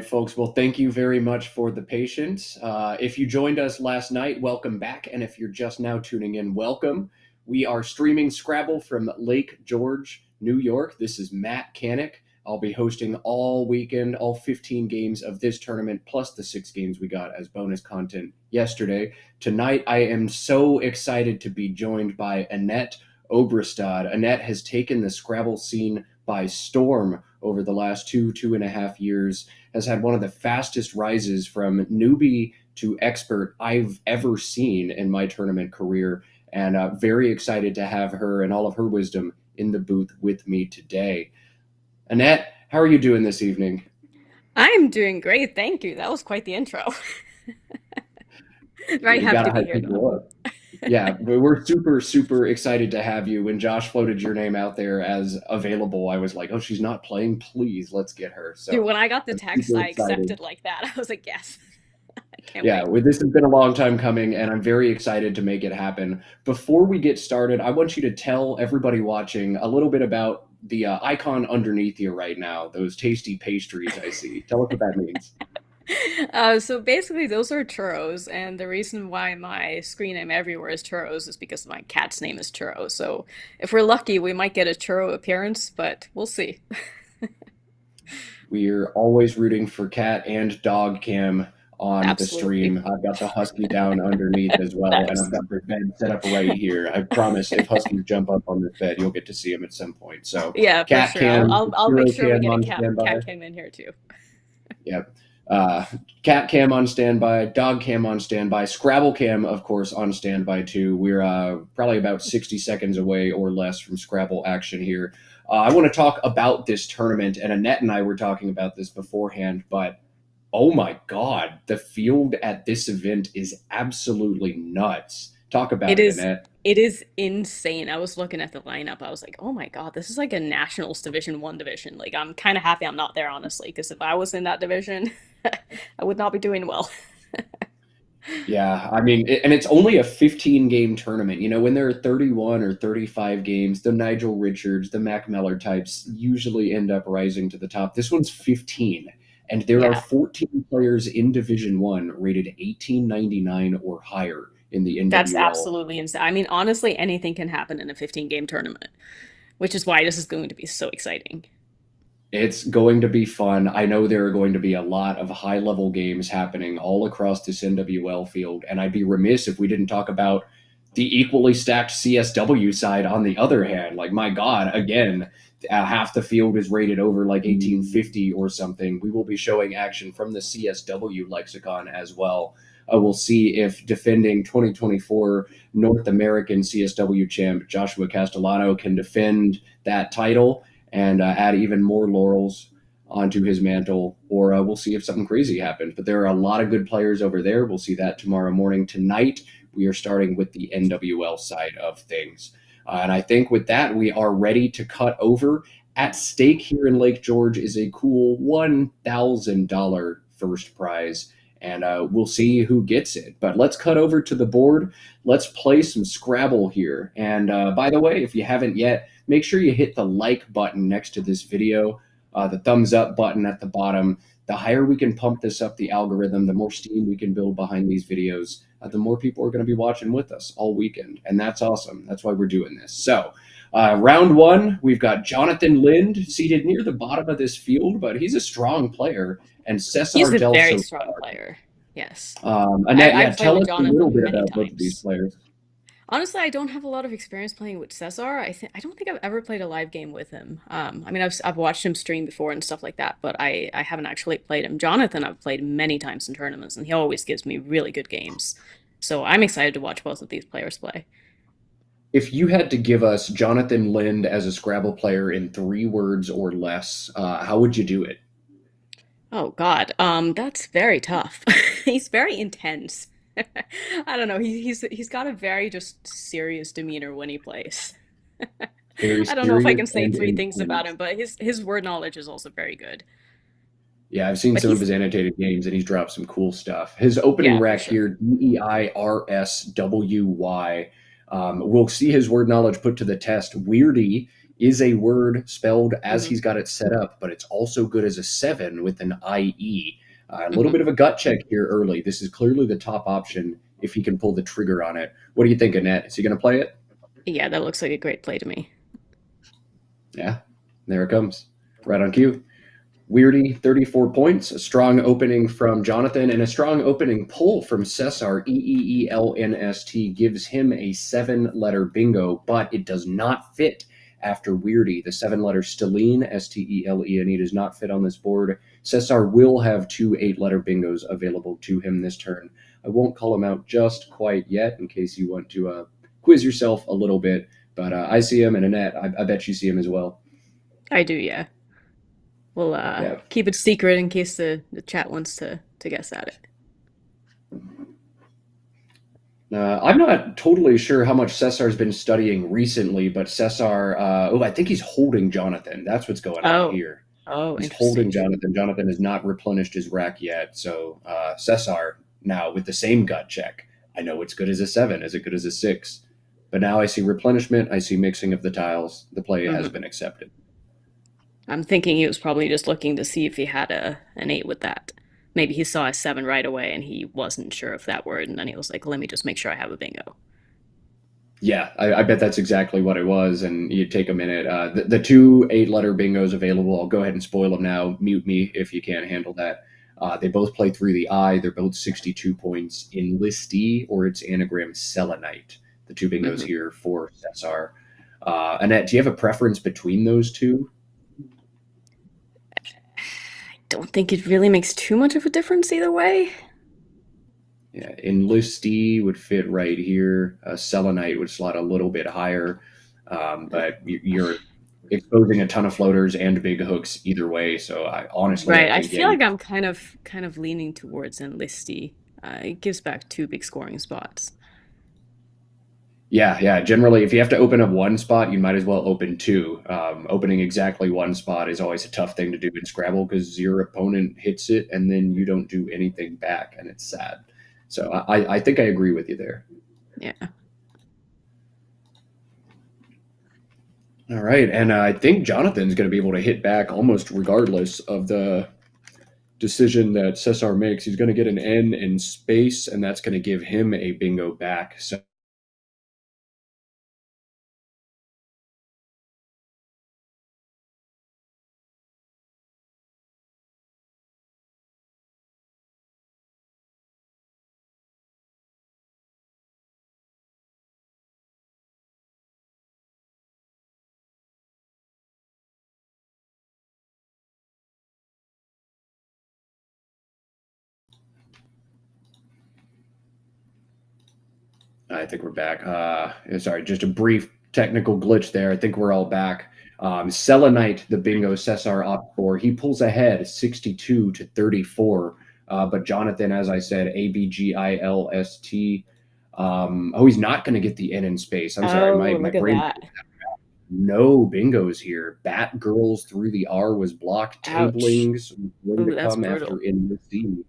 folks. Well, thank you very much for the patience. If you joined us last night, welcome back. And if you're just now tuning in, welcome. We are streaming Scrabble from Lake George, New York. This is Matt Canik. I'll be hosting all weekend, all 15 games of this tournament, plus the 6 games we got as bonus content yesterday. Tonight, I am so excited to be joined by Annette Obrestad. Annette has taken the Scrabble scene by storm over the last 2.5 years, has had one of the fastest rises from newbie to expert I've ever seen in my tournament career, and very excited to have her and all of her wisdom in the booth with me today. Annette, how are you doing this evening? I'm doing great, thank you. That was quite the intro. Very You happy got to to be hype here, people though. up. Yeah, we're super, super excited to have you. When Josh floated your name out there as available, I was like, oh, she's not playing. Please, let's get her. Dude, So when I got the I'm text, super I excited. accepted like that. I was like, yes, I can't Yeah, wait. this has been a long time coming, and I'm very excited to make it happen. Before we get started, I want you to tell everybody watching a little bit about the icon underneath you right now, those tasty pastries I see. Tell us what that means. So basically, those are churros, and the reason why my screen name everywhere is churros is because my cat's name is Churro. So if we're lucky, we might get a churro appearance, but we'll see. We're always rooting for cat and dog cam on the Absolutely. stream. I've got the husky down underneath as well, and I've Nice. got the bed set up right here. I promise if huskies jump up on this bed, you'll get to see them at some point. So Yeah, for cat sure. I'll cam, I'll I'll make hero sure we cam get a on cat standby. cam in here too. Yep. Uh, cat cam on standby, dog cam on standby, Scrabble cam, of course, on standby too. We're probably about 60 seconds away or less from Scrabble action here. I want to talk about this tournament, and Annette and I were talking about this beforehand, but oh my God, the field at this event is absolutely nuts. Talk It about it, is Annette. it is insane. I was looking at the lineup. I was like, "Oh my God, this is like a Nationals Division 1 division." Like I'm kind of happy I'm not there honestly, because if I was in that division, I would not be doing well. Yeah, I mean, and it's only a 15 game tournament. When there are 31 or 35 games, the Nigel Richards, the Mac Meller types usually end up rising to the top. This one's 15, and there are Yeah, 14 players in Division 1 rated 1899 or higher in the that's NWL. absolutely insane. I mean, honestly, anything can happen in a 15-game tournament, which is why this is going to be so exciting. It's going to be fun. I know there are going to be a lot of high level games happening all across this NWL field, and I'd be remiss if we didn't talk about the equally stacked CSW side on the other hand. Like, my God, again, half the field is rated over like 1850 or something. We will be showing action from the CSW lexicon as well. We'll see if defending 2024 North American CSW champ Joshua Castellano can defend that title and add even more laurels onto his mantle, or we'll see if something crazy happens. But there are a lot of good players over there. We'll see that tomorrow morning. Tonight, we are starting with the NWL side of things. And I think with that, we are ready to cut over. At stake here in Lake George is a cool $1,000 first prize, and we'll see who gets it. But let's cut over to the board. Let's play some Scrabble here. And by the way, if you haven't yet, make sure you hit the like button next to this video, the thumbs up button at the bottom. The higher we can pump this up the algorithm, the more steam we can build behind these videos, the more people are going to be watching with us all weekend. And that's awesome. That's why we're doing this. So, round one, we've got Jonathan Lind seated near the bottom of this field, but he's a strong player, and He's Cesar a Del very Solar. strong player. Yes. Annette, yeah, I've played tell with us a little Jonathan bit many about both of these times. players. Honestly, I don't have a lot of experience playing with Cesar. I don't think I've ever played a live game with him. I mean, I've watched him stream before and stuff like that, but I haven't actually played him. Jonathan, I've played many times in tournaments, and he always gives me really good games. So I'm excited to watch both of these players play. If you had to give us Jonathan Lind as a Scrabble player in 3 words or less, how would you do it? Oh God, that's very tough. He's very intense. I don't know. He's got a very just serious demeanor when he plays. Very I don't know if I serious can say and three things about intense. him, but his word knowledge is also very good. Yeah, I've seen But some of he's his annotated games, and he's dropped some cool stuff. His opening yeah, for rec sure. here, Deirswy. We'll see his word knowledge put to the test. Weirdy is a word spelled as Hmm. he's got it set up, but it's also good as a 7 with an IE. A little Hmm. bit of a gut check here early. This is clearly the top option if he can pull the trigger on it. What do you think, Annette? Is he going to play it? Yeah, that looks like a great play to me. Yeah, there it comes. Right on cue. Weirdy, 34 points. A strong opening from Jonathan and a strong opening pull from Cesar. EEELNST gives him a 7-letter bingo, but it does not fit after Weirdy. The 7-letter Stellene, STELENE, does not fit on this board. Cesar will have two 8-letter bingos available to him this turn. I won't call him out just quite yet in case you want to quiz yourself a little bit, but I see him, and Annette, I bet you see him as well. I do, yeah. We'll Yeah. keep it secret in case the chat wants to guess at it. I'm not totally sure how much Cesar's been studying recently, but Cesar, I think he's holding Jonathan. That's what's going on Oh, here. oh, He's holding interesting. Jonathan. Jonathan has not replenished his rack yet. So Cesar now with the same gut check. I know it's good as a 7. Is it good as a 6? But now I see replenishment. I see mixing of the tiles. The play has Hmm. been accepted. I'm thinking he was probably just looking to see if he had an 8 with that. Maybe he saw a 7 right away and he wasn't sure of that word, and then he was like, let me just make sure I have a bingo. Yeah, I bet that's exactly what it was. And you take a minute. The two 8-letter bingos available. I'll go ahead and spoil them now. Mute me if you can't handle that. They both play through the eye. They're both 62 points in Listee or its anagram Selenite. The two bingos Hmm. here for Cesar. Annette, do you have a preference between those two? I don't think it really makes too much of a difference either way. Yeah, Enlistee would fit right here. Selenite would slot a little bit higher, but you're exposing a ton of floaters and big hooks either way. So honestly, I Right. I think yeah, feel you like I'm kind of leaning towards enlisty. It gives back two big scoring spots. yeah. Generally, if you have to open up one spot, you might as well open two. Opening exactly one spot is always a tough thing to do in Scrabble because your opponent hits it and then you don't do anything back, and it's sad. So I think I agree with you there. Yeah. All right, and I think Jonathan's going to be able to hit back almost regardless of the decision that Cesar makes. He's going to get an N in space, and that's going to give him a bingo back. So I think we're back. Sorry, just a brief technical glitch there. I think we're all back. Selenite, the bingo Cesar opt for, he pulls ahead 62 to 34. But Jonathan, as I said, ABGILST. He's not going to get the N in space. I'm sorry, Oh, my look at brain. that. No bingos here. Bat Girls through the R was blocked. Ouch. Tablings going to Ooh, that's come after brutal. in the Z.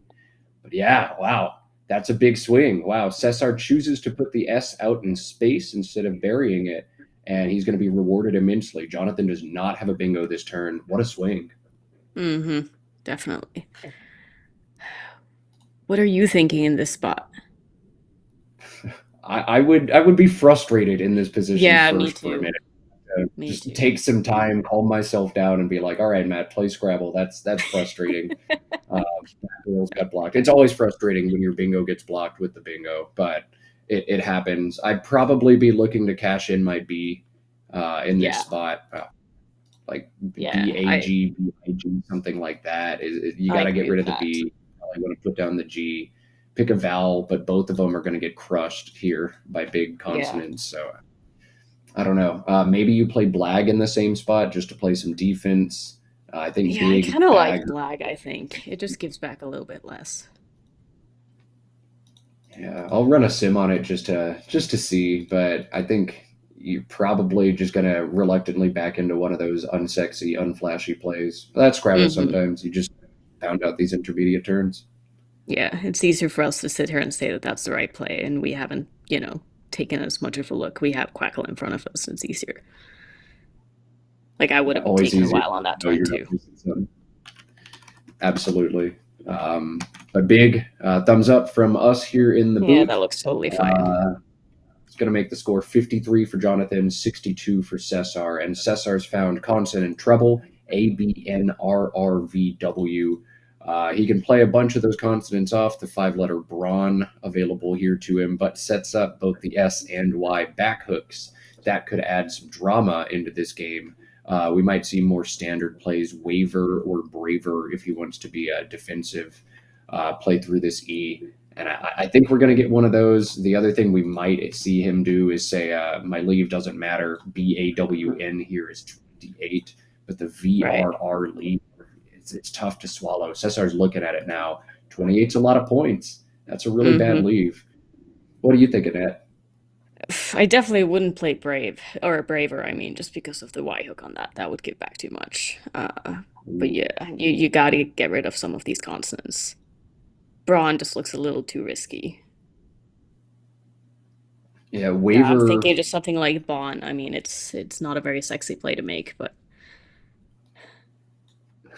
But yeah, wow. That's a big swing. Wow. Cesar chooses to put the S out in space instead of burying it, and he's going to be rewarded immensely. Jonathan does not have a bingo this turn. What a swing. Mm-hmm. Definitely. What are you thinking in this spot? I would be frustrated in this position Yeah, me first for a too. minute. Me Just too. take some time, calm myself down, and be like, all right, Matt, play Scrabble. That's frustrating. Uh, Girls got blocked. It's always frustrating when your bingo gets blocked with the bingo, but it happens. I'd probably be looking to cash in my B in this Yeah. spot, like Yeah. BAG, BIG, something like that. You I got to get agree rid with of the that. B. Probably want to put down the G. Pick a vowel, but both of them are going to get crushed here by big Yeah. consonants. So I don't know. Maybe you play Blag in the same spot just to play some defense. I think Yeah, I big kind of bag. like Blag, I think. It just gives back a little bit less. Yeah, I'll run a sim on it just to see, but I think you're probably just gonna reluctantly back into one of those unsexy, unflashy plays. But that's Scrabble Hmm. sometimes. You just found out these intermediate turns. Yeah, it's easier for us to sit here and say that that's the right play, and we haven't taken as much of a look. We have Quackle in front of us. It's easier. Like I would have Always taken a easier while on to that know turn you're not too. missing something. Absolutely. A big thumbs up from us here in the Yeah, that booth. looks totally fine. Uh, it's going to make the score 53 for Jonathan, 62 for Cesar. And Cesar's found consonant treble, ABNRRVW. He can play a bunch of those consonants off the five-letter brawn available here to him, but sets up both the S and Y back hooks. That could add some drama into this game. We might see more standard plays, waver or braver, if he wants to be a defensive play through this E. And I think we're going to get one of those. The other thing we might see him do is say, my leave doesn't matter. BAWN here is 28, but the Right. VRR leave, it's tough to swallow. Cesar's looking at it now. 28's a lot of points. That's a really bad Mm-hmm. leave. What do you think, Annette? I definitely wouldn't play Brave or Braver, I mean, just because of the Y hook on that. That would give back too much. But yeah, you gotta get rid of some of these consonants. Brawn just looks a little too risky. Yeah, I'm waiver. thinking just something like Bon. I mean, it's not a very sexy play to make, but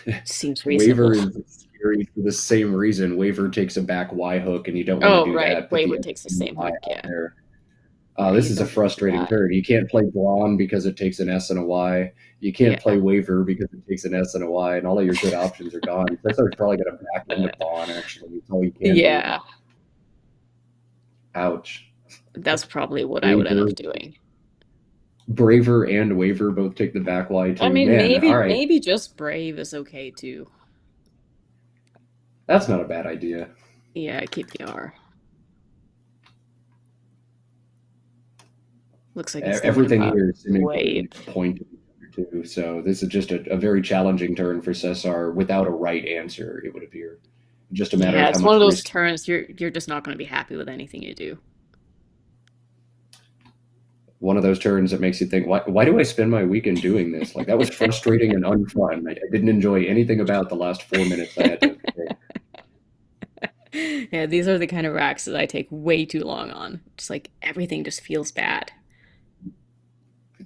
it seems Waiver reasonable. is scary for the same reason. Waiver takes a back Y hook, and you don't want to Oh, do right. that. Put the Wayward S takes the and same Y hook, out yeah. there. Yeah, This you is a don't want to do frustrating that. turn. You can't play Brawn because it takes an S and a Y. You can't Yeah. play Waver because it takes an S and a Y, and all of your good options are gone. Cesar's probably going to back into Uh, Brawn, actually. That's all you can do. yeah, Ouch. that's probably what I would end Waver, up doing. Braver, and Waver both take the back Y, I too. mean, Man, all maybe right. maybe just Brave is okay too. That's not a bad idea. Yeah, keep the R. Looks like he's thinking Everything about here is seeming to Wave. be pointed to. So this is just a very challenging turn for Cesar without a right answer, it would appear. Just a matter Yeah, of how it's one of much those risk. turns you're just not going to be happy with anything you do. One of those turns that makes you think, why do I spend my weekend doing this? Like, that was frustrating and unfun. I didn't enjoy anything about the last 4 minutes I had to take. Yeah, these are the kind of racks that I take way too long on. Just like everything just feels bad.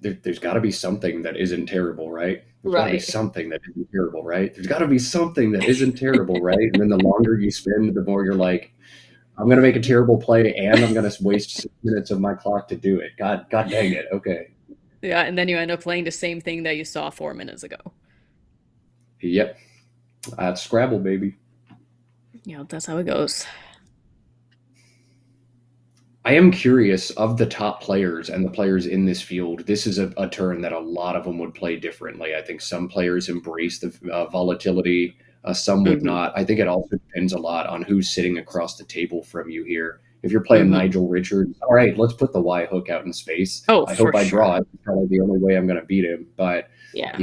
There's got to be something that isn't terrible, right? There's got to be Right. something that isn't terrible, right? There's got to be something that isn't terrible, right? And then the longer you spend, the more you're like, I'm going to make a terrible play and I'm going to waste 6 minutes of my clock to do it. God dang it. Okay. Yeah, and then you end up playing the same thing that you saw 4 minutes ago. Yep. That's Scrabble, baby. Yeah, that's how it goes. I am curious of the top players and the players in this field. This is a turn that a lot of them would play differently. I think some players embrace the volatility, some would Hmm. not. I think it also depends a lot on who's sitting across the table from you here. If you're playing Hmm. Nigel Richards, all right, let's put the Y hook out in space. Oh, I for hope I sure. draw it. It's probably the only way I'm going to beat him. But Yeah.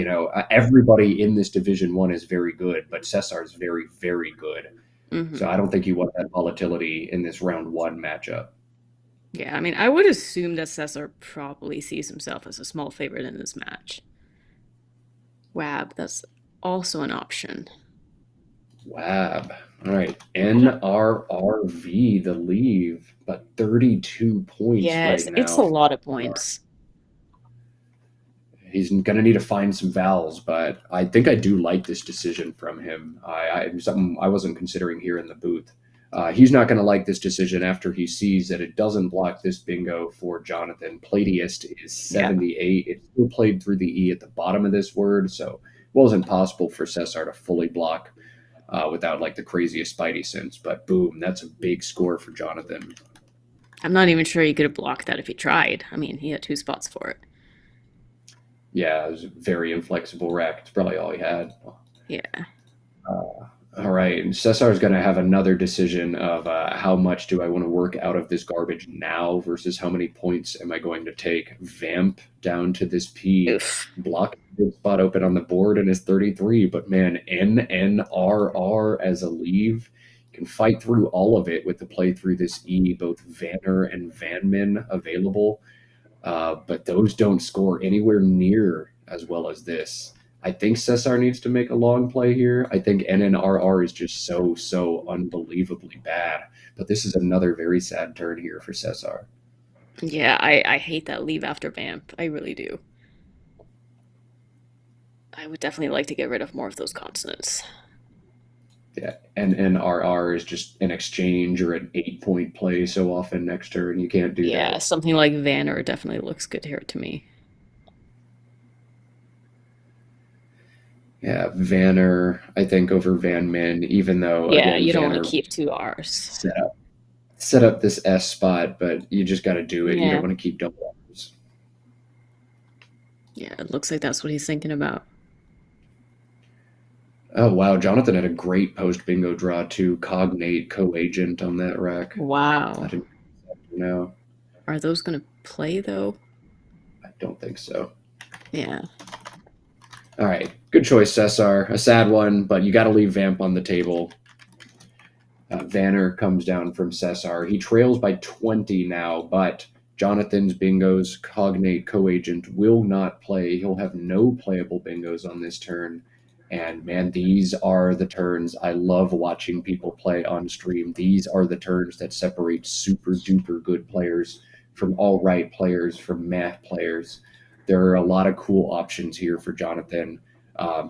everybody in this Division One is very good, but Cesar is very, very good. So Hmm. I don't think you want that volatility in this round one matchup. Yeah, I mean, I would assume that Cesar probably sees himself as a small favorite in this match. Wab, that's also an option. Wab. All right. NRRV, the leave, but 32 points Yes, right it's now. a lot of points. He's going to need to find some vowels, but I think I do like this decision from him. Something I wasn't considering here in the booth. He's not going to like this decision after he sees that it doesn't block this bingo for Jonathan. Platiest is Yeah. 78. It's still played through the E at the bottom of this word, so it wasn't possible for Cesar to fully block without like the craziest spidey sense. But boom, that's a big score for Jonathan. I'm not even sure he could have blocked that if he tried. I mean, he had two spots for it. Yeah, it was a very inflexible rack. It's probably all he had. Yeah. All right, and Cesar's going to have another decision of how much do I want to work out of this garbage now versus how many points am I going to take. Vamp down to this P, Oof. block big spot open on the board and is 33. But man, NNRR as a leave can fight through all of it with the play through this E. Both Vanner and Vanmin available, but those don't score anywhere near as well as this. I think Cesar needs to make a long play here. I think NNRR is just so unbelievably bad. But this is another very sad turn here for Cesar. Yeah, I hate that leave after vamp. I really do. I would definitely like to get rid of more of those consonants. Yeah, and RR is just an exchange or an 8 point play so often next turn. You can't do Yeah, that. something like Vanner definitely looks good here to me. Yeah, Vanner, I think over Van Min, even though Yeah, again you don't want to Vanner keep two R's. set up this S spot, but you just got to do it. You don't Yeah, want to keep double R's. yeah, it looks like that's what he's thinking about. Oh wow, Jonathan had a great post bingo draw too. Cognate co-agent on that rack. I Wow. didn't know. Are those going to play though? I don't think so. Yeah. All right, good choice, Cesar. A sad one, but you got to leave Vamp on the table. Vanner comes down from Cesar. He trails by 20 now, but Jonathan's bingos, Cognate, Co-Agent will not play. He'll have no playable bingos on this turn. And man, these are the turns I love watching people play on stream. These are the turns that separate super duper good players from all right players, from math players. There are a lot of cool options here for Jonathan.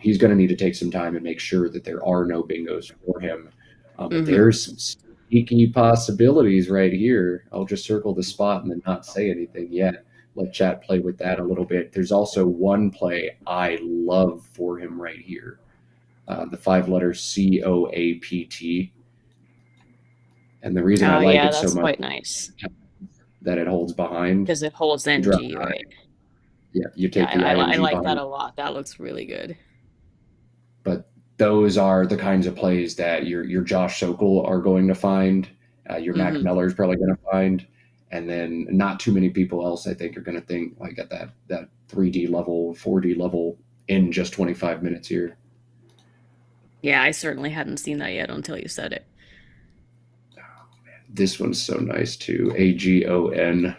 He's going to need to take some time and make sure that there are no bingos for him, but Mm-hmm. there's some sneaky possibilities right here. I'll just circle the spot and then not say anything yet. Let chat play with that a little bit. There's also one play I love for him right here. The 5 letters COAPT. And the reason I Oh, like yeah, it so that's much quite nice that it holds behind. because it holds You draw NG, right? yeah, you Yeah, take the I ING like that behind. a lot. That looks really good. But those are the kinds of plays that your Josh Sokol are going to find, your Mac Mm-hmm. Miller is probably going to find, and then not too many people else I think are going to think like at that 3D level, 4D level in just 25 minutes here. Yeah, I certainly hadn't seen that yet until you said it. This one's so nice too. AGON,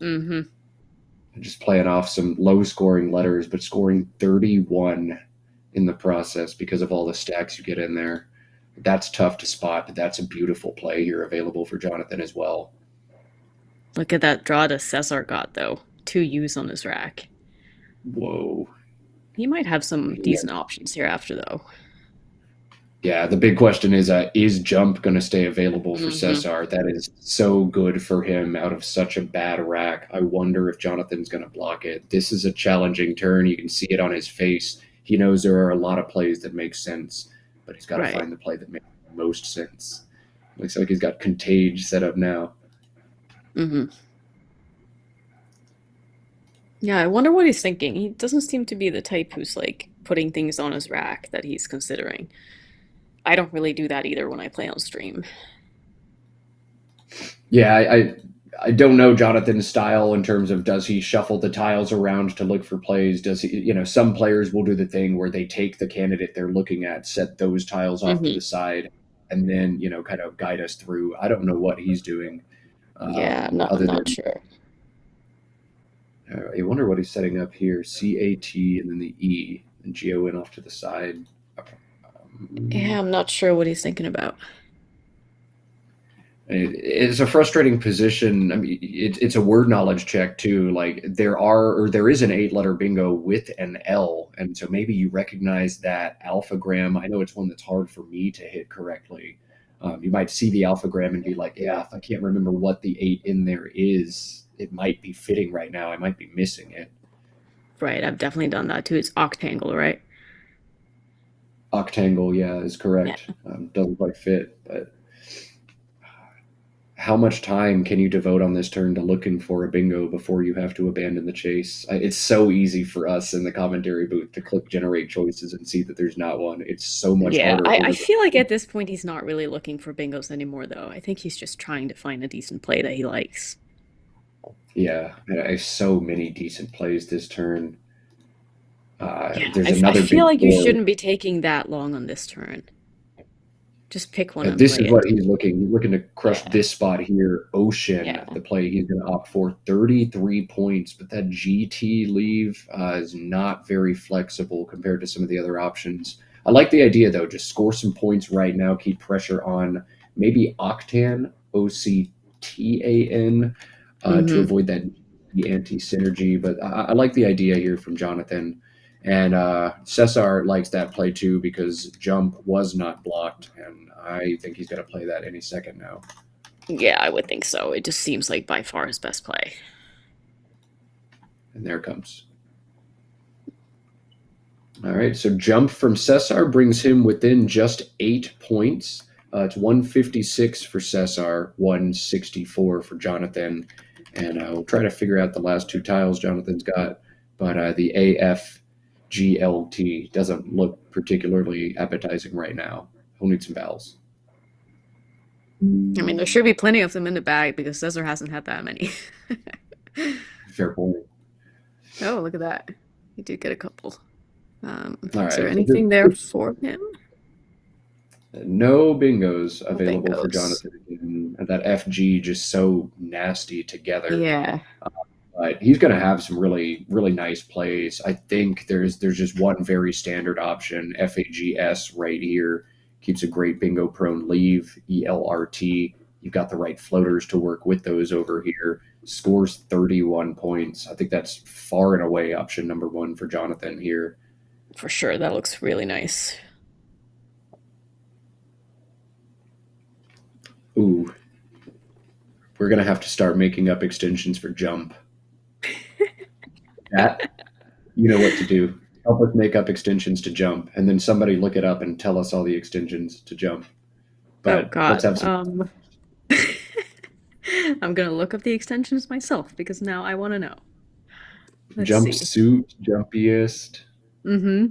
Mm-hmm. just playing off some low scoring letters, but scoring 31 in the process because of all the stacks you get in there. That's tough to spot, but that's a beautiful play here available for Jonathan as well. Look at that draw to Cesar got, though. Two U's on his rack. Whoa. He might have some Yeah, decent options here after, though. yeah, the big question is Jump going to stay available for Mm-hmm. Cesar? That is so good for him out of such a bad rack. I wonder if Jonathan's going to block it. This is a challenging turn. You can see it on his face. He knows there are a lot of plays that make sense, but he's got to Right. find the play that makes the most sense. Looks like he's got Contage set up now. Mm-hmm. Yeah, I wonder what he's thinking. He doesn't seem to be the type who's like putting things on his rack that he's considering. I don't really do that either when I play on stream. Yeah, I don't know Jonathan's style in terms of does he shuffle the tiles around to look for plays? Does he, some players will do the thing where they take the candidate they're looking at, set those tiles off to Mm-hmm. the side, and then, kind of guide us through. I don't know what he's doing Yeah, I'm other not than, sure. I wonder what he's setting up here. CAT and then the E and GON off to the side. Yeah, Um, I'm not sure what he's thinking about. It's a frustrating position. I mean, it's a word knowledge check too. Like there is an 8 letter bingo with an L, and so maybe you recognize that alphagram. I know it's one that's hard for me to hit correctly. You might see the alphagram and be like, "Yeah, if I can't remember what the 8 in there is, it might be fitting right now. I might be missing it." Right, I've definitely done that too. It's octangle, right? Octangle, yeah, is Yeah. correct. Doesn't quite fit, but how much time can you devote on this turn to looking for a bingo before you have to abandon the chase? It's so easy for us in the commentary booth to click generate choices and see that there's not one. It's so much Yeah, harder I over feel like the. at this point he's not really looking for bingos anymore, though. I think he's just trying to find a decent play that he likes. Yeah, so many decent plays this turn. Yeah, There's I another feel big like you board. shouldn't be taking that long on this turn. Just pick one and This play is what it. he's looking. He's looking to crush Yeah, this spot here. Ocean, yeah. the play he's going to opt for, 33 points, but that GT leave is not very flexible compared to some of the other options. I like the idea though. Just score some points right now. Keep pressure on maybe Octan, OCTAN, to Mm-hmm. avoid that anti synergy. But I like the idea here from Jonathan. And Cesar likes that play too because jump was not blocked, and I think he's going to play that any second now. Yeah, I would think so. It just seems like by far his best play. And there it comes. All right, so jump from Cesar brings him within just 8 points. It's 156 for Cesar, 164 for Jonathan. And we'll try to figure out the last two tiles Jonathan's got. But the AFGLT doesn't look particularly appetizing right now. We'll need some vowels. I mean, there should be plenty of them in the bag because Cesar hasn't had that many. Fair point. Oh, look at that. He did get a couple. All Is there right. So anything there for him? no bingos No available for bingos. Jonathan. And that FG just so nasty together. Yeah, But he's going to have some really really nice plays. I think there's just one very standard option, FAGS right here. Keeps a great bingo prone leave, ELRT. You've got the right floaters to work with those over here. Scores 31 points. I think that's far and away option number one for Jonathan here. for sure. That looks really nice. Ooh, we're going to have to start making up extensions for jump. That, you know what to do. Help us make up extensions to jump, and then somebody look it up and tell us all the extensions to jump. Oh But let's God. have some. I'm gonna look up the extensions myself because now I want to know. Let's see. Jumpsuit, jumpiest. Mm-hmm.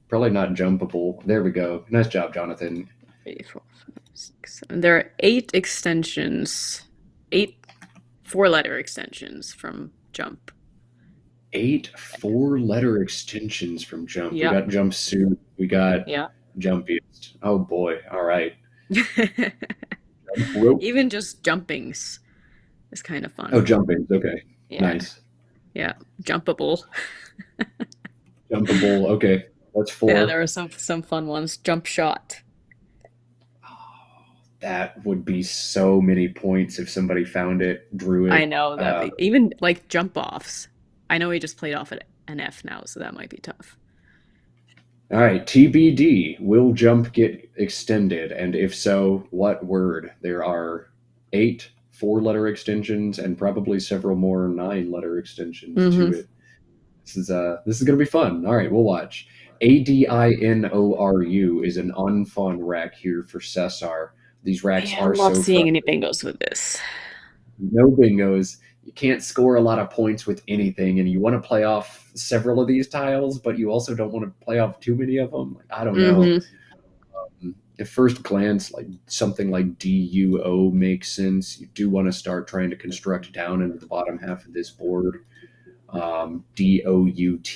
Probably not jumpable. There we go. Nice job, Jonathan. 3, 4, 5, 6, 7. There are 8 extensions, 8 4-letter extensions from Jump. 8 4-letter extensions from jump. We Yep. got jumpsuit. We got Yeah. jumpiest. Oh boy. All right. Jump rope. Even just jumpings is kind of Oh, fun. jumping. Okay. Yeah. Nice. Yeah. Jumpable. Jumpable. Okay. That's Yeah, 4. there are some fun ones. Jump shot. That would be so many points if somebody found it, drew I it. know that even like jump offs. I know he just played off at an F now, so that might be tough. All right, TBD. Will jump get extended? And if so, what word? There are 8 4-letter extensions and probably several more 9-letter extensions to Mm-hmm. it. This is gonna be fun. All right, we'll watch. Adinoru is an unfun rack here for Cesar. These racks Yeah, are I'm not so seeing any frustrating. bingos with this. No bingos. You can't score a lot of points with anything, and you want to play off several of these tiles, but you also don't want to play off too many of them. Like, I don't know. Mm-hmm. At first glance, like something like DUO makes sense. You do want to start trying to construct down into the bottom half of this board. DOUT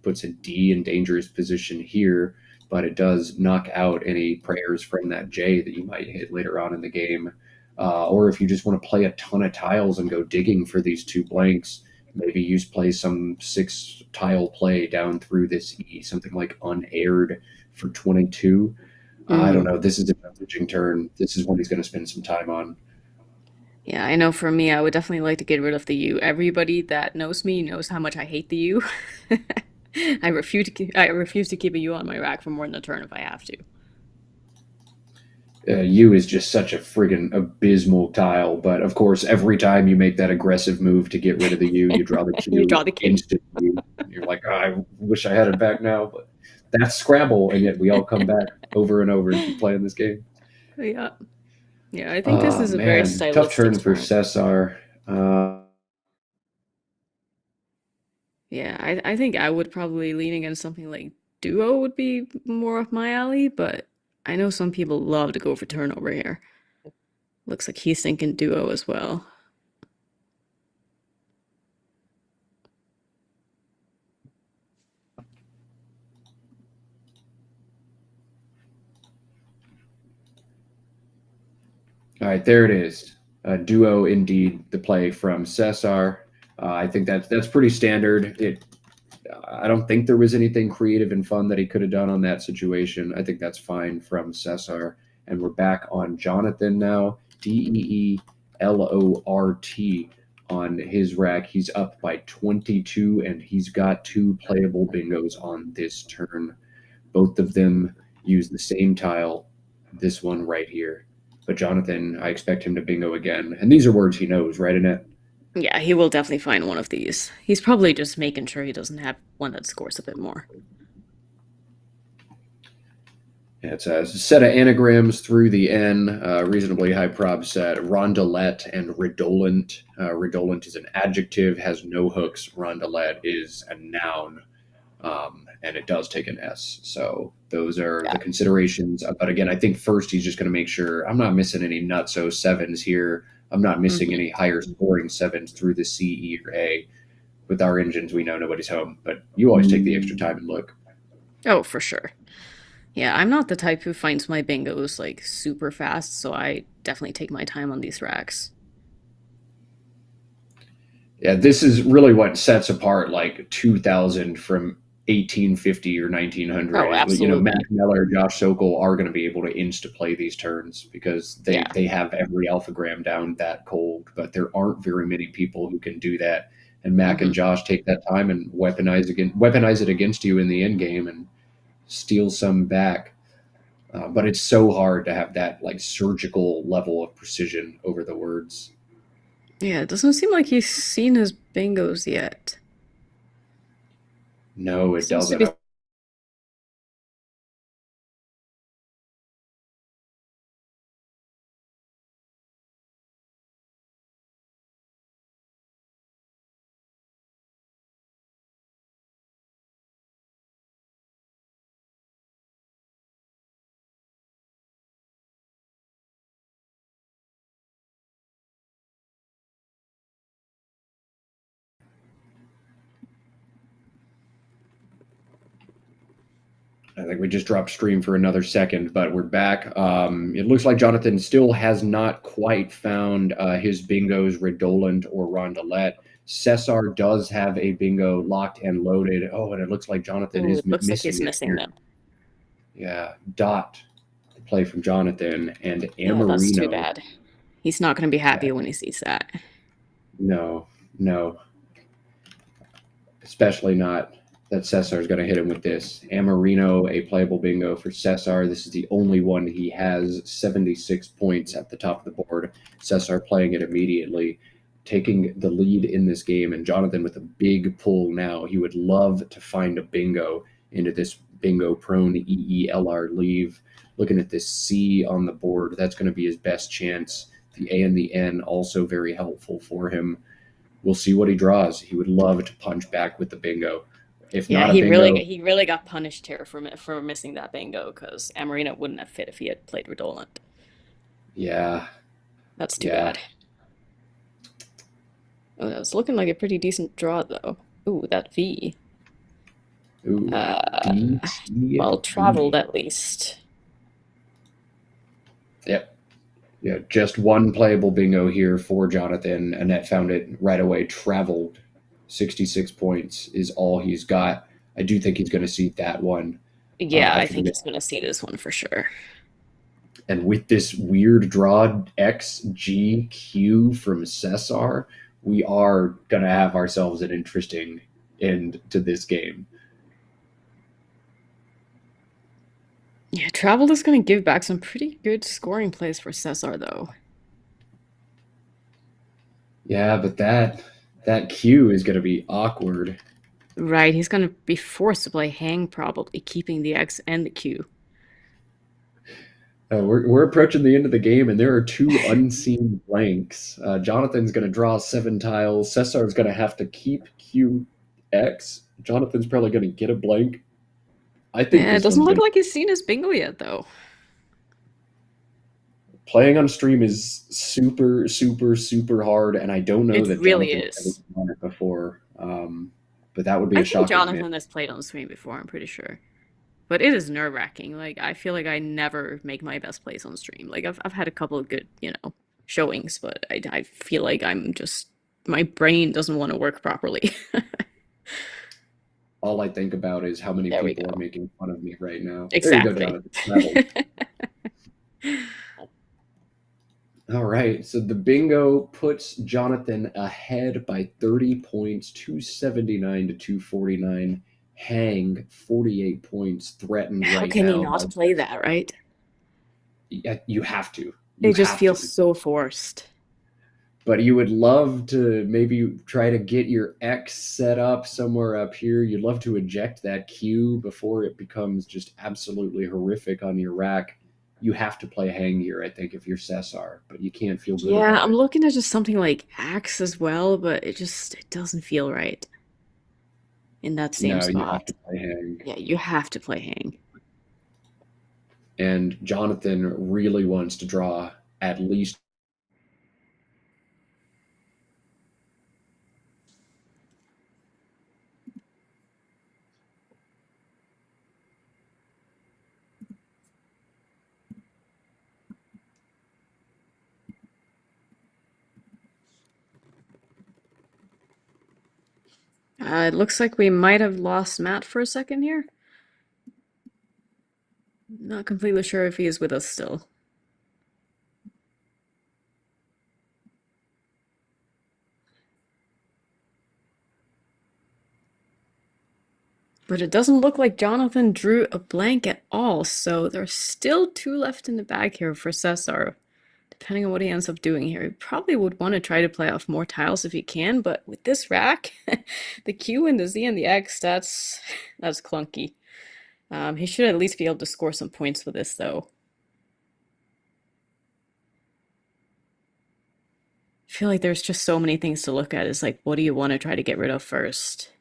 puts a D in dangerous position here, but it does knock out any prayers from that J that you might hit later on in the game. Or if you just want to play a ton of tiles and go digging for these 2 blanks, maybe you play some 6 tile play down through this E, something like unaired for 22. I don't Mm-hmm. know. This is a messaging turn. This is what he's going to spend some time on. Yeah, I know for me, I would definitely like to get rid of the U. Everybody that knows me knows how much I hate the U. I refuse to keep a U on my rack for more than a turn if I have to. U is just such a friggin' abysmal tile. But of course, every time you make that aggressive move to get rid of the U, you draw the You Q draw the Q. instantly. You're like, oh, I wish I had it back now. But that's Scrabble, and yet we all come back over and over and keep playing this game. Yeah. Yeah, I think this Oh is a very man, tough stylistic turn for spot. Cesar. Yeah, I think I would probably lean against something like duo would be more up my alley, but I know some people love to go for turnover here. Looks like he's thinking duo as well. All right, there it is. Duo indeed, the play from Cesar. I think that's pretty standard. I don't think there was anything creative and fun that he could have done on that situation. I think that's fine from Cesar. And we're back on Jonathan now. DEELORT. on his rack. He's up by 22, and he's got two playable bingos on this turn. Both of them use the same tile, this one right here. But Jonathan, I expect him to bingo again. And these are words he knows, right, Annette? Yeah, he will definitely find one of these. He's probably just making sure he doesn't have one that scores a bit more. Yeah, it's a set of anagrams through the N, reasonably high prob set. Rondelette and redolent. Redolent is an adjective, has no hooks. Rondelette is a noun, and it does take an S. So those are Yeah. the considerations. But again, I think first he's just going to make sure I'm not missing any nutso sevens here. I'm not missing Hmm. any higher scoring sevens through the C, E, or A. With our engines, we know nobody's home, but you always take the extra time and look. Oh, for sure. Yeah, I'm not the type who finds my bingos like super fast, so I definitely take my time on these racks. Yeah, this is really what sets apart like 2000 from 1850 or 1900 Oh, is, you know, Matt absolutely. Miller, Josh Sokol are going to be able to insta play these turns because they Yeah. they have every alphagram down that cold, but there aren't very many people who can do that. And Mac and Hmm. Josh take that time and weaponize it against you in the end game and steal some back. But it's so hard to have that like surgical level of precision over the words. Yeah, it doesn't seem like he's seen his bingos yet. No, He it seems to doesn't. be. I think we just dropped stream for another second, but we're back. It looks like Jonathan still has not quite found his bingos, Redolent or Rondelette. Cesar does have a bingo locked and loaded. Oh, and it looks like Jonathan Oh, is it looks like missing he's it missing here. them. Yeah, Dot, the play from Jonathan, and Yeah, that's too Amarino. bad. He's not going to be Yeah, happy when he sees that. no, no, especially not that Cesar is going to hit him with this. Amarino, a playable bingo for Cesar. This is the only one he has 76 points at the top of the board. Cesar playing it immediately, taking the lead in this game. And Jonathan with a big pull now. He would love to find a bingo into this bingo prone EELR leave. Looking at this C on the board, that's going to be his best chance. The A and the N also very helpful for him. We'll see what he draws. He would love to punch back with the bingo. If Yeah, not a he really bingo, he really got punished here for missing that bingo because Amarino wouldn't have fit if he had played Redolent. yeah, That's too yeah. bad. Oh, that was looking like a pretty decent draw though. Ooh, that V. Ooh, Uh, D, C, well traveled B. at least. Yep. Yeah, just one playable bingo here for Jonathan. Annette found it right away. Traveled 66 points is all he's got. I do think he's going to see that one. Yeah, I I think think that, he's gonna see this one for sure. and with this weird draw X, G, Q from Cesar, we are going to have ourselves an interesting end to this game. Yeah, traveled is gonna give back some pretty good scoring plays for Cesar though. Yeah, but that Q is going to be awkward. Right, he's gonna be forced to play hang probably, keeping the X and the Q. We're approaching the end of the game, and there are two unseen blanks. Jonathan's going to draw 7 tiles. Cesar's going to have to keep QX. Jonathan's probably going to get a blank. I think Yeah, it this doesn't one's look going to. like he's seen his bingo yet though. Playing on stream is super, super, super hard, and I don't know It that really Jonathan's ever is. done it before. But that would be I a think shocking miss. Jonathan has played on stream before, I'm pretty sure. But it is nerve-wracking. Like I feel like I never make my best plays on stream. Like I've had a couple of good, showings, but I feel like I'm just my brain doesn't want to work properly. All I think about is how many There we people are go. making fun of me right now. There you go, Exactly. Jonathan. Travel. All right. So the bingo puts Jonathan ahead by 30 points, 279 to 249. Hang, 48 points, threatened How right can he now by not play that, right? you have to. You It just have feels to. so forced. But you would love to maybe try to get your X set up somewhere up here. You'd love to eject that Q before it becomes just absolutely horrific on your rack. You have to play hang here, I think, if you're Cesar, but you can't feel good Yeah, about I'm it. looking at just something like Axe as well, but it doesn't feel right in that same No, you have spot. to play hang. Yeah, you have to play Hang. And Jonathan really wants to draw at least. It looks like we might have lost Matt for a second here. Not completely sure if he is with us still. But it doesn't look like Jonathan drew a blank at all, so there's still two left in the bag here for Cesar. Depending on what he ends up doing here, he probably would want to try to play off more tiles if he can, but with this rack, the Q and the Z and the X, that's clunky. He should at least be able to score some points with this, though. I feel like there's just so many things to look at. It's like, what do you want to try to get rid of first?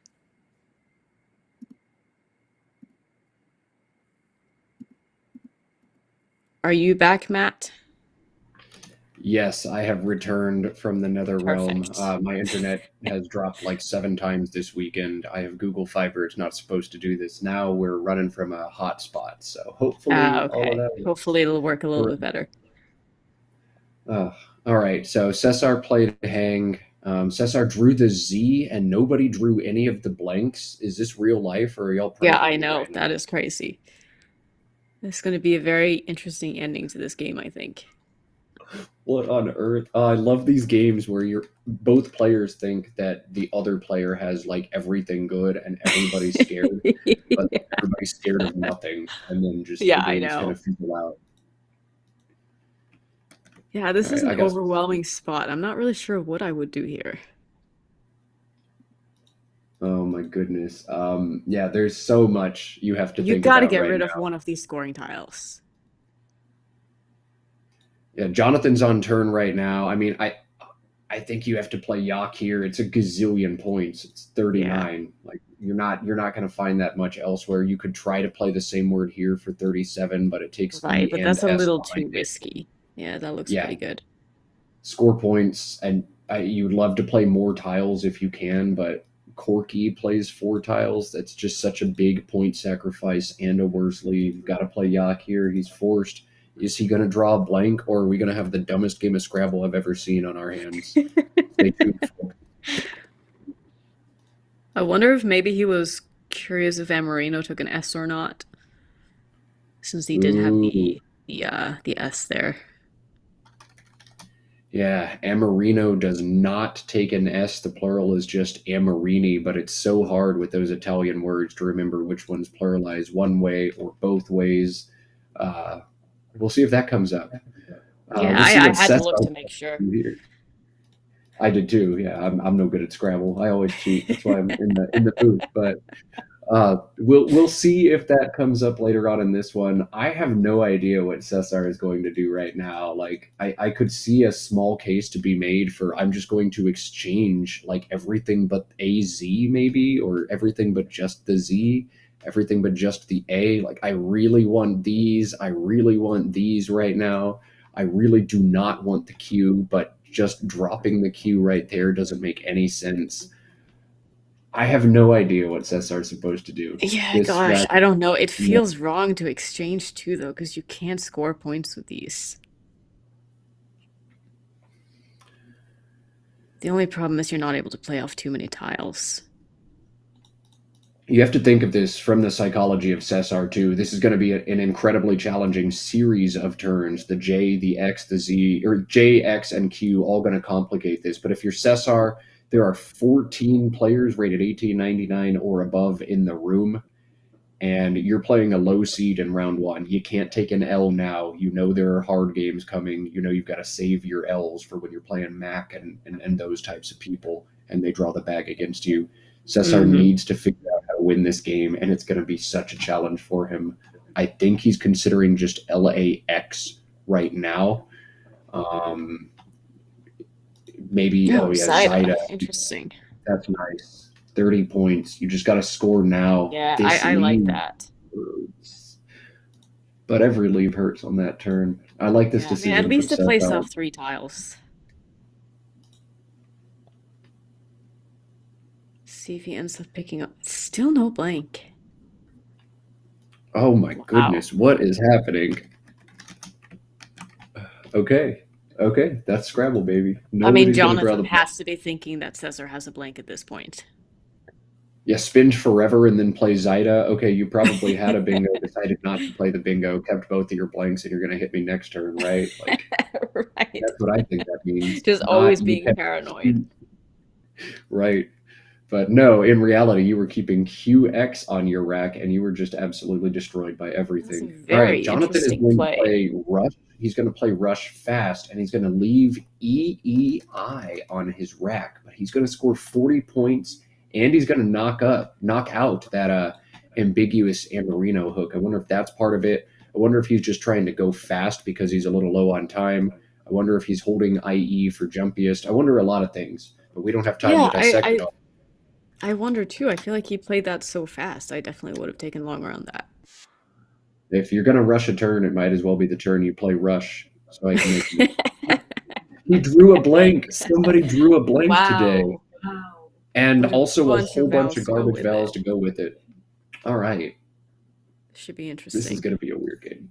Are you back, Matt? Yes, I have returned from the nether realm. Perfect. My internet has dropped like 7 times this weekend. I have Google Fiber. It's not supposed to do this. Now we're running from a hotspot. So hopefully all of Okay. that Hopefully it'll work a little works. bit better. Uh, all right. So Cesar played hang. Cesar drew the Z and nobody drew any of the blanks. Is this real life or are y'all Yeah, pranking I me know. right now? That is crazy. It's going to be a very interesting ending to this game, I think. What on earth? I love these games where you're both players think that the other player has like everything good and everybody's scared, but everybody's scared of nothing, and then just the Yeah, I game's gonna know. fizzle out. Yeah, All this is right, an I got. overwhelming spot. I'm not really sure what I would do here. Oh my goodness. Yeah, there's so much you have to You think got to about get right rid of now. one of these scoring tiles. Yeah, Jonathan's on turn right now. I mean, I think you have to play Yak here. It's a gazillion points. It's Yeah, 39. Like you're not going to find that much elsewhere. You could try to play the same word here for 37, but it takes right, E but and that's a S little behind too it. risky. Yeah, that looks Yeah, pretty good. score points, and you'd love to play more tiles if you can, but Corky plays 4 tiles. That's just such a big point sacrifice and a Worsley. You've got to play Yak here. He's forced. Is he going to draw a blank, or are we going to have the dumbest game of Scrabble I've ever seen on our hands? Stay tuned, folks. I wonder if maybe he was curious if Amarino took an S or not, since he did have Ooh, the S there. yeah. Amarino does not take an S. The plural is just Amarini, but it's so hard with those Italian words to remember which one's pluralized one way or both ways. Uh, we'll see if that comes up. Yeah, We'll see I what had to Cesar look to make sure. here. I did too. Yeah, I'm no good at Scrabble. I always cheat. That's why I'm in the booth. But we'll see if that comes up later on in this one. I have no idea what Cesar is going to do right now. Like I could see a small case to be made for I'm just going to exchange like everything but a Z maybe, or everything but just the Z, everything but just the A. Like I really want these. I really want these right now. I really do not want the Q, but just dropping the Q right there doesn't make any sense. I have no idea what Cesar is supposed to do. Yeah, This gosh, rack. I don't know. It feels wrong to exchange too, though, because you can't score points with these. The only problem is you're not able to play off too many tiles. You have to think of this from the psychology of Cesar too. This is going to be an incredibly challenging series of turns. The J, the X, the Z, or J, X, and Q all going to complicate this. But if you're Cesar, there are 14 players rated 1899 or above in the room, and you're playing a low seed in round one. You can't take an L now. You know there are hard games coming. You know you've got to save your L's for when you're playing Mac and those types of people, and they draw the bag against you. Cesar Hmm. needs to figure out how to win this game, and it's going to be such a challenge for him. I think he's considering just LAX right now. Um, Maybe, Oh, oh yeah, Zaida. Zaida. Interesting. That's nice. 30 points. You just got to score now. Yeah, This I like lead that. hurts. But every leave hurts on that turn. I like this Yeah, I mean, at decision from least it plays Cesar. off 3 tiles. See if he ends up picking up. Still no blank. Oh my Wow. goodness, what is happening? Okay, okay, that's Scrabble, baby. I mean, Nobody's gonna draw Jonathan the blank. has to be thinking that Cesar has a blank at this point. Yeah, spin forever and then play Zaida. Okay, you probably had a bingo, decided not to play the bingo, kept both of your blanks, and you're gonna hit me next turn, right? Like Right. that's what I think that means. Just always Not you being kept paranoid. right. But no, in reality, you were keeping QX on your rack and you were just absolutely destroyed by That's a everything. All right, very Jonathan is interesting going to play. play Rush. He's going to play Rush fast and he's going to leave EEI on his rack, but he's going to score 40 points and he's going to knock out that ambiguous Amorino hook. I wonder if that's part of it. I wonder if he's just trying to go fast because he's a little low on time. I wonder if he's holding IE for jumpiest. I wonder a lot of things, but we don't have time to Yeah, dissect it all. I wonder too. I feel like he played that so fast. I definitely would have taken longer on If you're going to rush a turn, it might as well be the turn you play Rush so I can make you. that. He drew a blank. Somebody drew a blank today. Wow. And With a also a bunch of whole bunch vowels of to go garbage with vowels it. to go with it. All right. Should be This is interesting. going to be a weird game.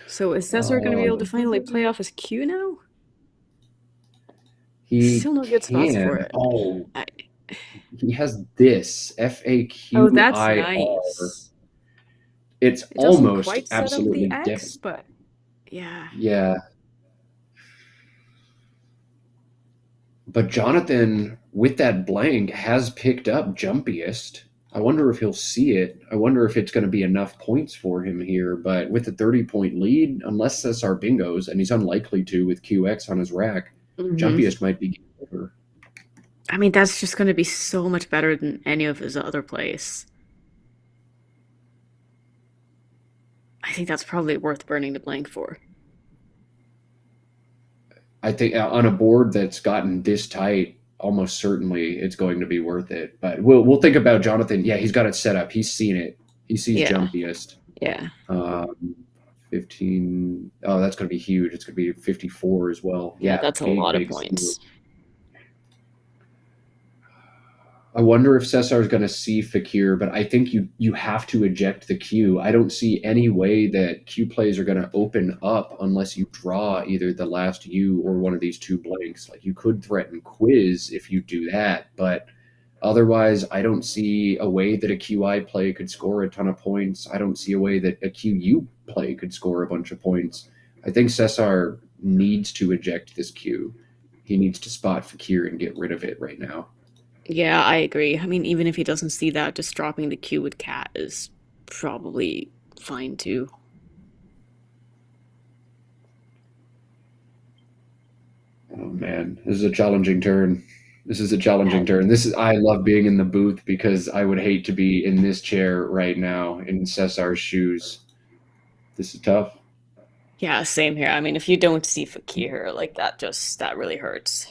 So is Cesar going to be able to Um, finally play off his Q now? he Still no good spots can. for it. Oh, I, he has this oh, that's FAQIR. nice. It's It doesn't almost quite set up the absolutely X, devastating. but yeah. Yeah. But Jonathan, with that blank, has picked up jumpiest. I wonder if he'll see it. I wonder if it's going to be enough points for him here. But with a 30-point lead, unless Cesar bingos, and he's unlikely to with QX on his rack, Hmm. jumpiest might be game over. I mean, that's just going to be so much better than any of his other plays. I think that's probably worth burning the blank for. I think on a board that's gotten this tight, almost certainly it's going to be worth it. But we'll think about Jonathan. Yeah, he's got it set up. He's seen it. He sees Yeah, jumpiest. yeah, Um, 15. Oh, that's going to be huge. It's going to be 54 as well. yeah. Yeah, That's a big, lot of big score. points. I wonder if Cesar is going to see Fakir, but I think you have to eject the queue. I don't see any way that queue plays are going to open up unless you draw either the last U or one of these two blanks. Like you could threaten quiz if you do that, but otherwise, I don't see a way that a QI play could score a ton of points. I don't see a way that a QU play could score a bunch of points. I think Cesar needs to eject this queue. He needs to spot Fakir and get rid of it right now. Yeah, I agree. I mean, even if he doesn't see that, just dropping the Q with cat is probably fine too. Oh man, this is a challenging turn. This is a Yeah, challenging turn. This is I love being in the booth because I would hate to be in this chair right now in Cesar's shoes. This is tough. yeah, same here. I mean, if you don't see Fakir, like that really hurts.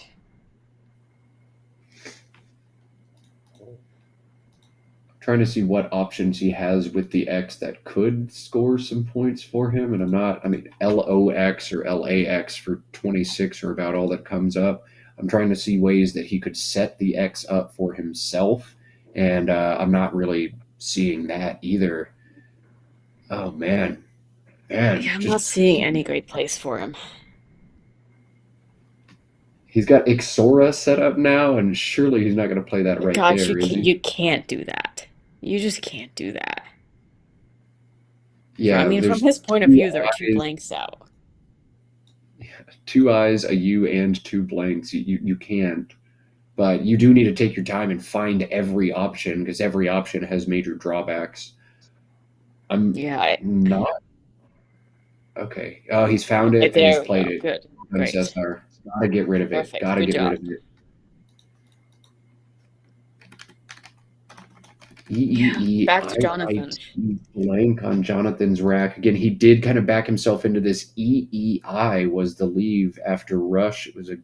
Trying to see what options he has with the X that could score some points for him. And I'm not, I mean, LOX or LAX for 26 are about all that comes up. I'm trying to see ways that he could set the X up for himself. And I'm not really seeing that either. Oh, man, Yeah, I'm not just seeing any great place for him. he's got Ixora set up now, and surely he's not going to play that right Gosh, there, is he? you can't do that. You just can't do that. I Yeah, mean, from there's his point of two view, there are two eyes, blanks out. two eyes, a U, and two blanks. You can't. But you do need to take your time and find every option because every option has major drawbacks. I'm Yeah, not okay. Oh, he's found it and he's there we played go. it. Good. And Great. Cesar. Gotta get rid of it. Perfect. Gotta Good get rid job. of it. Yeah. Back to Jonathan. EEEIIT blank on Jonathan's rack. Again, he did kind of back himself into this. EEI was the leave after Rush. It was a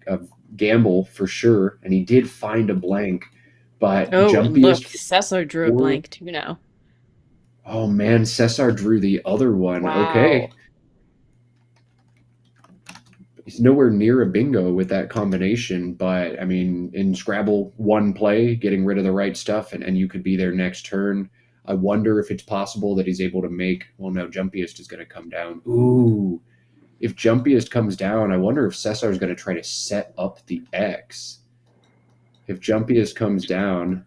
gamble for sure. And he did find a blank. But Oh, and look, jumpiest for Cecil drew a four. blank too now. Oh man, Cesar drew the other one. Wow. Okay. He's nowhere near a bingo with that combination, but I mean, in Scrabble, one play, getting rid of the right stuff, and you could be there next turn. I wonder if it's possible that he's able to make. Well, no, Jumpiest is going to come down. Ooh, if Jumpiest comes down, I wonder if Cesar is going to try to set up the X. If Jumpiest comes down,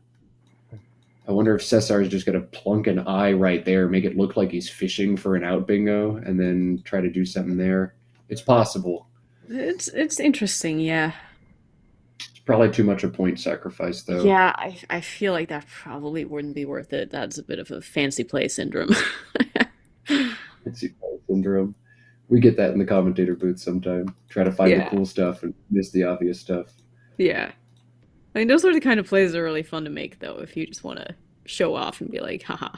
I wonder if Cesar is just going to plunk an I right there, make it look like he's fishing for an out bingo, and then try to do something there. It's possible. It's interesting, yeah. It's probably too much a point sacrifice, though. Yeah, I feel like that probably wouldn't be worth it. That's a bit of a fancy play syndrome. It's syndrome. We get that in the commentator booth sometime. Try to find the Yeah. cool stuff and miss the obvious stuff. Yeah. I mean, those are the kind of plays that are really fun to make, though, if you just want to show off and be like, haha.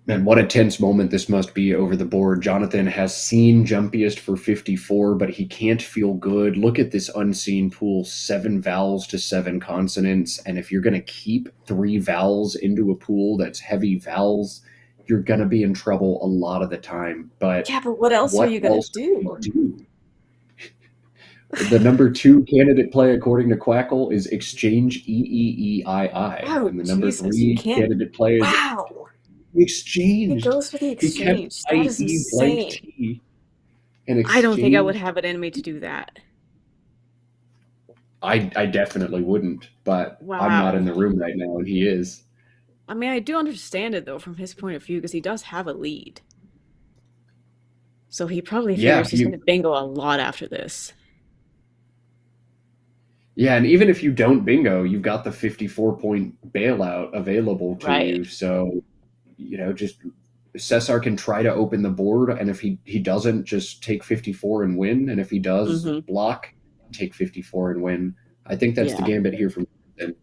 And what a tense moment this must be over the board. Jonathan has seen Jumpiest for 54, but he can't feel good. Look at this unseen pool, 7 vowels to 7 consonants. And if you're going to keep 3 vowels into a pool that's heavy vowels, you're going to be in trouble a lot of the time. But Yeah, but what else are what you gonna else can do? you do? The number 2 candidate play, according to Quackle, is exchange EEEII. Oh, And the number Jesus, you 3 can't. candidate play is Wow. exchanged. He goes for the He kept exchange. That is IE blank insane. T and I don't think I would exchanged. have it in me to do that. I definitely wouldn't, but I'm not in Wow. the room right now, and he is. I mean, I do understand it though from his point of view because he does have a lead. So he probably Yeah, figures he's going to bingo a lot after this. yeah, and even if you don't bingo, you've got the 54-point bailout available to Right. you. So, just Cesar can try to open the board, and if he doesn't, just take 54 and win. And if he does, Mm-hmm. block, take 54 and win. I think that's the Yeah. gambit here from. And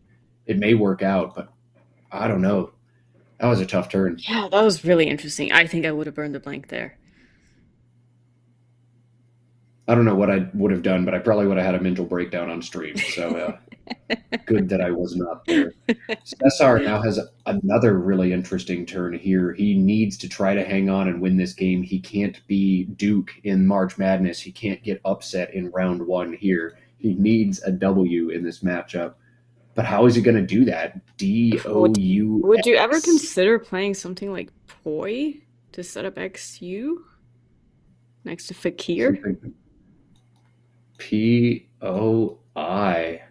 it may work out, but I don't know. That was a tough turn. Yeah, that was really interesting. I think I would have burned the blank there. I don't know what I would have done, but I probably would have had a mental breakdown on stream. So good that I was not there. Cesar now has another really interesting turn here. He needs to try to hang on and win this game. He can't be Duke in March Madness. He can't get upset in round one here. He needs a W in this matchup. But how is he going to do that? Would would you ever DOUX. consider playing something like Poi to set up XU next to Fakir? Something. POI.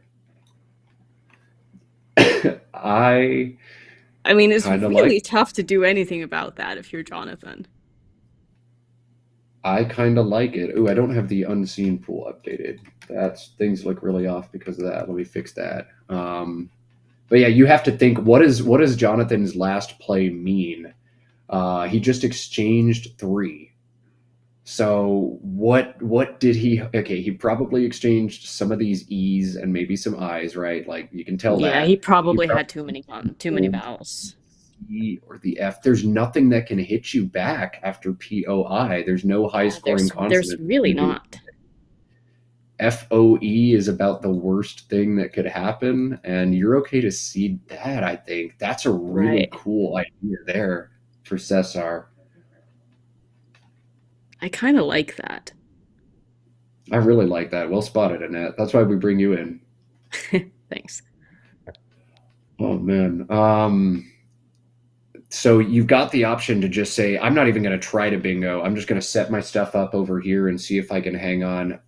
I I mean, it's kind of like really tough to do anything about that if you're Jonathan. I kind of like it. Ooh, I don't have the unseen pool updated. That's things look really off because of that. Let me fix that. But yeah, you have to think what does Jonathan's last play mean? He just exchanged 3. So what did he? Okay, he probably exchanged some of these E's and maybe some I's, right? Like you can tell Yeah, he that he probably probably had too many vowels. E or the F. There's nothing that can hit you back after POI. There's no high Yeah, scoring there's consonant really to do. not. FOE is about the worst thing that could happen, and you're okay to seed that, I think. That's a really Right. cool idea there for Cesar. I kind of like that. I really like that. Well spotted, Annette. That's why we bring you in. Thanks. Oh man. So you've got the option to just say, I'm not even going to try to bingo. I'm just going to set my stuff up over here and see if I can hang on.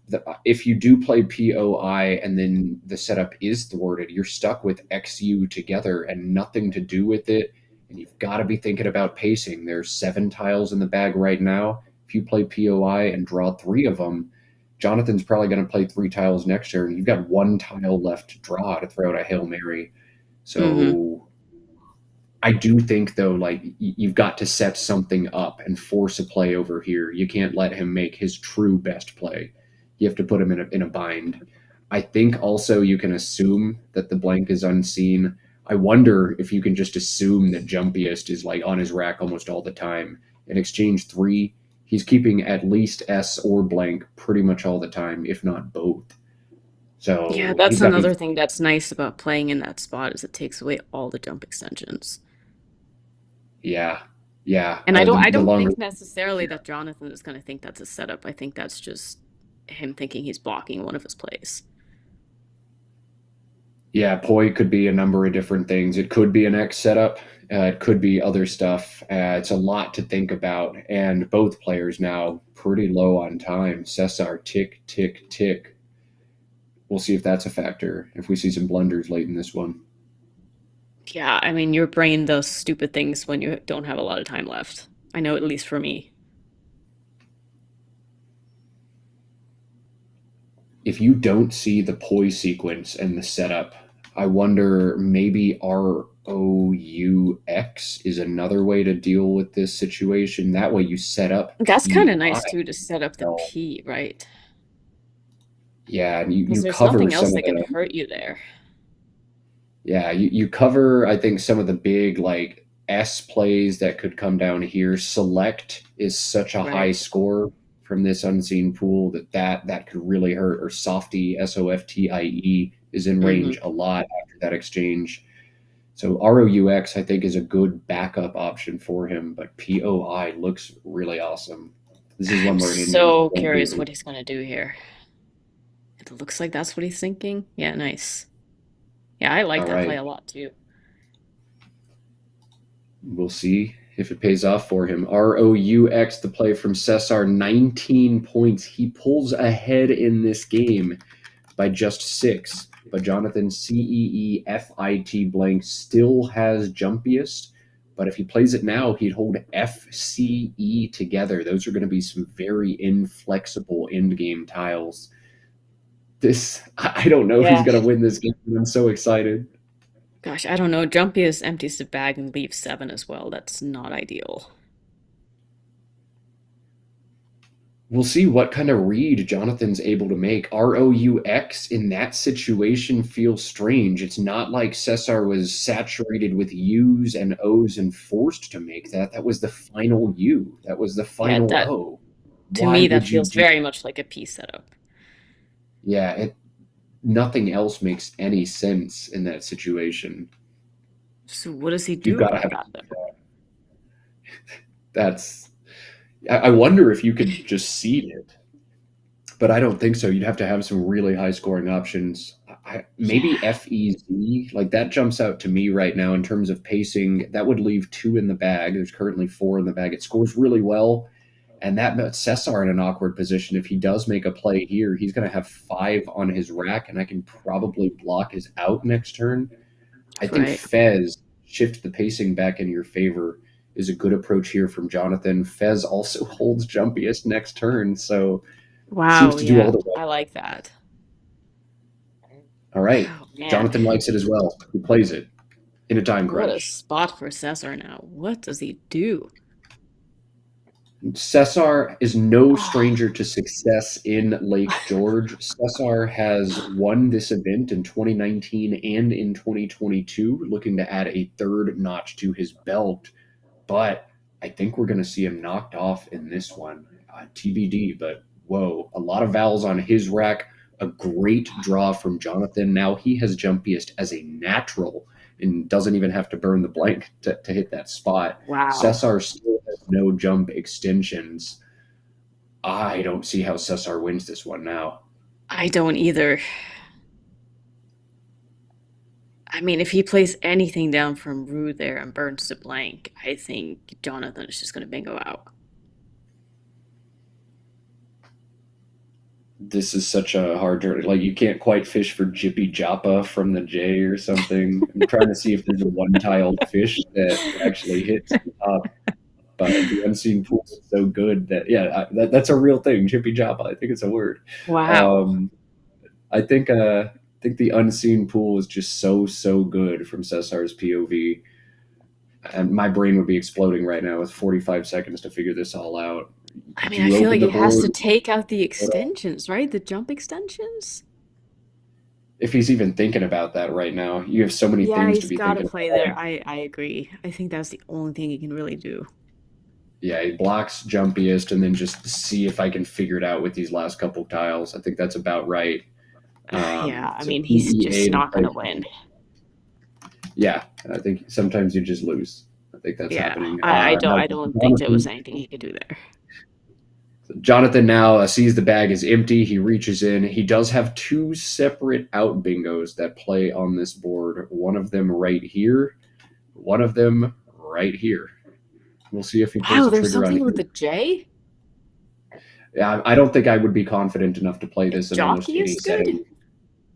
If you do play POI and then the setup is thwarted, you're stuck with XU together and nothing to do with it. And you've got to be thinking about pacing. There's 7 tiles in the bag right now. If you play POI and draw 3 of them, Jonathan's probably going to play 3 tiles next turn. You've got 1 tile left to draw to throw out a Hail Mary. Hmm. So I do think though, like you've got to set something up and force a play over here. You can't let him make his true best play. You have to put him in a bind. I think also you can assume that the blank is unseen. I wonder if you can just assume that Jumpiest is like on his rack almost all the time. In exchange 3, he's keeping at least S or blank pretty much all the time, if not both. Yeah, So that's he's got to be, another thing that's nice about playing in that spot is it takes away all the jump extensions. yeah, yeah. And I don't I The don't longer think necessarily that Jonathan is going to think that's a setup. I think that's just him thinking he's blocking one of his plays. Yeah, poi could be a number of different things. It could be an X setup. It could be other stuff. It's a lot to think about. And both players now pretty low on time. Cesar tick, tick, tick. We'll see if that's a factor, if we see some blunders late in this one. Yeah, I mean, your brain does stupid things when you don't have a lot of time left. I know, at least for me. If you don't see the poi sequence and the setup, I wonder maybe ROUX is another way to deal with this situation. That way you set up That's kind of PI. nice too to set up the P, right? Yeah, and Because you there's cover nothing some else of that can the hurt you there. yeah, you cover I think some of the big like S plays that could come down here. Select is such a high Right. score from this unseen pool that could really hurt. Or Softie SOFTIE is in Hmm. range a lot after that exchange. So ROUX I think is a good backup option for him, but POI looks really awesome. This is I'm one where an Indian so won't be curious able what to. he's going to do here. It looks like that's what he's thinking. Yeah, nice. Yeah, I like All that play right, a lot too. we'll see if it pays off for him. ROUX, the play from Cesar, 19 points. He pulls ahead in this game by just 6. But Jonathan CEEFIT blank still has jumpiest. But if he plays it now, he'd hold FCE together. Those are going to be some very inflexible end game tiles. I don't know if he's Yeah. going to win this game. I'm so excited. Gosh, I don't know. Jumpy is empties the bag and leaves 7 as well. That's not ideal. We'll see what kind of read Jonathan's able to make. ROUX in that situation feels strange. It's not like Cesar was saturated with U's and O's and forced to make that. That was the final U. That was the Yeah, final that O. to Why me that would you feels do? very much like a P setup. Yeah, nothing else makes any sense in that situation. So what does he You've do got to about have that then? that's. I wonder if you could just seed it, but I don't think so. You'd have to have some really high scoring options. Yeah, Maybe FEZ, like that jumps out to me right now in terms of pacing. That would leave 2 in the bag. There's currently 4 in the bag. It scores really well, and that puts Cesar in an awkward position. If he does make a play here, he's going to have 5 on his rack, and I can probably block his out next turn. I think right. Fez shift the pacing back in your favor is a good approach here from Jonathan. Fez also holds jumpiest next turn, so seems Wow, to do all yeah, the I like that. all right. Oh man, Jonathan likes it as well. He plays it in a time what a crunch. spot for Cesar now. What does he do? Cesar is no Oh, stranger to success in Lake George. Cesar has won this event in 2019 and in 2022, looking to add a third notch to his belt. But I think we're going to see him knocked off in this one. TBD, but whoa, a lot of vowels on his rack. A great draw from Jonathan. Now he has jumpiest as a natural and doesn't even have to burn the blank to hit that spot. wow. Cesar still has no jump extensions. I don't see how Cesar wins this one now. I don't either. I mean, if he plays anything down from Rue there and burns to blank, I think Jonathan is just going to bingo out. This is such a hard turn. Like you can't quite fish for Jippy Joppa from the J or something. I'm trying to see if there's a one-tiled fish that actually hits the top. But the unseen pool is so good that yeah, that's a real thing. Jippy Joppa. I think it's a word. Wow. Um, I think the unseen pool is just so good from Cesar's POV, and my brain would be exploding right now with 45 seconds to figure this all out. I mean, Do I you feel open like the he has board? to take out the extensions, right? The jump extensions? If he's even thinking about that right now, you have so many Yeah, things to he's be got to thinking play about. there. I agree. I think that's the only thing he can really do. Yeah, he blocks jumpiest and then just see if I can figure it out with these last couple tiles. I think that's about right. Yeah, I So mean, he's EEA just to not going play. to win. Yeah, I think sometimes you just lose. I think that's Yeah, happening. I don't think there was anything he could do there. Jonathan now sees the bag is empty. He reaches in. He does have two separate out bingos that play on this board. One of them right here, one of them right here. We'll see if he pulls Wow, the there's trigger on something with either. the J? Yeah, I don't think I would be confident enough to play Is this in almost any jockeyist good? setting.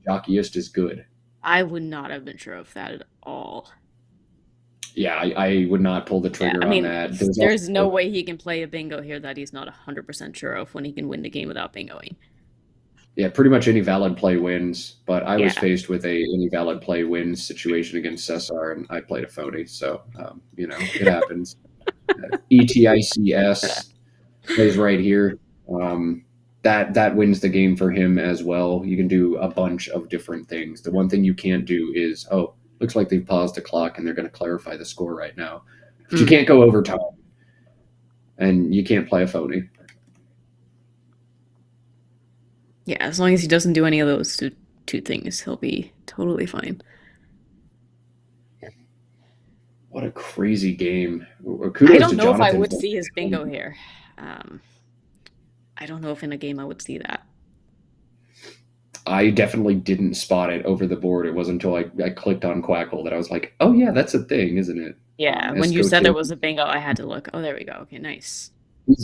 Jockeyist is good. I would not have been sure of that at all. Yeah, I would not pull the Yeah, I trigger on mean, that. There's there's no also way he can play a bingo here that he's not 100% sure of when he can win the game without bingoing. yeah, pretty much any valid play wins. But I was Yeah. faced with a any valid play wins situation against Cesar, and I played a phony. So it happens. ETICS plays right here. Um, that wins the game for him as well. You can do a bunch of different things. The one thing you can't do is looks like they've paused the clock and they're going to clarify the score right now. But you Mm. can't go overtime, and you can't play a phony. Yeah, as long as he doesn't do any of those two things, he'll be totally fine. What a crazy game! I Kudos don't to know if I Jonathan would for see his bingo here. Um, I don't know if in a game I would see that. I definitely didn't spot it over the board. It wasn't until I clicked on Quackle that I was like, oh, yeah, that's a thing, isn't it? Yeah, when you Esco said there Tim, was a bingo, I had to look. Oh, there we go. Okay, nice.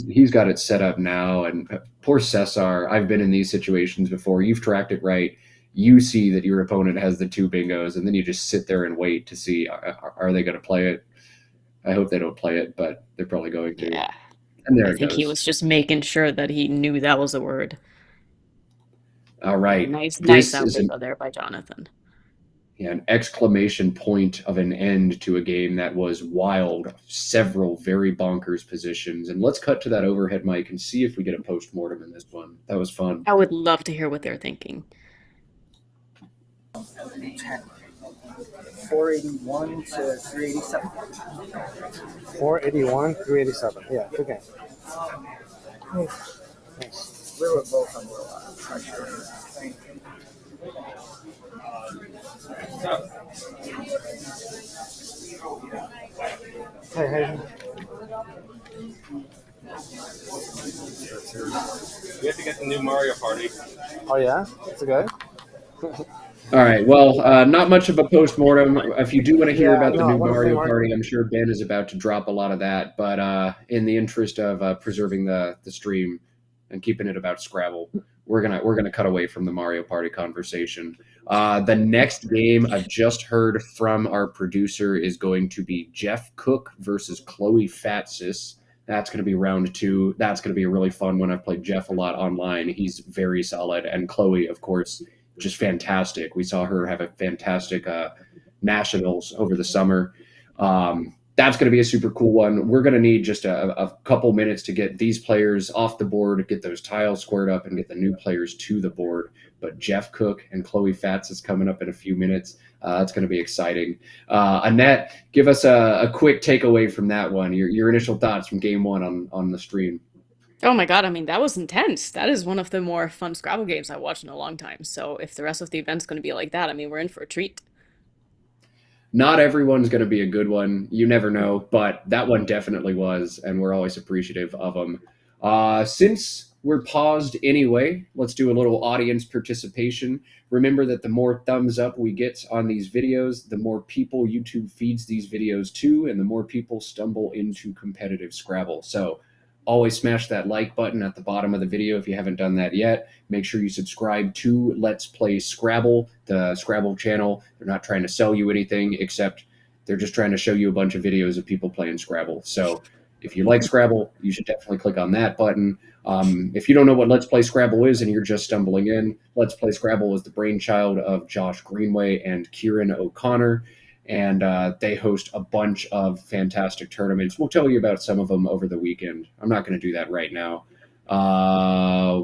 he's got it set up now. And poor Cesar, I've been in these situations before. You've tracked it right. You see that your opponent has the two bingos, and then you just sit there and wait to see are they going to play it? I hope they don't play it, but they're probably going to. Yeah, And there I it think he goes. was just making sure that he knew that was a word. All Yeah, right. nice This out is an bingo there by Jonathan. Yeah, an exclamation point of an end to a game that was wild, several very bonkers positions. And let's cut to that overhead mic and see if we get a post mortem in this one. That was fun. I would love to hear what they're thinking. 481 to 387. 481, 387. Yeah, good game. Nice. We were both under a lot of pressure. Hey, hey. We have to get the new Mario Party. Oh, yeah? That's good. All right. Well, not much of a post mortem. If you do want to hear Yeah, about the no, I new want to play Mario Mario. Party, I'm sure Ben is about to drop a lot of that. But in the interest of preserving the stream and keeping it about Scrabble, we're gonna cut away from the Mario Party conversation. The next game I've just heard from our producer is going to be Jeff Cook versus Chloe Fatsis. That's going to be round two. That's going to be a really fun one. I've played Jeff a lot online. He's very solid, and Chloe, of course, just fantastic. We saw her have a fantastic nationals over the summer. That's going to be a super cool one. We're going to need just a couple minutes to get these players off the board, get those tiles squared up, and get the new players to the board. But Jeff Cook and Chloe Fatz is coming up in a few minutes. That's going to be exciting. Annette, give us a quick takeaway from that one. Your initial thoughts from game one on the stream. Oh my God, I mean, that was intense. That is one of the more fun Scrabble games I've watched in a long time. So if the rest of the event's going to be like that, I mean, we're in for a treat. Not everyone's going to be a good one. You never know, but that one definitely was, and we're always appreciative of them. Since we're paused anyway. Let's do a little audience participation. Remember that the more thumbs up we get on these videos, the more people YouTube feeds these videos to, and the more people stumble into competitive Scrabble. So always smash that like button at the bottom of the video if you haven't done that yet. Make sure you subscribe to Let's Play Scrabble, the Scrabble channel. They're not trying to sell you anything, except they're just trying to show you a bunch of videos of people playing Scrabble. So if you like Scrabble, you should definitely click on that button. If you don't know what Let's Play Scrabble is and you're just stumbling in, Let's Play Scrabble is the brainchild of Josh Greenway and Kieran O'Connor, and they host a bunch of fantastic tournaments. We'll tell you about some of them over the weekend. I'm not going to do that right now.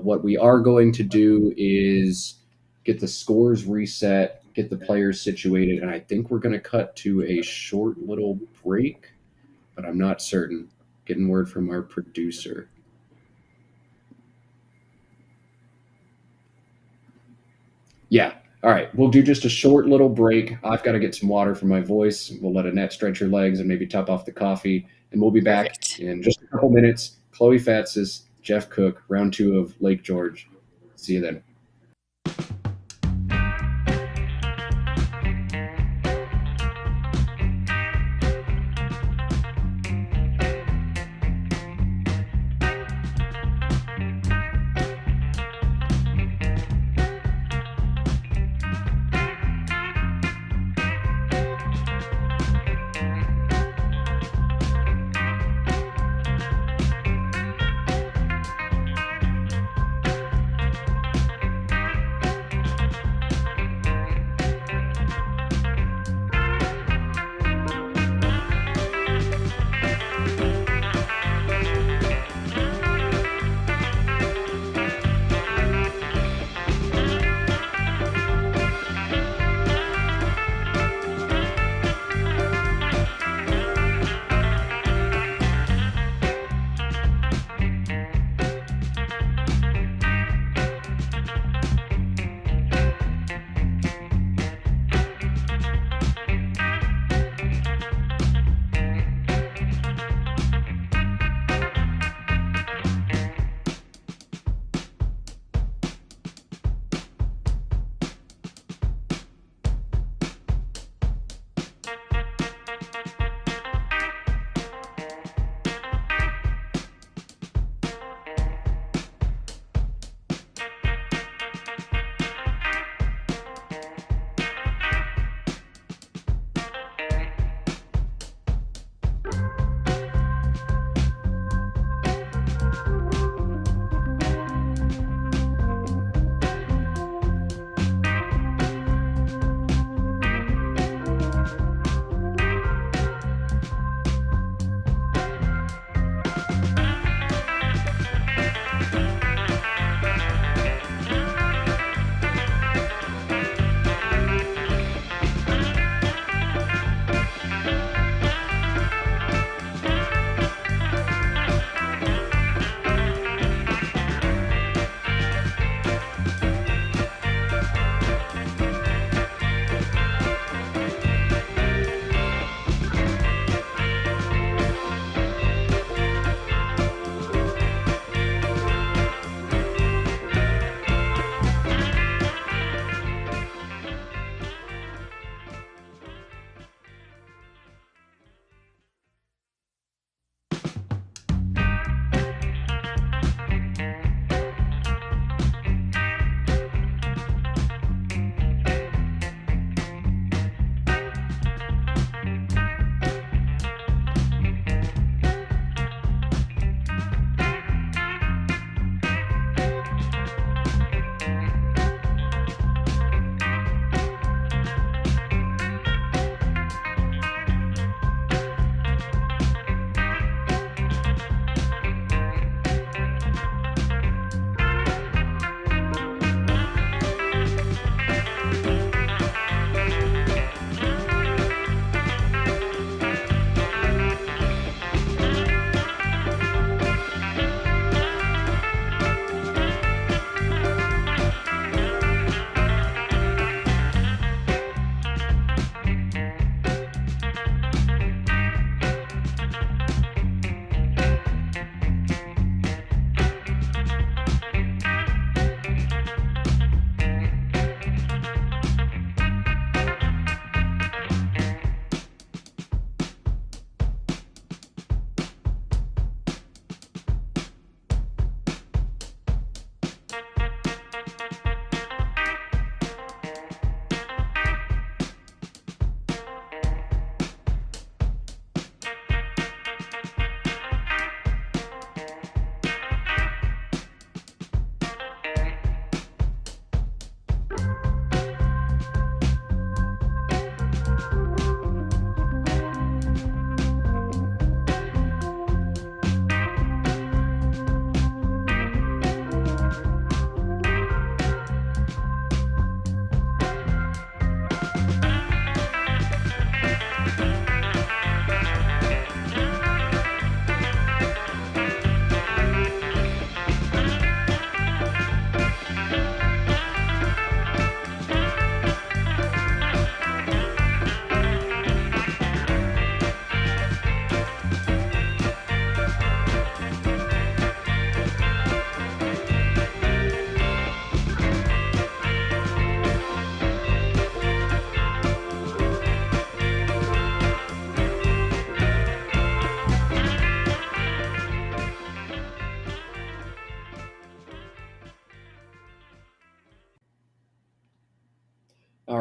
What we are going to do is get the scores reset, get the players situated, and I think we're going to cut to a short little break, but I'm not certain. Getting word from our producer. Yeah. All right. We'll do just a short little break. I've got to get some water for my voice. We'll let Annette stretch her legs and maybe top off the coffee. And we'll be back Perfect. in just a couple minutes. Chloe Fatsis, Jeff Cook, round 2 of Lake George. See you then.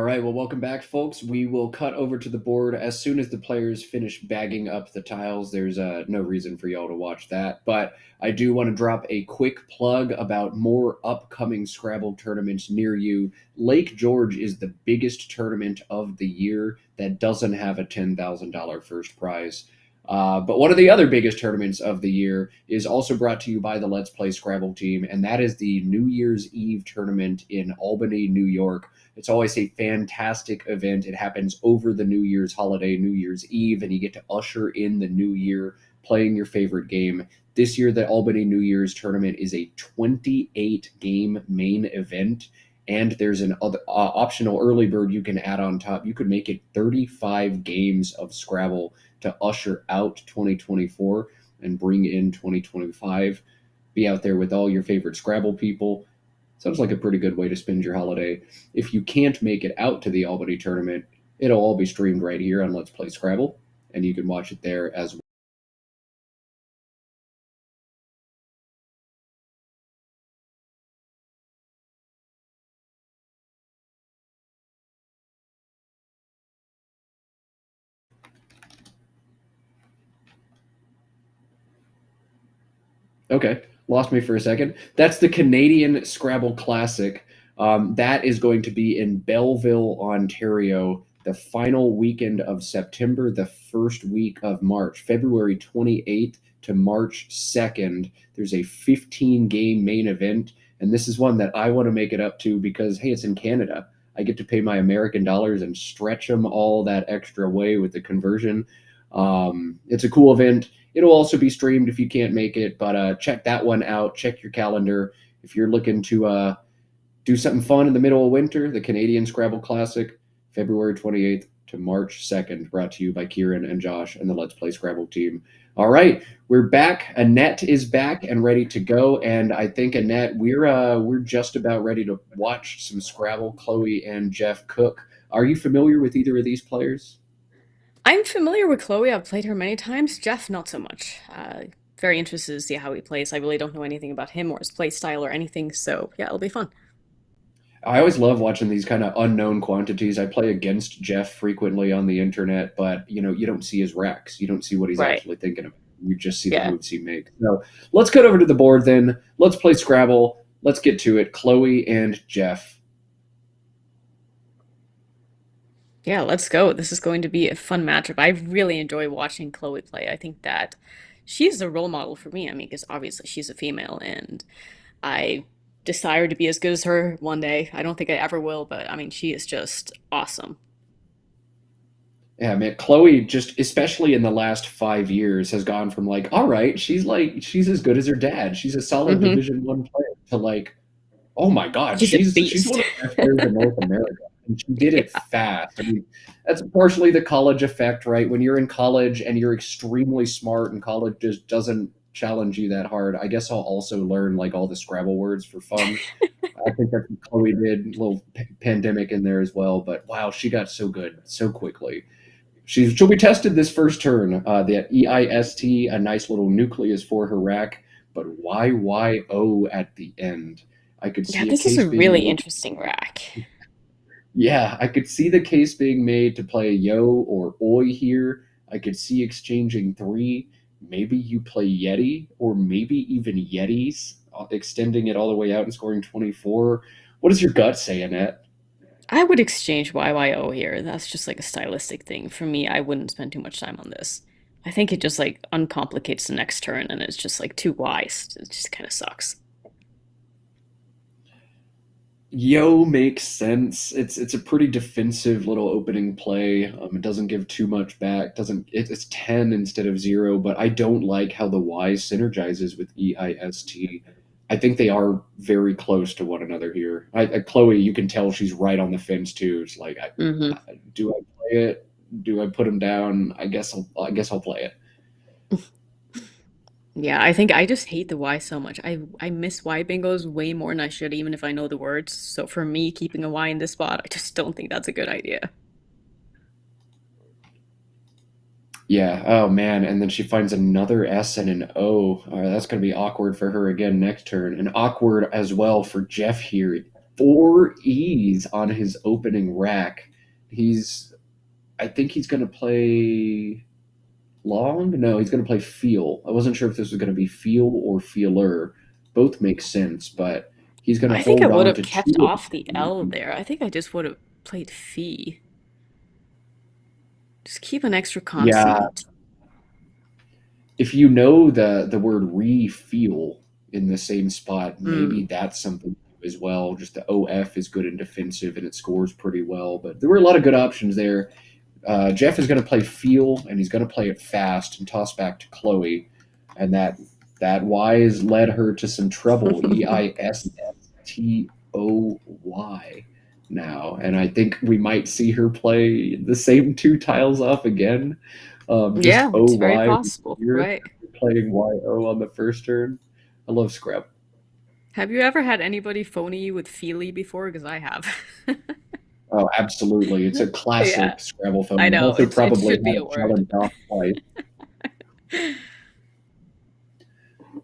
right, well, welcome back, folks. We will cut over to the board as soon as the players finish bagging up the tiles. There's no reason for y'all to watch that, but I do want to drop a quick plug about more upcoming Scrabble tournaments near you. Lake George is the biggest tournament of the year that doesn't have a $10,000 first prize. But one of the other biggest tournaments of the year is also brought to you by the Let's Play Scrabble team, and that is the New Year's Eve tournament in Albany, New York. It's always a fantastic event. It happens over the New Year's holiday, New Year's Eve, and you get to usher in the new year playing your favorite game. This year, the Albany New Year's tournament is a 28 game main event, and there's an optional early bird you can add on top. You could make it 35 games of Scrabble to usher out 2024 and bring in 2025. Be out there with all your favorite Scrabble people. Sounds like a pretty good way to spend your holiday. If you can't make it out to the Albany tournament, it'll all be streamed right here on Let's Play Scrabble, and you can watch it there as well. Okay, lost me for a second. That's the Canadian Scrabble Classic. That is going to be in Belleville, Ontario, the final weekend of September, the first week of March, February 28th to March 2nd. There's a 15 game main event, and this is one that I want to make it up to because, hey, it's in Canada. I get to pay my American dollars and stretch them all that extra way with the conversion. It's a cool event. It'll also be streamed if you can't make it, but check that one out. Check your calendar. If you're looking to do something fun in the middle of winter, the Canadian Scrabble Classic, February 28th to March 2nd, brought to you by Kieran and Josh and the Let's Play Scrabble team. All right, we're back. Annette is back and ready to go, and I think, Annette, we're just about ready to watch some Scrabble. Chloe and Jeff Cook. Are you familiar with either of these players? I'm familiar with Chloe. I've played her many times. Jeff, not so much. Very interested to see how he plays. I really don't know anything about him or his play style or anything, so yeah, it'll be fun. I always love watching these kind of unknown quantities. I play against Jeff frequently on the internet, but you don't see his racks. You don't see what he's Right. actually thinking about. You just see the Yeah. moves he makes. So let's cut over to the board then. Let's play Scrabble. Let's get to it. Chloe and Jeff. Yeah, let's go. This is going to be a fun matchup. I really enjoy watching Chloe play. I think that she's a role model for me. I mean, because obviously she's a female and I desire to be as good as her one day. I don't think I ever will, but I mean, she is just awesome. Yeah, man, Chloe just, especially in the last 5 years, has gone from she's as good as her dad. She's a solid Hmm. Division 1 player to oh my God, She's a she's one beast. of the best players in North America, and she did it fast. I mean, that's partially the college effect, right? When you're in college and you're extremely smart, and college just doesn't challenge you that hard. I guess I'll also learn all the Scrabble words for fun. I think that's what Chloe did. A little pandemic in there as well, but wow, she got so good so quickly. She'll be tested this first turn. The EIST, a nice little nucleus for her rack, but YYO at the end. I could Yeah, see a this is a case being really made. interesting rack. Yeah, I could see the case being made to play yo or oi here. I could see exchanging three. Maybe you play Yeti, or maybe even Yetis, extending it all the way out and scoring 24. What does your gut say, Annette? I would exchange YYO here. That's just like a stylistic thing. For me, I wouldn't spend too much time on this. I think it just like uncomplicates the next turn and it's just like too wise. It just kind of sucks. Yo makes sense. It's a pretty defensive little opening play. It doesn't give too much back. Doesn't it's 10 instead of 0, but I don't like how the Y synergizes with EIST. I think they are very close to one another here. Chloe, you can tell she's right on the fence too. It's Hmm. do I play it? Do I put him down? I guess I'll play it. Yeah, I think I just hate the Y so much. I miss Y bingos way more than I should, even if I know the words. So for me, keeping a Y in this spot, I just don't think that's a good idea. Yeah. Oh man. And then she finds another S and an O. That's going to be awkward for her again next turn, and awkward as well for Jeff here. 4 E's on his opening rack. I think he's going to play long. No, he's going to play feel. I wasn't sure if this was going to be feel or feeler. Both make sense, but he's going to I think I hold would on have to two kept of off the L them. there. I think I just would have played Fee. Just keep an extra Yeah, consonant. if you know the word re-feel in the same spot, maybe Mm. that's something as well. Just the OF is good in defensive and it scores pretty well. But there were a lot of good options there. Jeff is going to play feel and he's going to play it fast and toss back to Chloe, and that Y's led her to some trouble. EISSTOY now, and I think we might see her play the same 2 tiles off again. Just Yeah, it's very OY possible, here, right? playing YO on the first turn. I love Scrap. Have you ever had anybody phony you with Feely before? Because I have. Oh, absolutely. It's a Yeah, classic Scrabble phone. I I've know. also It probably should be had a it word. challenged off twice.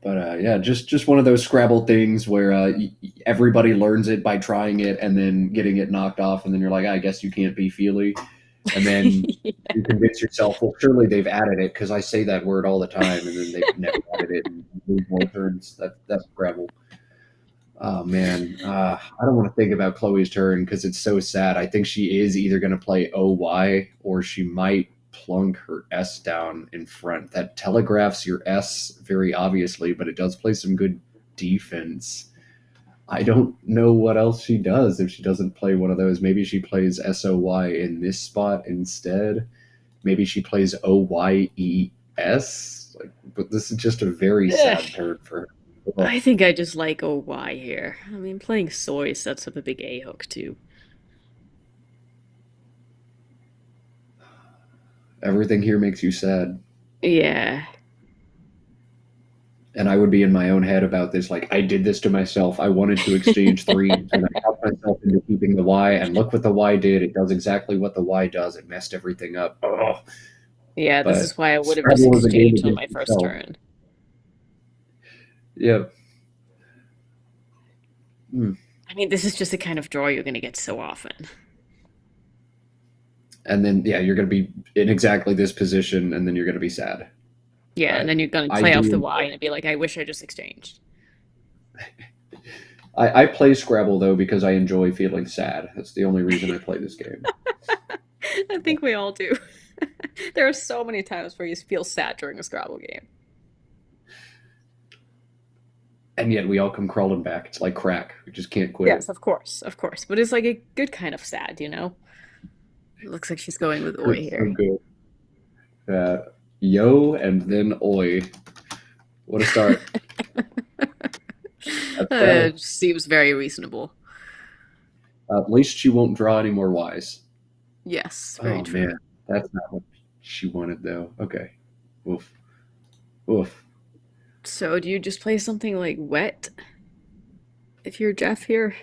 But yeah, just one of those Scrabble things where everybody learns it by trying it and then getting it knocked off, and then you're like, I guess you can't be Feely, and then you convince yourself, well, surely they've added it because I say that word all the time, and then they've never added it, and you lose more turns. That's Scrabble. Oh man, I don't want to think about Chloe's turn because it's so sad. I think she is either going to play OY or she might plunk her S down in front. That telegraphs your S very obviously, but it does play some good defense. I don't know what else she does if she doesn't play one of those. Maybe she plays SOY in this spot instead. Maybe she plays OYES. Like, but this is just a very Ugh, sad turn for her. I Ugh. think I just like OY here. I mean, playing soy sets up a big A hook too. Everything here makes you sad. Yeah. And I would be in my own head about this. Like, I did this to myself. I wanted to exchange 3, and I talked myself into keeping the Y. And look what the Y did. It does exactly what the Y does. It messed everything up. Oh, Yeah, this is but why I would have just Scrabble is a game exchanged on my against first yourself. turn. Yeah. Hmm. I mean, this is just the kind of draw you're going to get so often. And then, yeah, you're going to be in exactly this position, and then you're going to be sad. Yeah, and But then you're going to I play off the do. Y and be like, I wish I just exchanged. I play Scrabble though because I enjoy feeling sad. That's the only reason I play this game. I think we all do. There are so many times where you feel sad during a Scrabble game. And yet we all come crawling back. It's like crack. We just can't quit Yes, it. of course, of course. But it's like a good kind of sad, you know? It looks like she's going with Oi It's so here. good. Yo and then oi. What a start. That's Scrabble. Seems very reasonable. At least she won't draw any more Ys. Yes, very Oh true. man, that's not what she wanted though. Okay. Oof. Oof. So do you just play something like wet if you're Jeff here?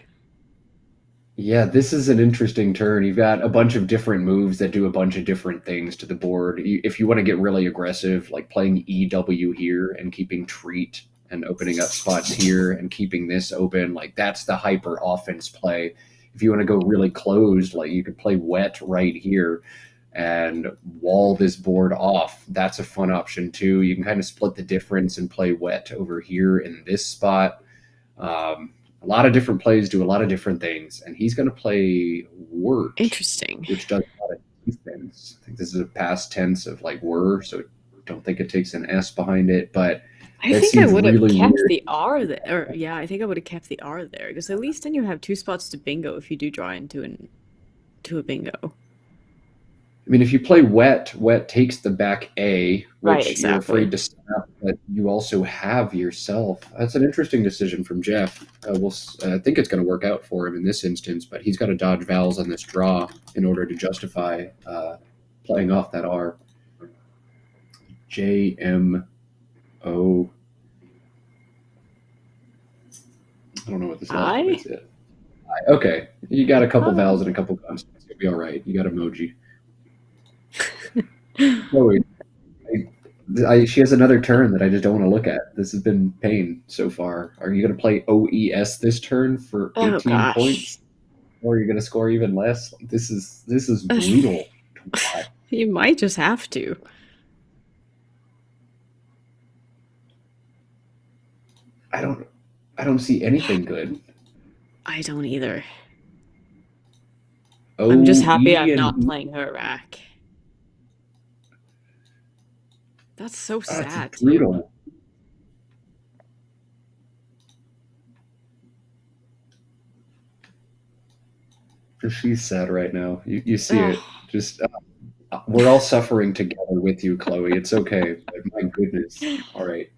Yeah, this is an interesting turn. You've got a bunch of different moves that do a bunch of different things to the board. If you want to get really aggressive, like playing EW here and keeping treat and opening up spots here and keeping this open, like that's the hyper offense play. If you want to go really closed, like you could play wet right here and wall this board off. That's a fun option too. You can kind of split the difference and play wet over here in this spot. A lot of different plays do a lot of different things, and he's going to play Wort, Interesting. which does a lot of defense. I think this is a past tense of like were, so I don't think it takes an S behind it, but I that think I seems would have really kept weird. the R there. Or, yeah, I think I would have kept the R there because at least then you have 2 spots to bingo if you do draw to a bingo. I mean, if you play wet, wet takes the back A, Right, which you're exactly. afraid to snap, but you also have yourself. That's an interesting decision from Jeff. I think it's going to work out for him in this instance, but he's got to dodge vowels on this draw in order to justify playing off that R. JMO. I don't know what this last one I? is yet. Okay, you got a couple Oh. vowels and a couple consonants. You'll be all right. You got emoji. Chloe, She has another turn that I just don't want to look at. This has been pain so far. Are you going to play OES this turn for Oh 18 gosh. points? Or are you going to score even less? This is brutal to watch. You might just have to. I don't see anything good. I don't either. I'm just O, happy E, I'm and not E. playing her rack. That's so It's sad too. brutal. She's sad right now. You see Ugh. it. Just we're all suffering together with you, Chloe. It's okay. But my goodness. All right.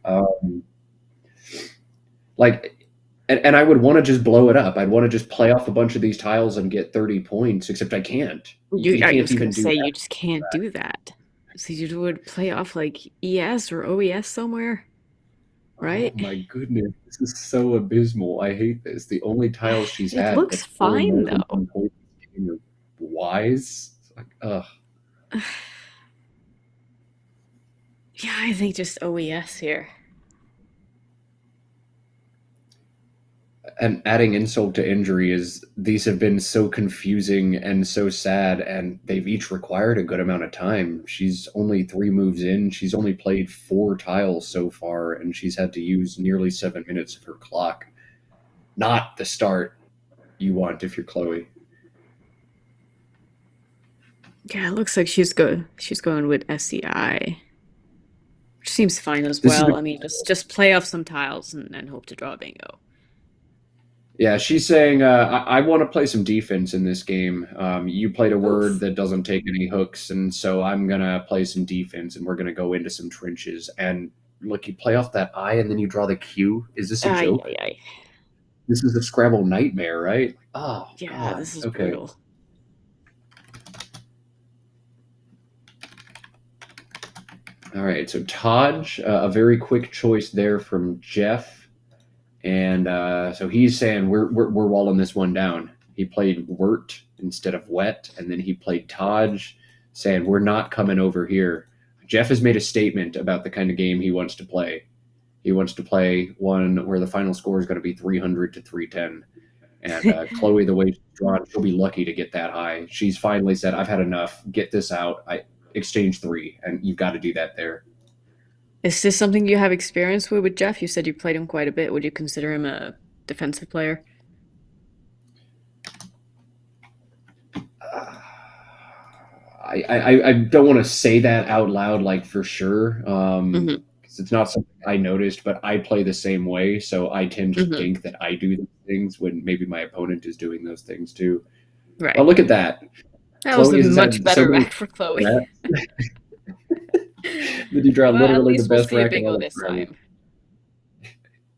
Like, and I would want to just blow it up. I'd want to just play off a bunch of these tiles and get 30 points, except I can't. You I can't was gonna even do say that. you just can't do that. So you would play off like ES or OES somewhere, Oh right? my goodness. This is so abysmal. I hate this. The only tiles she's It had looks that score fine more than though. 1 point are wise. It's like, ugh. Yeah, I think just OES here. And adding insult to injury is these have been so confusing and so sad, and they've each required a good amount of time. She's only 3 moves in. She's only played 4 tiles so far, and she's had to use nearly 7 minutes of her clock. Not the start you want if you're Chloe. Yeah, it looks like she's going with SCI, which seems fine as This is well. a I mean, just play off some tiles and hope to draw a bingo. Yeah, she's saying, I want to play some defense in this game. You played a word Oof. that doesn't take any hooks, and so I'm going to play some defense, and we're going to go into some trenches. And look, you play off that I, and then you draw the Q. Is this a Ay, joke? ay, ay. This is a Scrabble nightmare, right? Oh, Yeah, God. this is Okay. brutal. All right, so Taj, a very quick choice there from Jeff. And so he's saying we're walling this one down. He played Wert instead of Wet, and then he played Taj, saying we're not coming over here. Jeff has made a statement about the kind of game he wants to play. He wants to play one where the final score is going to be 300 to 310. And Chloe, the way she's drawn, she'll be lucky to get that high. She's finally said, "I've had enough. Get this out. I exchange 3, and you've got to do that there." Is this something you have experience with Jeff? You said you played him quite a bit. Would you consider him a defensive player? I don't want to say that out loud, like for sure, Hmm. because it's not something I noticed. But I play the same way, so I tend to Hmm. think that I do those things when maybe my opponent is doing those things too. Oh, Right. look at that! That was a Chloe has much had so better many rack for Chloe. rats. Did you draw Well, at literally the least we'll best see a rack in bingo all of this Scrabble? time.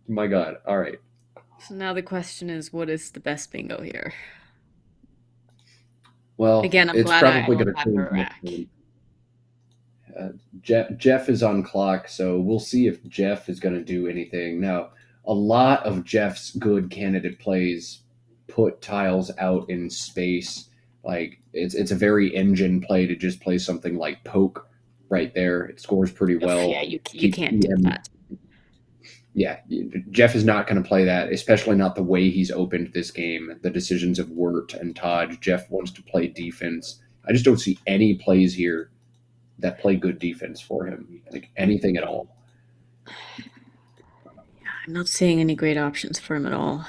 My God! All right. So now the question is, what is the best bingo here? Well, Again, I'm it's glad I probably don't going to have change her next rack. time. Jeff is on clock, so we'll see if Jeff is going to do anything. Now, a lot of Jeff's good candidate plays put tiles out in space. Like it's a very engine play to just play something like poke right there. It scores pretty Ugh, yeah, well. you Keeps can't do PM. that. Yeah, Jeff is not going to play that, especially not the way he's opened this game. The decisions of Wirt and Todd. Jeff wants to play defense. I just don't see any plays here that play good defense for him, like anything at all. I'm not seeing any great options for him at all.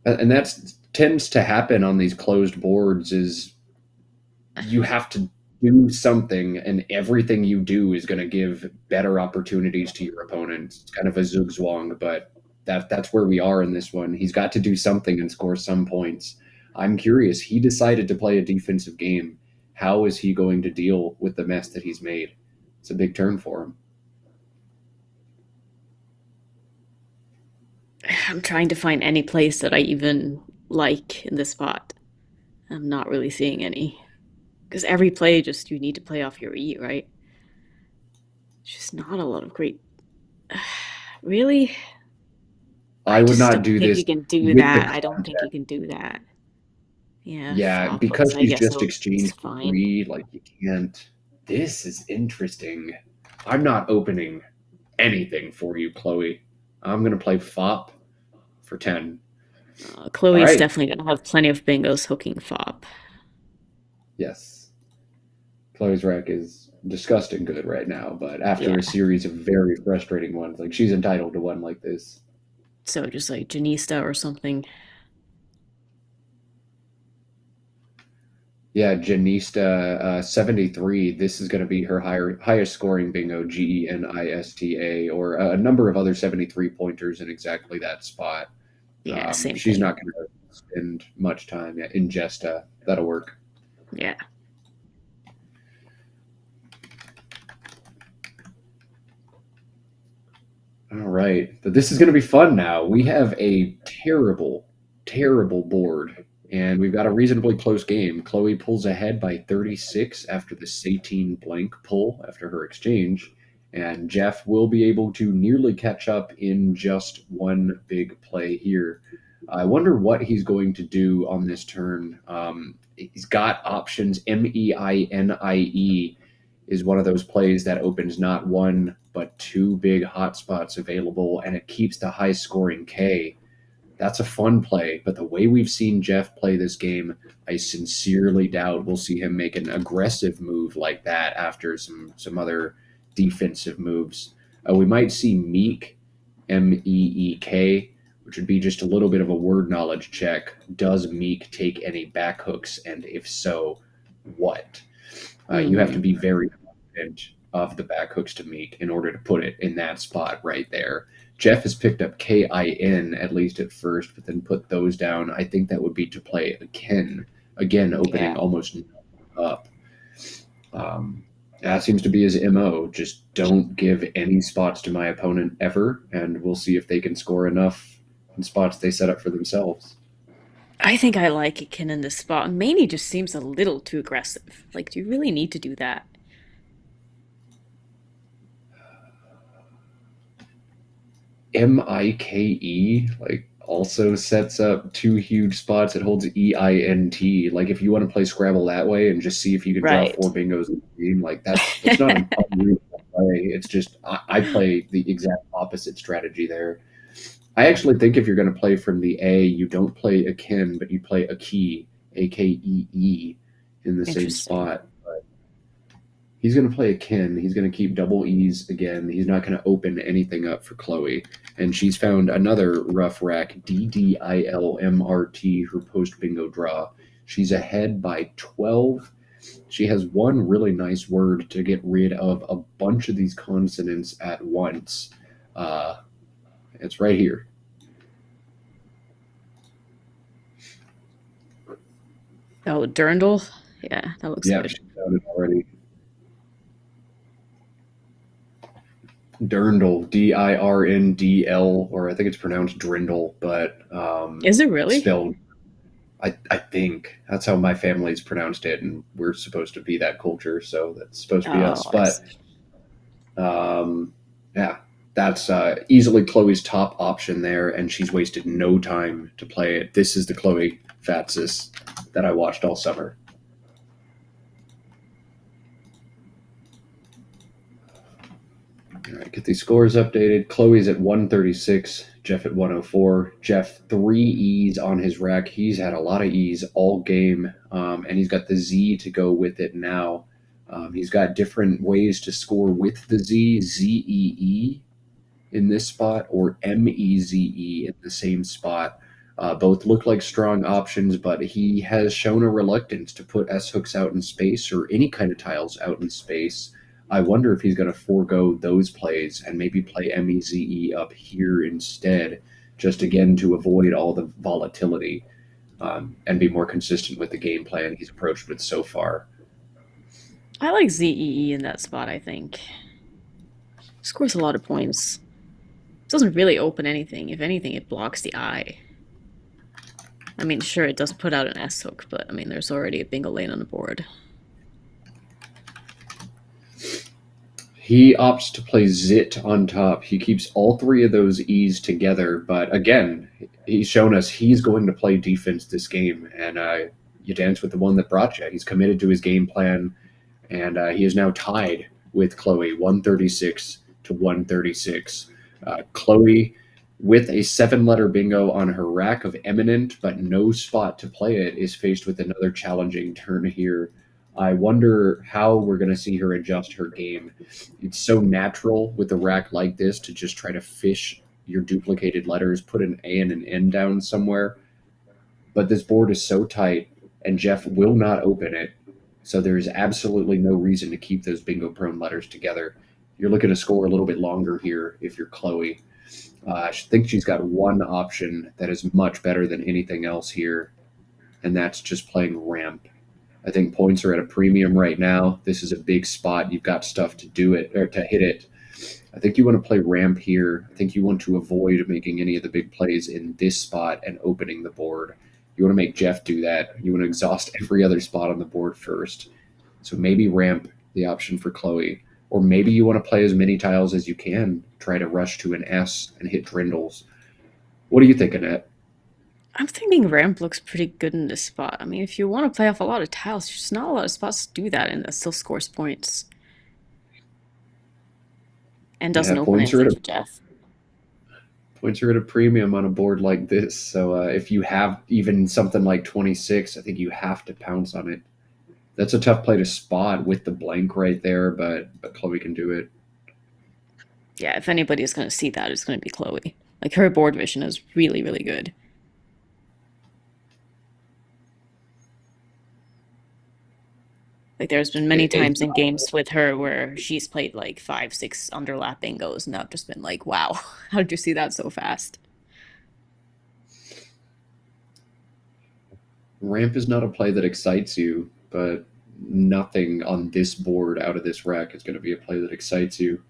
And that tends to happen on these closed boards is you have to do something, and everything you do is going to give better opportunities to your opponent. It's kind of a zugzwang, but that's where we are in this one. He's got to do something and score some points. I'm curious. He decided to play a defensive game. How is he going to deal with the mess that he's made? It's a big turn for him. I'm trying to find any place that I even like in this spot. I'm not really seeing any. Because every play, just you need to play off your E, right? It's just not a lot of great. Really? I would Just not don't do think this you can do with the that. I don't think you context. can do that. Yeah, Yeah, flopless, because I he's guess just it's exchanged fine. 3, like you can't. This is interesting. I'm not opening anything for you, Chloe. I'm going to play FOP for 10. All Chloe's right. definitely gonna have plenty of bingos hooking FOP. Yes. Chloe's rack is disgusting good right now, but after Yeah. a series of very frustrating ones, like she's entitled to one like this. So just like Janista or something. Yeah, Janista 73. This is going to be her highest scoring bingo, Genista, or a number of other 73 pointers in exactly that spot. Yeah, same She's thing. not going to spend much time in Jesta. That'll work. Yeah. All right. But this is going to be fun now. We have a terrible, terrible board, and we've got a reasonably close game. Chloe pulls ahead by 36 after the Satine blank pull after her exchange, and Jeff will be able to nearly catch up in just one big play here. I wonder what he's going to do on this turn. He's got options. Meinie is one of those plays that opens not one but two big hotspots available, and it keeps the high scoring K. That's a fun play, but the way we've seen Jeff play this game, I sincerely doubt we'll see him make an aggressive move like that after some other defensive moves. We might see Meek, Meek, which would be just a little bit of a word knowledge check. Does Meek take any back hooks, and if so, what? You have to be very confident of the back hooks to Meek in order to put it in that spot right there. Jeff has picked up KIN at least at first, but then put those down. I think that would be to play a Ken, again, opening Yeah. almost up. That seems to be his MO. Just don't give any spots to my opponent ever, and we'll see if they can score enough in spots they set up for themselves. I think I like Akin in this spot. Maney just seems a little too aggressive. Like, do you really need to do that? Mike like also sets up two huge spots. It holds EINT. Like if you want to play Scrabble that way and just see if you can draw Right. 4 bingos in the game, like that's not an unreasonable play. It's just I play the exact opposite strategy there. I actually think if you're going to play from the A, you don't play Akin, but you play a key, AKEE, in the same Interesting. spot. He's going to play Akin. He's going to keep double E's again. He's not going to open anything up for Chloe. And she's found another rough rack, DDILMRT, her post bingo draw. She's ahead by 12. She has one really nice word to get rid of a bunch of these consonants at once. It's right here. Oh, Durndal? Yeah, that looks Yeah, good. she found it already. Dirndl, DIRNDL, or I think it's pronounced Drindle, but Is it really? spelled. I think that's how my family's pronounced it, and we're supposed to be that culture, so that's supposed to be us. Oh, I But see. yeah, that's easily Chloe's top option there, and she's wasted no time to play it. This is the Chloe Fatsis that I watched all summer. All right, get these scores updated. Chloe's at 136, Jeff at 104. Jeff, 3 E's on his rack. He's had a lot of E's all game, and he's got the Z to go with it now. He's got different ways to score with the Z, ZEE in this spot, or MEZE in the same spot. Both look like strong options, but he has shown a reluctance to put S hooks out in space or any kind of tiles out in space. I wonder if he's going to forego those plays and maybe play MEZE up here instead, just again to avoid all the volatility and be more consistent with the game plan he's approached with so far. I like ZEE in that spot, I think. Scores a lot of points. Doesn't really open anything. If anything, it blocks the eye. I mean, sure, it does put out an S hook, but I mean, there's already a bingo lane on the board. He opts to play Zit on top. He keeps all 3 of those E's together, but again, he's shown us he's going to play defense this game, and you dance with the one that brought you. He's committed to his game plan, and he is now tied with Chloe, 136 to 136. Chloe, with a 7-letter bingo on her rack of eminent but no spot to play it, is faced with another challenging turn here. I wonder how we're going to see her adjust her game. It's so natural with a rack like this to just try to fish your duplicated letters, put an A and an N down somewhere. But this board is so tight, and Jeff will not open it. So there's absolutely no reason to keep those bingo prone letters together. You're looking to score a little bit longer here if you're Chloe. I think she's got one option that is much better than anything else here, and that's just playing ramp. I think points are at a premium right now. This is a big spot. You've got stuff to do it or to hit it. I think you want to play ramp here. I think you want to avoid making any of the big plays in this spot and opening the board. You want to make Jeff do that. You want to exhaust every other spot on the board first. So maybe ramp the option for Chloe. Or maybe you want to play as many tiles as you can, try to rush to an S and hit Drindles. What do you think, Annette? I'm thinking ramp looks pretty good in this spot. I mean, if you want to play off a lot of tiles, there's just not a lot of spots to do that, and that still scores points. And doesn't Yeah, open anything for Jeff. points are at a premium on a board like this. So if you have even something like 26, I think you have to pounce on it. That's a tough play to spot with the blank right there, but Chloe can do it. Yeah, if anybody is going to see that, it's going to be Chloe. Like, her board vision is really, really good. Like, there's been many times in games with her where she's played like 5, 6 underlap bingos, and I've just been like, wow, how did you see that so fast? Ramp is not a play that excites you, but nothing on this board out of this rack is going to be a play that excites you.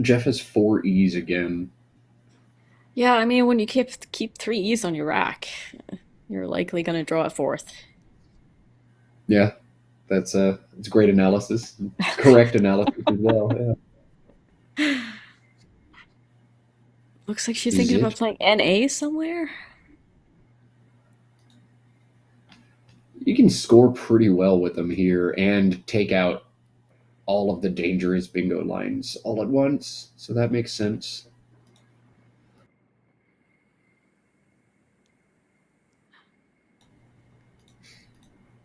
Jeff has 4 E's again. Yeah, I mean, when you keep 3 E's on your rack, you're likely going to draw a fourth. Yeah, it's great analysis, correct analysis as well. Yeah. Looks like she's Is thinking about it? playing NA somewhere. You can score pretty well with them here and take out all of the dangerous bingo lines all at once. So that makes sense.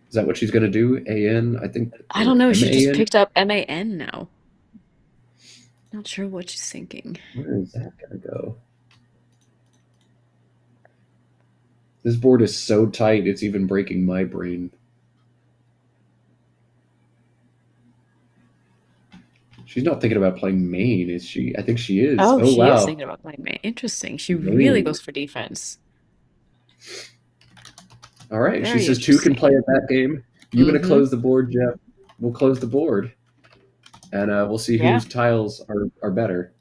Is that what she's going to do? AN, I think, I or don't know, she just MAN? picked up MAN now. Not sure what she's thinking. Where is that going to go? This board is so tight, it's even breaking my brain. She's not thinking about playing main, is she? I think she is. Oh, Oh, she is wow. thinking about playing May. Interesting. She really Main. goes for defense. All right. She Very says 2 can interesting. play at that game. You going to Mm-hmm. close the board, Jeff? We'll close the board. And we'll see Yeah. whose tiles are better.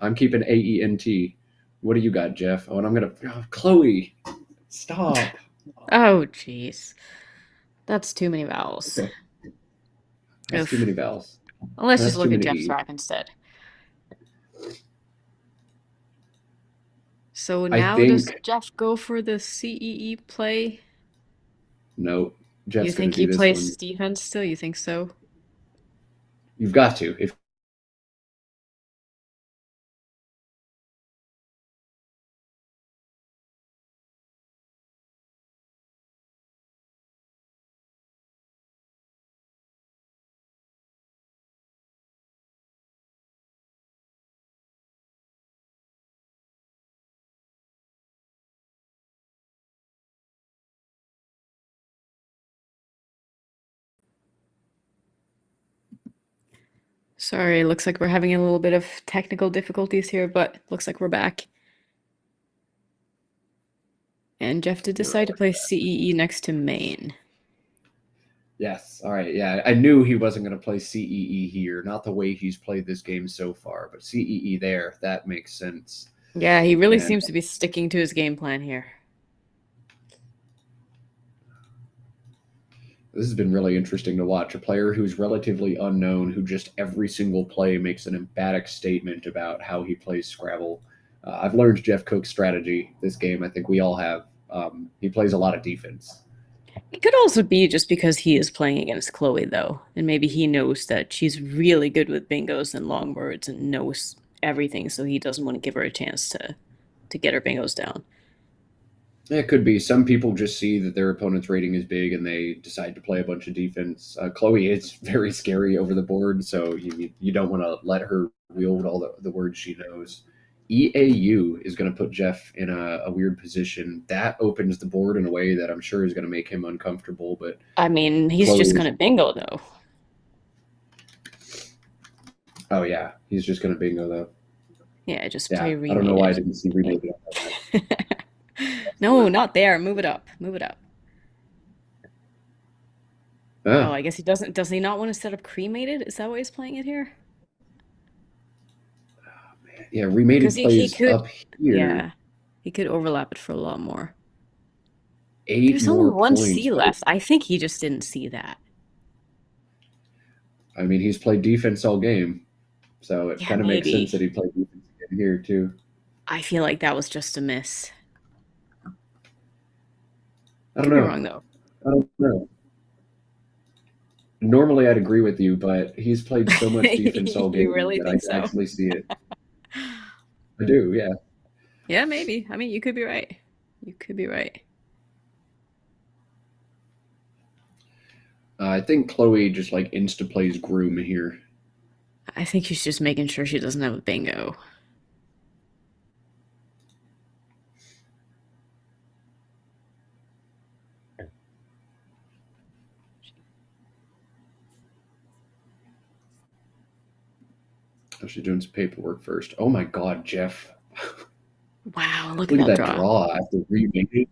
I'm keeping AENT. What do you got, Jeff? Oh, and I'm going to. Oh, Chloe, stop. Oh, jeez. That's too many vowels. Okay. That's Oof. too many vowels. Well, let's just That's too look at many Jeff's E's. rack instead. So I now does think. Jeff go for the CEE play? No, You Jeff's going think to do he this one. plays defense still? You think so? You've got to. If Sorry, looks like we're having a little bit of technical difficulties here, but looks like we're back. And Jeff did decide to play CEE next to Maine. Yes. All right. Yeah, I knew he wasn't going to play CEE here. Not the way he's played this game so far, but CEE there. That makes sense. Yeah, he really And seems to be sticking to his game plan here. this has been really interesting to watch. A player who's relatively unknown, who just every single play makes an emphatic statement about how he plays Scrabble. I've learned Jeff Cook's strategy this game. I think we all have. He plays a lot of defense. It could also be just because he is playing against Chloe, though, and maybe he knows that she's really good with bingos and long words and knows everything, so he doesn't want to give her a chance to get her bingos down. It could be. Some people just see that their opponent's rating is big and they decide to play a bunch of defense. Chloe is very scary over the board, so you don't want to let her wield all the words she knows. EAU is going to put Jeff in a weird position. That opens the board in a way that I'm sure is going to make him uncomfortable, but I mean, he's Chloe just is. gonna bingo though. Oh, yeah. He's just going to bingo, though. Yeah, just Yeah. play I don't know why I remade didn't see it. remake it on that. No, not there. Move it up. Move it up. Oh, Ah, I guess he doesn't. Does he not want to set up cremated? Is that why he's playing it here? yeah. Remated Because he plays could, up here. yeah, he could overlap it for a lot more. 8 There's only more one points, C but left. I think he just didn't see that. I mean, he's played defense all game, so it Yeah, kind of makes sense that maybe. he played defense again here too. I feel like that was just a miss. I don't Could be know. wrong though. I don't know. Normally, I'd agree with you, but he's played so much defense all You game really that I think can so? actually see it. I do, yeah. Yeah, maybe. I mean, you could be right. You could be right. I think Chloe just like insta plays groom here. I think she's just making sure she doesn't have a bingo. Oh, she's doing some paperwork first. Oh my God, Jeff! Wow, look at Look at that that draw. draw after remaking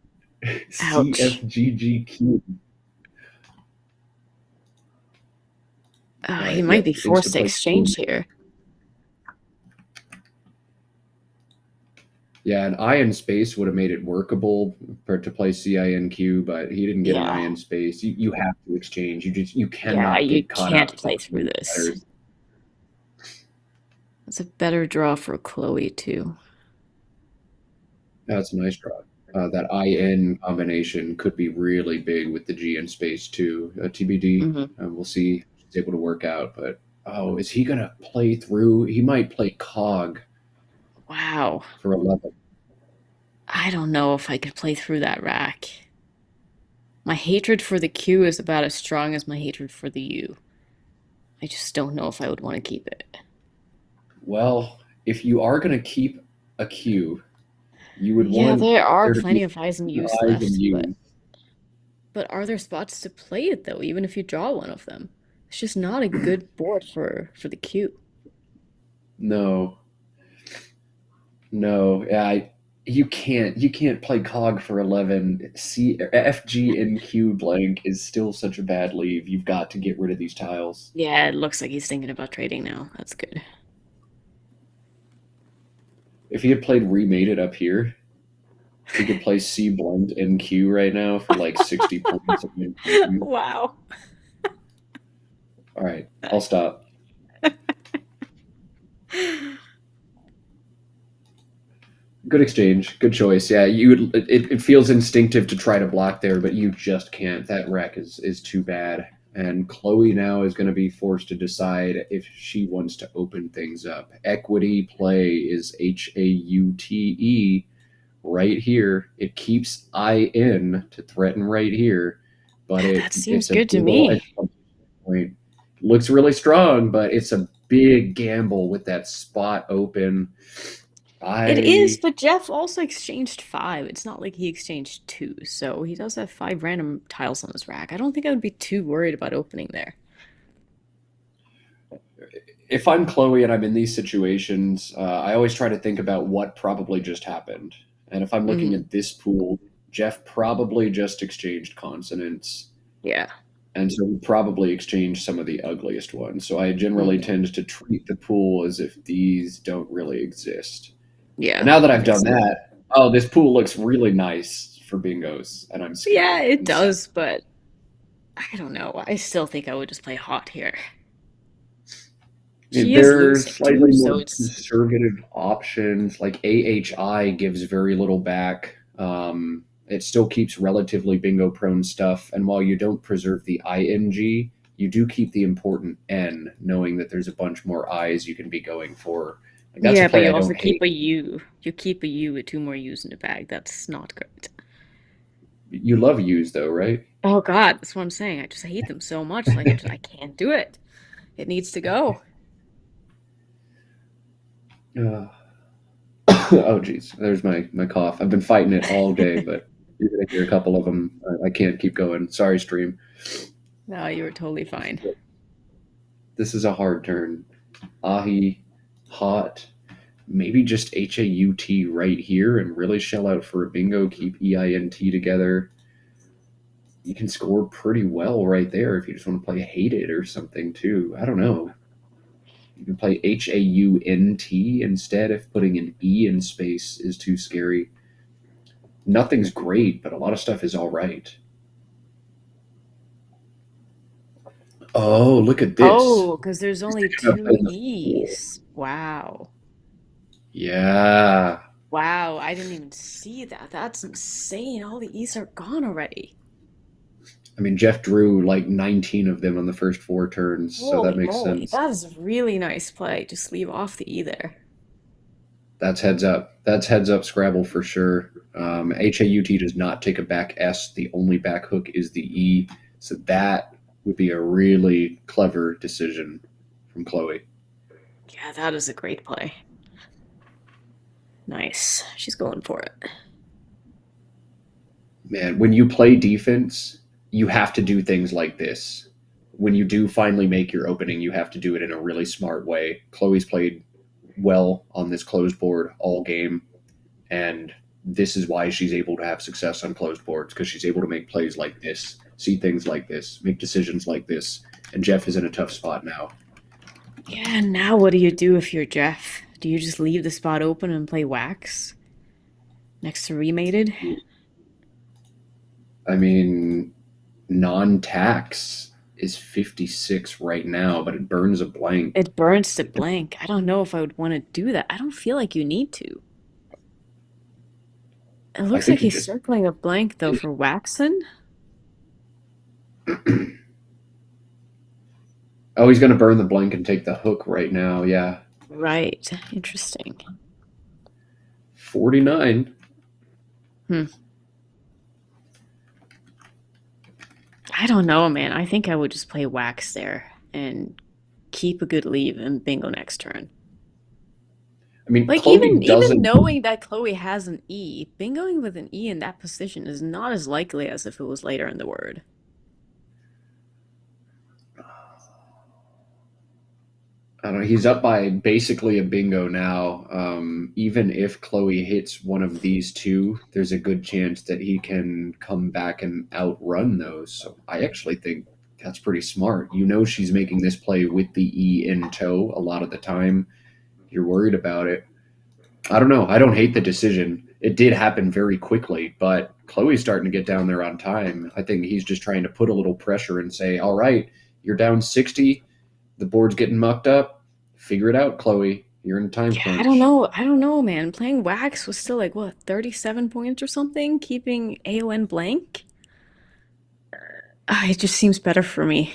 Ouch. CFGGQ. He might Yep, be insta forced to play groom. exchange here. Yeah, an I in space would have made it workable to play CINQ, but he didn't get an I Yeah. in space. You have to exchange. You Yeah, cannot you get caught can't up play through between this. letters. It's a better draw for Chloe, too. That's a nice draw. That IN combination could be really big with the G in space too. TBD. Hmm. We'll see if it's able to work out. But oh, is he gonna play through? He might play Cog Wow. for 11. I don't know if I could play through that rack. My hatred for the Q is about as strong as my hatred for the U. I just don't know if I would want to keep it. Well, if you are gonna keep a Q, you would Yeah, want there are there to be plenty of I's and U's I's and left, but U's. are there spots to play it though, even if you draw one of them? It's just not a good board for the Q. No, no. You can't play Cog for 11. C F G and Q blank is still such a bad leave. You've got to get rid of these tiles. Yeah, it looks like he's thinking about trading now. That's good. If he had played remade it up here, he could play C blend and Q right now for like 60 points. Wow. All right, I'll stop. Good exchange, good choice. Yeah, it feels instinctive to try to block there, but you just can't. That wreck is too bad. And Chloe now is going to be forced to decide if she wants to open things up. Equity play is HAUTE right here. It keeps I in to threaten right here, but That seems it's a good to big ol' me. exclamation point. Looks really strong, but it's a big gamble with that spot open. It is, I but Jeff also exchanged 5. It's not like he exchanged 2, so he does have 5 random tiles on his rack. I don't think I would be too worried about opening there. If I'm Chloe and I'm in these situations, I always try to think about what probably just happened. And if I'm looking Hmm. at this pool, Jeff probably just exchanged consonants. Yeah. And so we probably exchanged some of the ugliest ones. So I generally Hmm. tend to treat the pool as if these don't really exist. And Yeah, now that that I've makes done sense. that, oh, this pool looks really nice for bingos, and I'm Yeah, scared. it I'm sad. does, but I don't know. I still think I would just play hot here. She is There's losing too, slightly so more it's conservative options. Like AHI gives very little back. It still keeps relatively bingo prone stuff, and while you don't preserve the ing, you do keep the important n, knowing that there's a bunch more i's you can be going for. Like, that's a Yeah, but play you I also don't keep hate. a U. You keep a U with two more U's in the bag. That's not great. You love U's though, right? Oh God, that's what I'm saying. I just hate them so much. Like I can't do it. It needs to go. Uh, oh geez, there's my cough. I've been fighting it all day, but you're gonna hear a couple of them. I can't keep going. Sorry, stream. No, you were totally fine. This is a hard turn. Ahi, hot. Maybe just HAUT right here and really shell out for a bingo. Keep EINT together. You can score pretty well right there if you just want to play hated or something too. I don't know. You can play HAUNT instead if putting an E in space is too scary. Nothing's great, but a lot of stuff is all right. Oh, look at this. Oh, because there's only He's gonna play two the four. E's. Wow. Yeah. Wow, I didn't even see that. That's insane. All the E's are gone already. I mean, Jeff drew like 19 of them on the first 4 turns, so that Holy makes moly, sense. that is a really nice play. Just leave off the E there. That's heads up. That's heads up Scrabble for sure. HAUT does not take a back S. The only back hook is the E. So that would be a really clever decision from Chloe. Yeah, that is a great play. Nice. She's going for it. Man, when you play defense, you have to do things like this. When you do finally make your opening, you have to do it in a really smart way. Chloe's played well on this closed board all game, and this is why she's able to have success on closed boards, because she's able to make plays like this, see things like this, make decisions like this. And Jeff is in a tough spot now. Yeah, now what do you do if you're Jeff? Do you just leave the spot open and play wax next to remated? I mean, non-tax is 56 right now, but it burns a blank. It burns to blank. I don't know if I would want to do that. I don't feel like you need to. It I looks think like you he's just circling a blank though for waxing. oh, he's going to burn the blank and take the hook right now. Yeah. Right. Interesting. 49. I don't know, man. I think I would just play wax there and keep a good lead and bingo next turn. I mean, Like Chloe even doesn't. knowing that Chloe has an E, bingoing with an E in that position is not as likely as if it was later in the word. I don't know. He's up by basically a bingo now. Even if Chloe hits one of these two, there's a good chance that he can come back and outrun those. So I actually think that's pretty smart. You know, she's making this play with the E in tow a lot of the time. You're worried about it. I don't know. I don't hate the decision. It did happen very quickly, but Chloe's starting to get down there on time. I think he's just trying to put a little pressure and say, all right, you're down 60. The board's getting mucked up. Figure it out, Chloe. You're in a time Yeah, crunch. I don't know. I don't know, man. Playing wax was still like what, 37 points or something, keeping AON blank. It just seems better for me.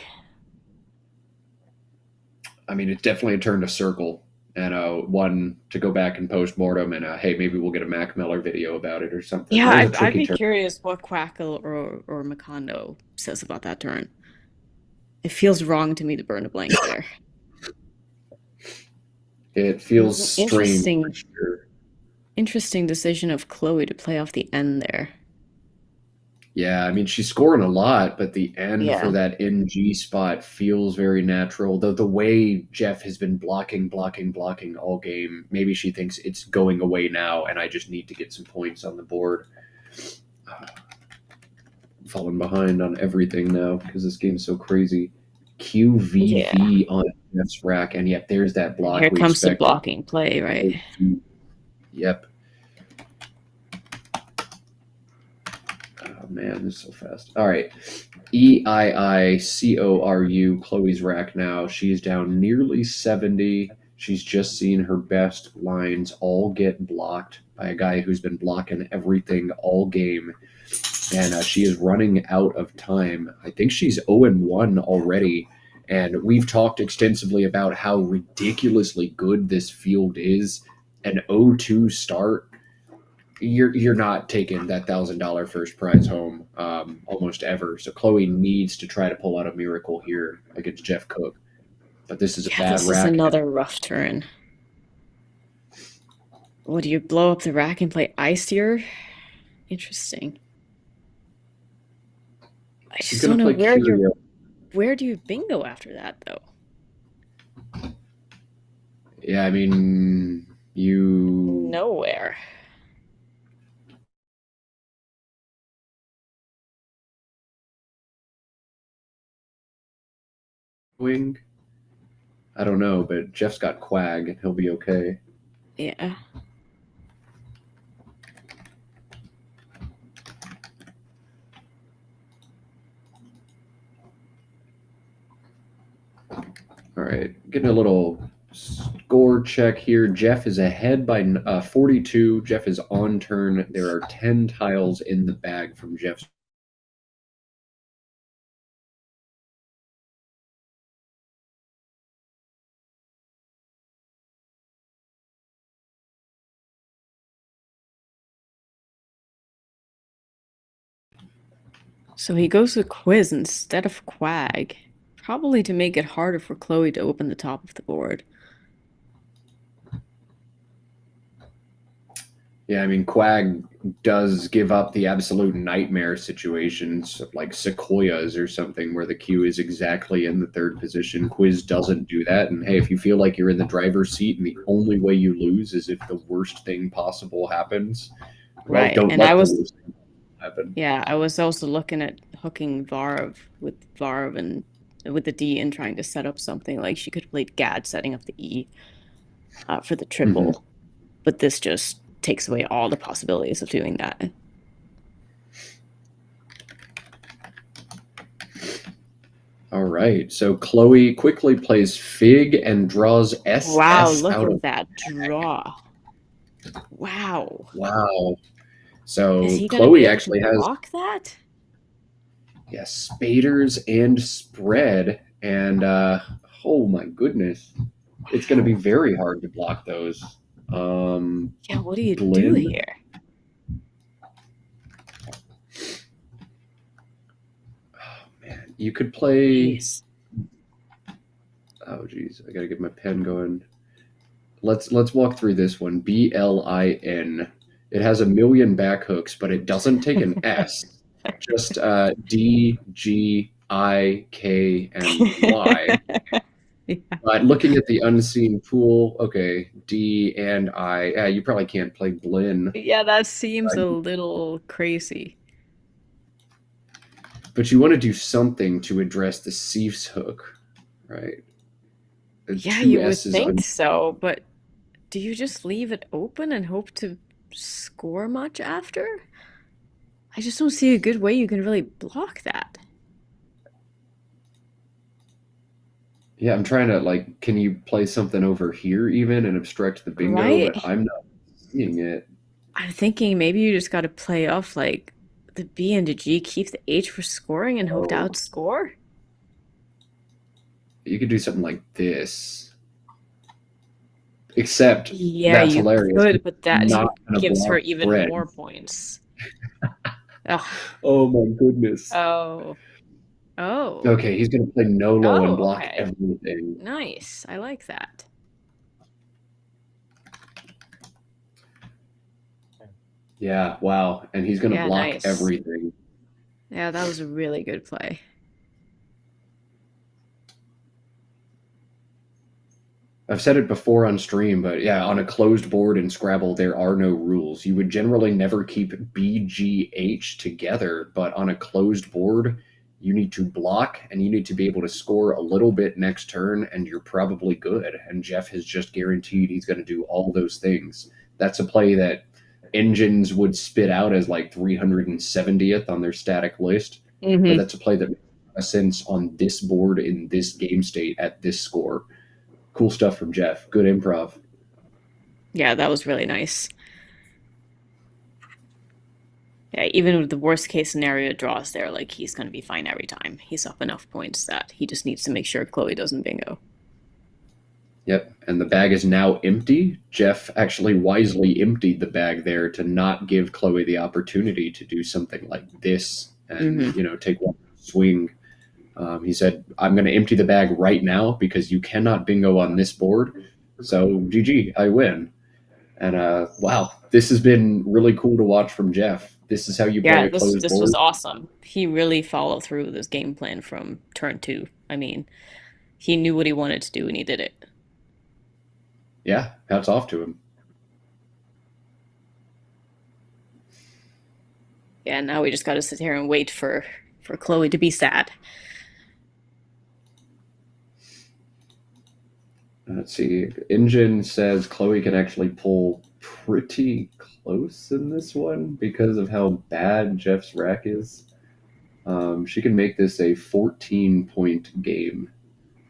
I mean, it's definitely a turn to circle and one to go back and post mortem and hey, maybe we'll get a Mac Miller video about it or something. Yeah, That was a I'd tricky be turn. curious what Quackle or Macondo says about that turn. It feels wrong to me to burn a blank there. It feels It was an strange for sure. interesting decision of Chloe to play off the end there. Yeah, I mean, she's scoring a lot, but the end Yeah. for that NG spot feels very natural. Though the way Jeff has been blocking all game, maybe she thinks it's going away now, and I just need to get some points on the board. I'm falling behind on everything now because this game's so crazy. QVV on Jeff's rack, and yet there's that block. Here we comes the expected. blocking play, right? Yep. Oh man, this is so fast. All right. EIICORU, Chloe's rack now. She's down nearly 70. She's just seen her best lines all get blocked by a guy who's been blocking everything all game. And she is running out of time. I think she's 0-1 already. And we've talked extensively about how ridiculously good this field is. An 0-2 start, you're not taking that $1,000 first prize home almost ever. So Chloe needs to try to pull out a miracle here against Jeff Cook. But this is a Yeah, bad this is rack. another rough turn. What, do you blow up the rack and play Icier? Interesting. I She's just gonna don't know play Curio. where do you bingo after that though? Yeah, I mean, you Nowhere. wing. I don't know, but Jeff's got Quag, and he'll be okay. Yeah. All right, getting a little score check here. Jeff is ahead by 42. Jeff is on turn. There are 10 tiles in the bag from Jeff's. So he goes to quiz instead of Quag, probably to make it harder for Chloe to open the top of the board. Yeah, I mean, Quag does give up the absolute nightmare situations like Sequoias or something where the queue is exactly in the third position. Quiz doesn't do that. And hey, if you feel like you're in the driver's seat and the only way you lose is if the worst thing possible happens, well, Right, don't and let I the was worst thing happen. yeah, I was also looking at hooking Varv and with the D and trying to set up something like she could have played Gad setting up the E for the triple, but this just takes away all the possibilities of doing that. All right. So Chloe quickly plays Fig and draws SS Wow, look out at of. that draw. Wow. Wow. Is So he going to be Chloe able actually to has block that? spaders and spread. And oh my goodness. It's going to be very hard to block those. Yeah, what do you do Blinn. here? Oh man. You could play. Jeez. Oh geez. I got to get my pen going. Let's walk through this one. BLIN. It has a million back hooks, but it doesn't take an S. Just D, G, I, K, and Y. Yeah. But looking at the unseen pool, okay, D and I. You probably can't play Blinn, Yeah, that seems a little crazy. but you want to do something to address the Sieves hook, right? Yeah, Two you would S's think so, but do you just leave it open and hope to score much after? I just don't see a good way you can really block that. Yeah, I'm trying to like. Can you play something over here even and obstruct the bingo? Right? But I'm not seeing it. I'm thinking maybe you just got to play off like the B and the G, keep the H for scoring and hope to Oh. outscore. You could do something like this. Except Yeah, that's you hilarious. could, but that Not gonna gives her block even spread. more points. Ugh. Oh my goodness. Oh. Oh. Okay, he's gonna play no low and Oh, block okay. everything. Nice. I like that. Yeah, wow. And he's gonna Yeah, block nice. everything. Yeah, that was a really good play. I've said it before on stream, but yeah, on a closed board in Scrabble, there are no rules. You would generally never keep BGH together, but on a closed board, you need to block and you need to be able to score a little bit next turn, and you're probably good. And Jeff has just guaranteed he's going to do all those things. That's a play that engines would spit out as like 370th on their static list, Mm-hmm. but that's a play that makes sense on this board in this game state at this score. Cool stuff from Jeff. Good improv. Yeah, that was really nice. Yeah, even with the worst case scenario draws there, like he's gonna be fine every time. He's up enough points that he just needs to make sure Chloe doesn't bingo. Yep, and the bag is now empty. Jeff actually wisely emptied the bag there to not give Chloe the opportunity to do something like this and, Hmm. take one swing. He said, I'm going to empty the bag right now because you cannot bingo on this board. So, GG, I win. And wow, this has been really cool to watch from Jeff. This is how you play Yeah, a this closed this was board. awesome. He really followed through with his game plan from turn two. I mean, he knew what he wanted to do and he did it. Yeah, hats off to him. Yeah, now we just got to sit here and wait for Chloe to be sad. Let's see. Engine says Chloe can actually pull pretty close in this one because of how bad Jeff's rack is. She can make this a 14-point game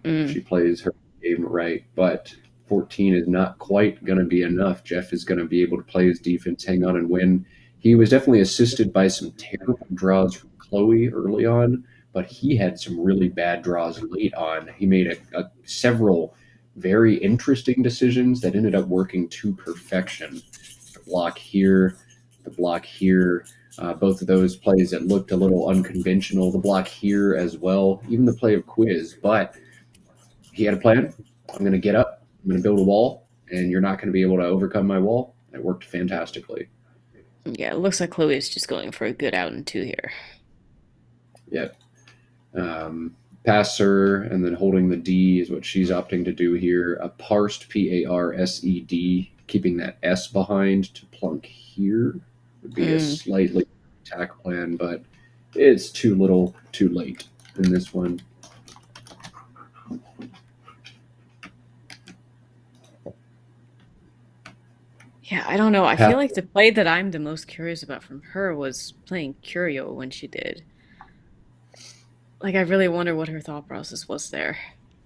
if Mm, she plays her game right, but 14 is not quite going to be enough. Jeff is going to be able to play his defense, hang on, and win. He was definitely assisted by some terrible draws from Chloe early on, but he had some really bad draws late on. He made several very interesting decisions that ended up working to perfection. The block here, the block here, both of those plays that looked a little unconventional. The block here as well, even the play of quiz, but he had a plan. I'm going to get up. I'm going to build a wall, and you're not going to be able to overcome my wall. It worked fantastically. yeah, it looks like Chloe is just going for a good out and two here. Yeah. Passer and then holding the D is what she's opting to do here. A parsed Parsed, keeping that S behind to plunk here would be a Mm. slightly attack plan, but it's too little, too late in this one. Yeah, I don't know. I Pass feel like the play that I'm the most curious about from her was playing Curio when she did. Like, I really wonder what her thought process was there.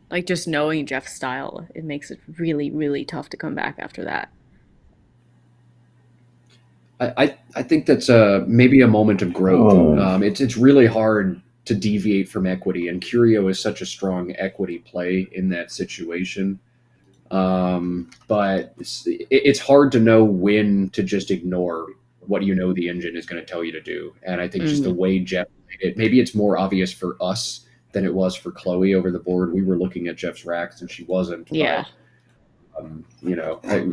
Like, just knowing Jeff's style, it makes it really, really tough to come back after that. I think that's maybe a moment of growth. It's really hard to deviate from equity, and Curio is such a strong equity play in that situation. But it's hard to know when to just ignore what the engine is going to tell you to do. And I think just the Hmm. way Jeff played it, maybe it's more obvious for us than it was for Chloe over the board. We were looking at Jeff's racks and she wasn't, Yeah, but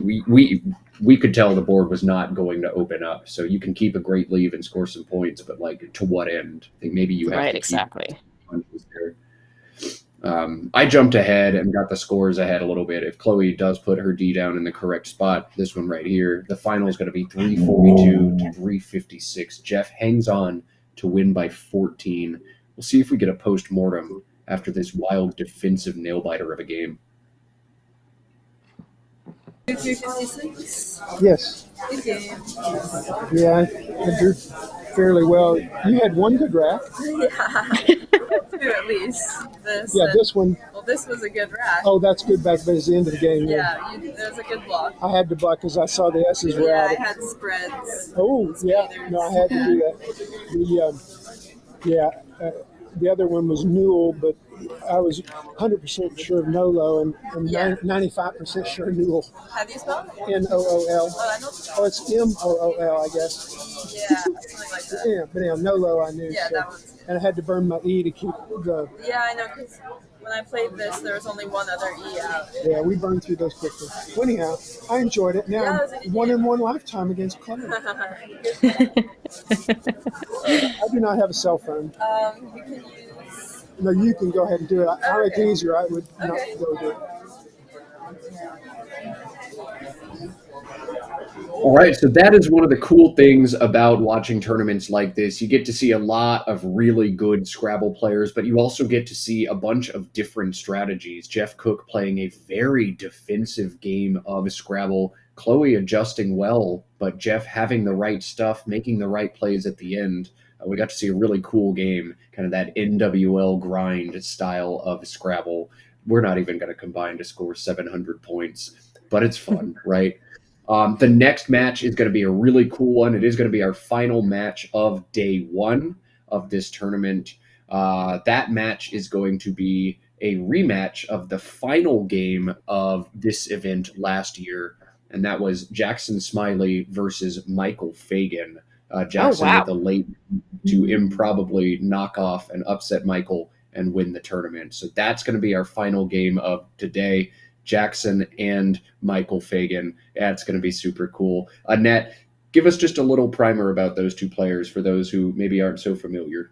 we could tell the board was not going to open up. So you can keep a great lead and score some points, but like to what end? I think maybe you have right, to keep exactly. punches there. I jumped ahead and got the scores ahead a little bit. If Chloe does put her D down in the correct spot, this one right here, the final is going to be 342 to 356. Jeff hangs on to win by 14. We'll see if we get a post mortem after this wild defensive nail biter of a game. 356. Yes. Good game. Yeah, I drew fairly well. You had one good rack. Yeah. Two at least. This. Yeah, and- this one. Well, this was a good rack. Oh, that's good back, but it's the end of the game. Yeah, there's a good block. I had to block because I saw the S's were Yeah, out. I had spreads. Oh, yeah. No, I had to do that. The other one was Newell, but I was 100% sure of Nolo and Yeah. 95% sure Newell. How do you spell it? N-O-O-L. Oh, I know. Oh, it's M-O-O-L, I guess. Yeah, something like that. Yeah, but yeah, Nolo I knew. Yeah, so. that one's good. And I had to burn my E to keep the. Yeah, I know, because when I played this, there was only one other E out. Yeah, we burned through those quickly. Well, anyhow, I enjoyed it. Now Yeah, it was a I'm good one game. in one lifetime against Clement. I do not have a cell phone. You can use. No, you can go ahead and do it. I'll make it Okay. easier. I would not Okay. go do it. All right, so that is one of the cool things about watching tournaments like this. You get to see a lot of really good Scrabble players, but you also get to see a bunch of different strategies. Jeff Cook playing a very defensive game of Scrabble, Chloe adjusting well, but Jeff having the right stuff, making the right plays at the end. We got to see a really cool game, kind of that NWL grind style of Scrabble. we're not even going to combine to score 700 points, but it's fun, right? The next match is going to be a really cool one. It is going to be our final match of day one of this tournament. That match is going to be a rematch of the final game of this event last year, and that was Jackson Smiley versus Michael Fagan. Oh, Jackson with wow. a late to improbably knock off and upset Michael and win the tournament. So that's going to be our final game of today. Jackson and Michael Fagan. That's going to be super cool. Annette, give us just a little primer about those two players for those who maybe aren't so familiar.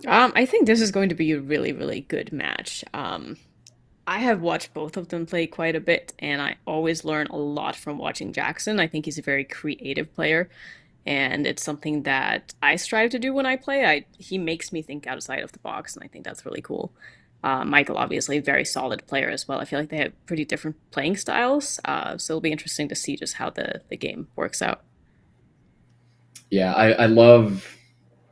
I think this is going to be a really, really good match. I have watched both of them play quite a bit, and I always learn a lot from watching Jackson. I think he's a very creative player, and it's something that I strive to do when I play. He makes me think outside of the box, and I think that's really cool. Michael, obviously, a very solid player as well. I feel like they have pretty different playing styles, so it'll be interesting to see just how the game works out. Yeah, I love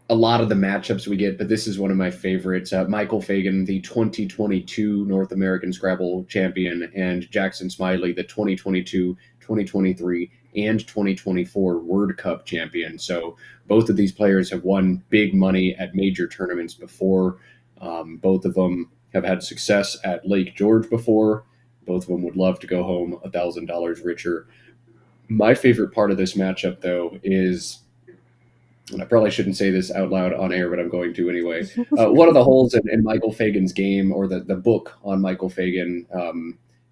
a lot of the matchups we get, but this is one of my favorites. Michael Fagan, the 2022 North American Scrabble champion, and Jackson Smiley, the 2022, 2023, and 2024 Word Cup champion. So both of these players have won big money at major tournaments before. Both of them have had success at Lake George before. Both of them would love to go home $1,000 richer. My favorite part of this matchup, though, is, and I probably shouldn't say this out loud on air, but I'm going to anyway. One of the holes in Michael Fagan's game, or the book on Michael Fagan,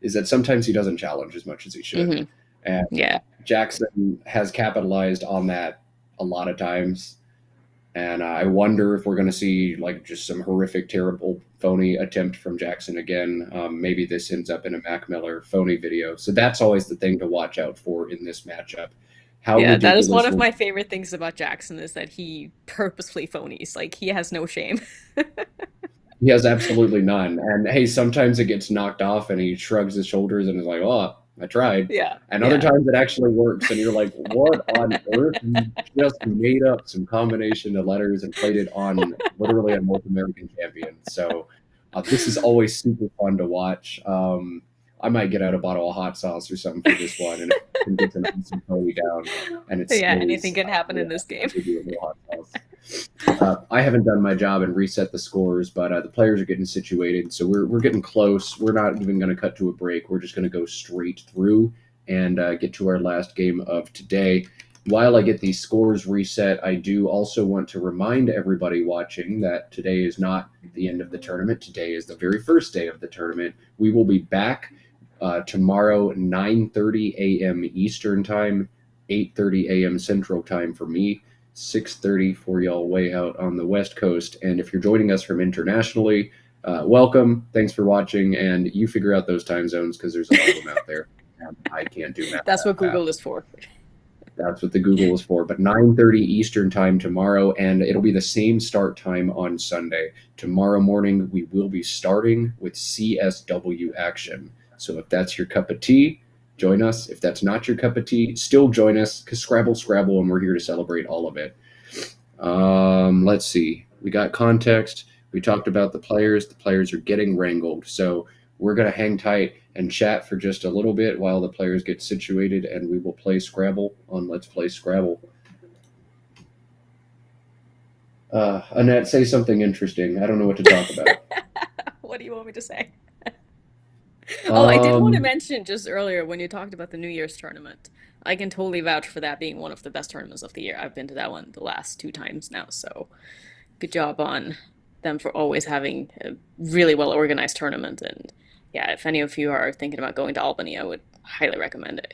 is that sometimes he doesn't challenge as much as he should. Hmm. And Yeah. Jackson has capitalized on that a lot of times. And I wonder if we're going to see like just some horrific, terrible, phony attempt from Jackson again. Maybe this ends up in a Mac Miller phony video. So that's always the thing to watch out for in this matchup. How Yeah, that is one ridiculous of will my favorite things about Jackson is that he purposefully phonies. Like he has no shame. he has absolutely none. And hey, sometimes it gets knocked off and he shrugs his shoulders and is like, oh, I tried. Yeah, And other yeah. times it actually works. And you're like, what on earth? You just made up some combination of letters and played it on literally a North American champion. So this is always super fun to watch. I might get out a bottle of hot sauce or something for this one. And if I can get some Pony down and it Yeah, anything stays, can happen yeah, in this I'll game. give you a little hot sauce. I haven't done my job and reset the scores, but the players are getting situated, so we're getting close. We're not even going to cut to a break. We're just going to go straight through and get to our last game of today. While I get these scores reset, I do also want to remind everybody watching that today is not the end of the tournament. Today is the very first day of the tournament. We will be back tomorrow, 9:30 a.m. Eastern Time, 8:30 a.m. Central Time for me. 6:30 for y'all way out on the West Coast. And if you're joining us from internationally, welcome. Thanks for watching. And you figure out those time zones because there's a lot of them out there. I can't do math That's that what fast. Google is for. That's what the Google is for. But 9:30 Eastern Time tomorrow, and it'll be the same start time on Sunday. Tomorrow morning, we will be starting with CSW action. So if that's your cup of tea, join us. If that's not your cup of tea, still join us because Scrabble, and we're here to celebrate all of it. Let's see. We got context. We talked about the players. The players are getting wrangled. So we're going to hang tight and chat for just a little bit while the players get situated, and we will play Scrabble on Let's Play Scrabble. Annette, say something interesting. I don't know what to talk about. What do you want me to say? Oh, I did want to Um, mention just earlier when you talked about the New Year's tournament. I can totally vouch for that being one of the best tournaments of the year. I've been to that one the last two times now, so good job on them for always having a really well organized tournament. And yeah, if any of you are thinking about going to Albany, I would highly recommend it.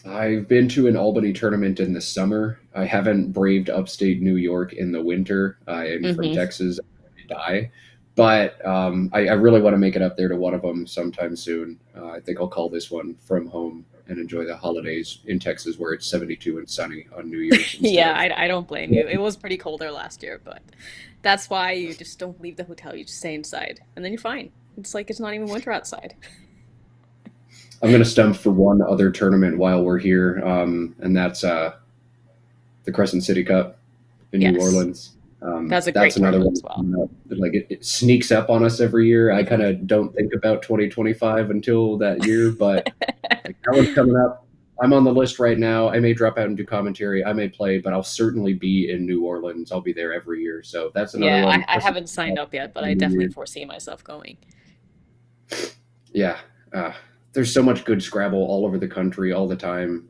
I've been to an Albany tournament in the summer. I haven't braved upstate New York in the winter. I am from Hmm. Texas. I die. But I really want to make it up there to one of them sometime soon. I think I'll call this one from home and enjoy the holidays in Texas where it's 72 and sunny on New Year's instead Yeah, of. I don't blame you. It was pretty cold there last year, but that's why you just don't leave the hotel. You just stay inside, and then you're fine. It's like it's not even winter outside. I'm going to stump for one other tournament while we're here, and that's the Crescent City Cup in New Yes. Orleans. That's a great That's another tournament one as well. that, like it sneaks up on us every year. I kind of don't think about 2025 until that year, but like that one's coming up. I'm on the list right now. I may drop out and do commentary. I may play, but I'll certainly be in New Orleans. I'll be there every year. So that's another Yeah, one. I haven't signed up yet, but I definitely foresee myself going. Yeah. Uh, there's so much good Scrabble all over the country all the time.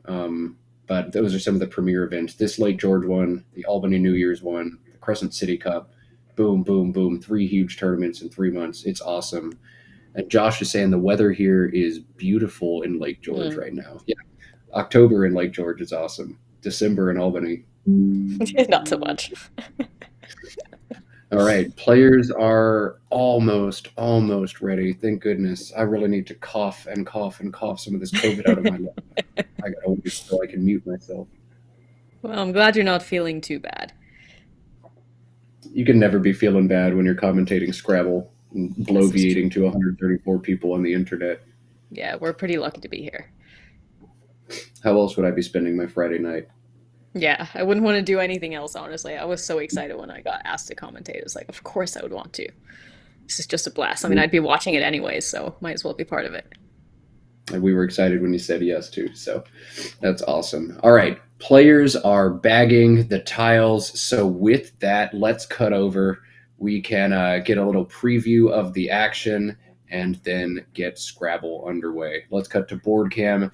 But those are some of the premier events. This Lake George one, the Albany New Year's one, the Crescent City Cup. Boom, boom, boom. 3 huge tournaments in 3 months. It's awesome. And Josh is saying the weather here is beautiful in Lake George Mm. right now. Yeah. October in Lake George is awesome. December in Albany. Not so much. All right, players are almost ready. Thank goodness. I really need to cough and cough and cough some of this COVID out of my life. I gotta wait so I can mute myself. Well, I'm glad you're not feeling too bad. You can never be feeling bad when you're commentating Scrabble and This is true. bloviating to 134 people on the internet. Yeah, we're pretty lucky to be here. How else would I be spending my Friday night? Yeah, I wouldn't want to do anything else, honestly. I was so excited when I got asked to commentate. It was like, of course I would want to. This is just a blast. I mean, I'd be watching it anyways, so might as well be part of it. And we were excited when you said yes too. So that's awesome. All right. Players are bagging the tiles. So with that, let's cut over. We can get a little preview of the action and then get Scrabble underway. Let's cut to board cam.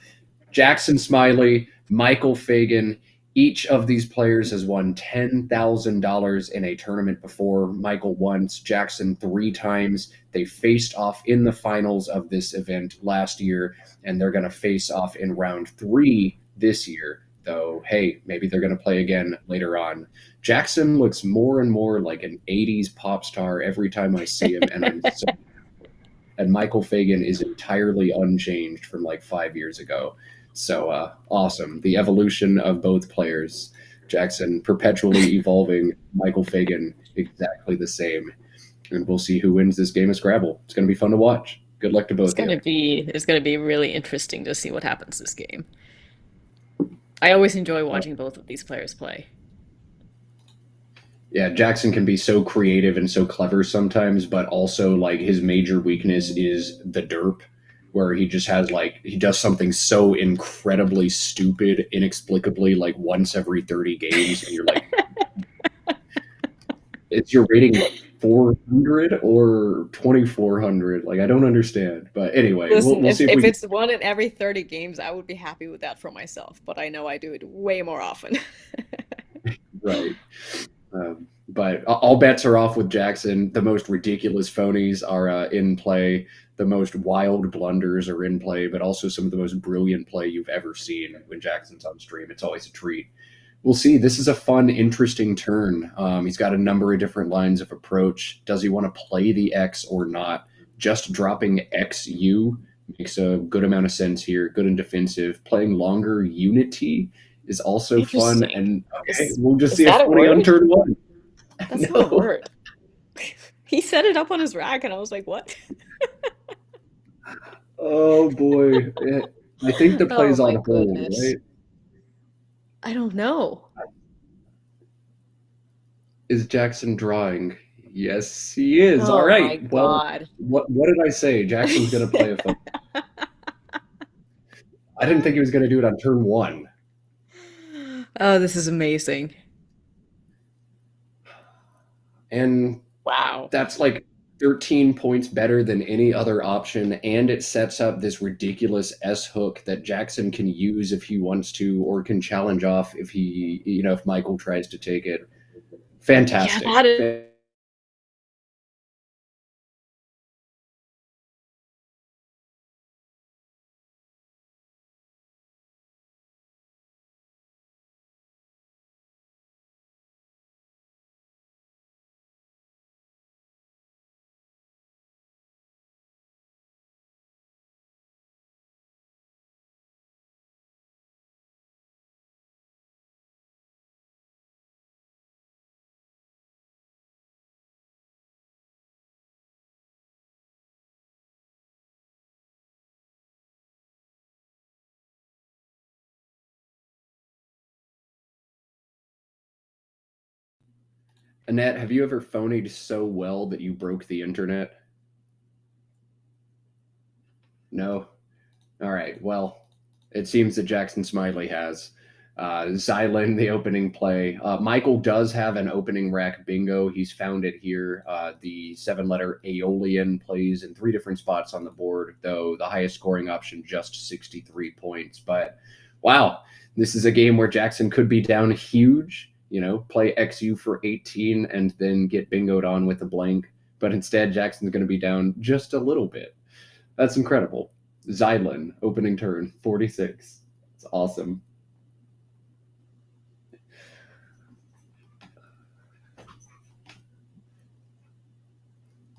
Jackson Smiley, Michael Fagan. Each of these players has won $10,000 in a tournament before. Michael once, Jackson 3 times. They faced off in the finals of this event last year, and they're going to face off in round 3 this year. Though, hey, maybe they're going to play again later on. Jackson looks more and more like an 80s pop star every time I see him, and I'm so. And Michael Fagan is entirely unchanged from like 5 years ago. So awesome. The evolution of both players. Jackson perpetually evolving, Michael Fagan exactly the same. And we'll see who wins this game of Scrabble. It's going to be fun to watch. Good luck to both of you. It's gonna be really interesting to see what happens this game. I always enjoy watching both of these players play. Yeah, Jackson can be so creative and so clever sometimes, but also like his major weakness is the derp, where he just has like he does something so incredibly stupid, inexplicably, like once every 30 games, and you're like, is your rating like 400 or 2400? Like I don't understand. But anyway, Listen, we'll see if if we can. it's one in every 30 games, I would be happy with that for myself, but I know I do it way more often. Right. But all bets are off with Jackson. The most ridiculous phonies are in play. The most wild blunders are in play, but also some of the most brilliant play you've ever seen when Jackson's on stream. It's always a treat. We'll see. This is a fun, interesting turn. He's got a number of different lines of approach. Does he want to play the X or not? Just dropping XU makes a good amount of sense here. Good and defensive. Playing longer Unity is also fun. Interesting. And okay, Is we'll just is see a that a 40 on word? turn 1. That's not a No. word. He set it up on his rack, and I was like, what? Oh boy. I think the Oh play's my on hold, goodness. right? I don't know. Is Jackson drawing? Yes, he is. All Oh my right. Well, God. what did I say? Jackson's going to play a phone. I didn't think he was going to do it on turn 1. Oh, this is amazing. And Wow. that's like 13 points better than any other option. And it sets up this ridiculous S hook that Jackson can use if he wants to, or can challenge off if if Michael tries to take it. Yeah, Fantastic. that is Annette, have you ever phonied so well that you broke the internet? No? All right. Well, it seems that Jackson Smiley has. Xylan, the opening play. Michael does have an opening rack bingo. He's found it here. The 7-letter Aeolian plays in 3 different spots on the board, though the highest scoring option just 63 points. But wow, this is a game where Jackson could be down huge, play XU for 18 and then get bingoed on with a blank. But instead, Jackson's going to be down just a little bit. That's incredible. Xylan, opening turn, 46. It's awesome.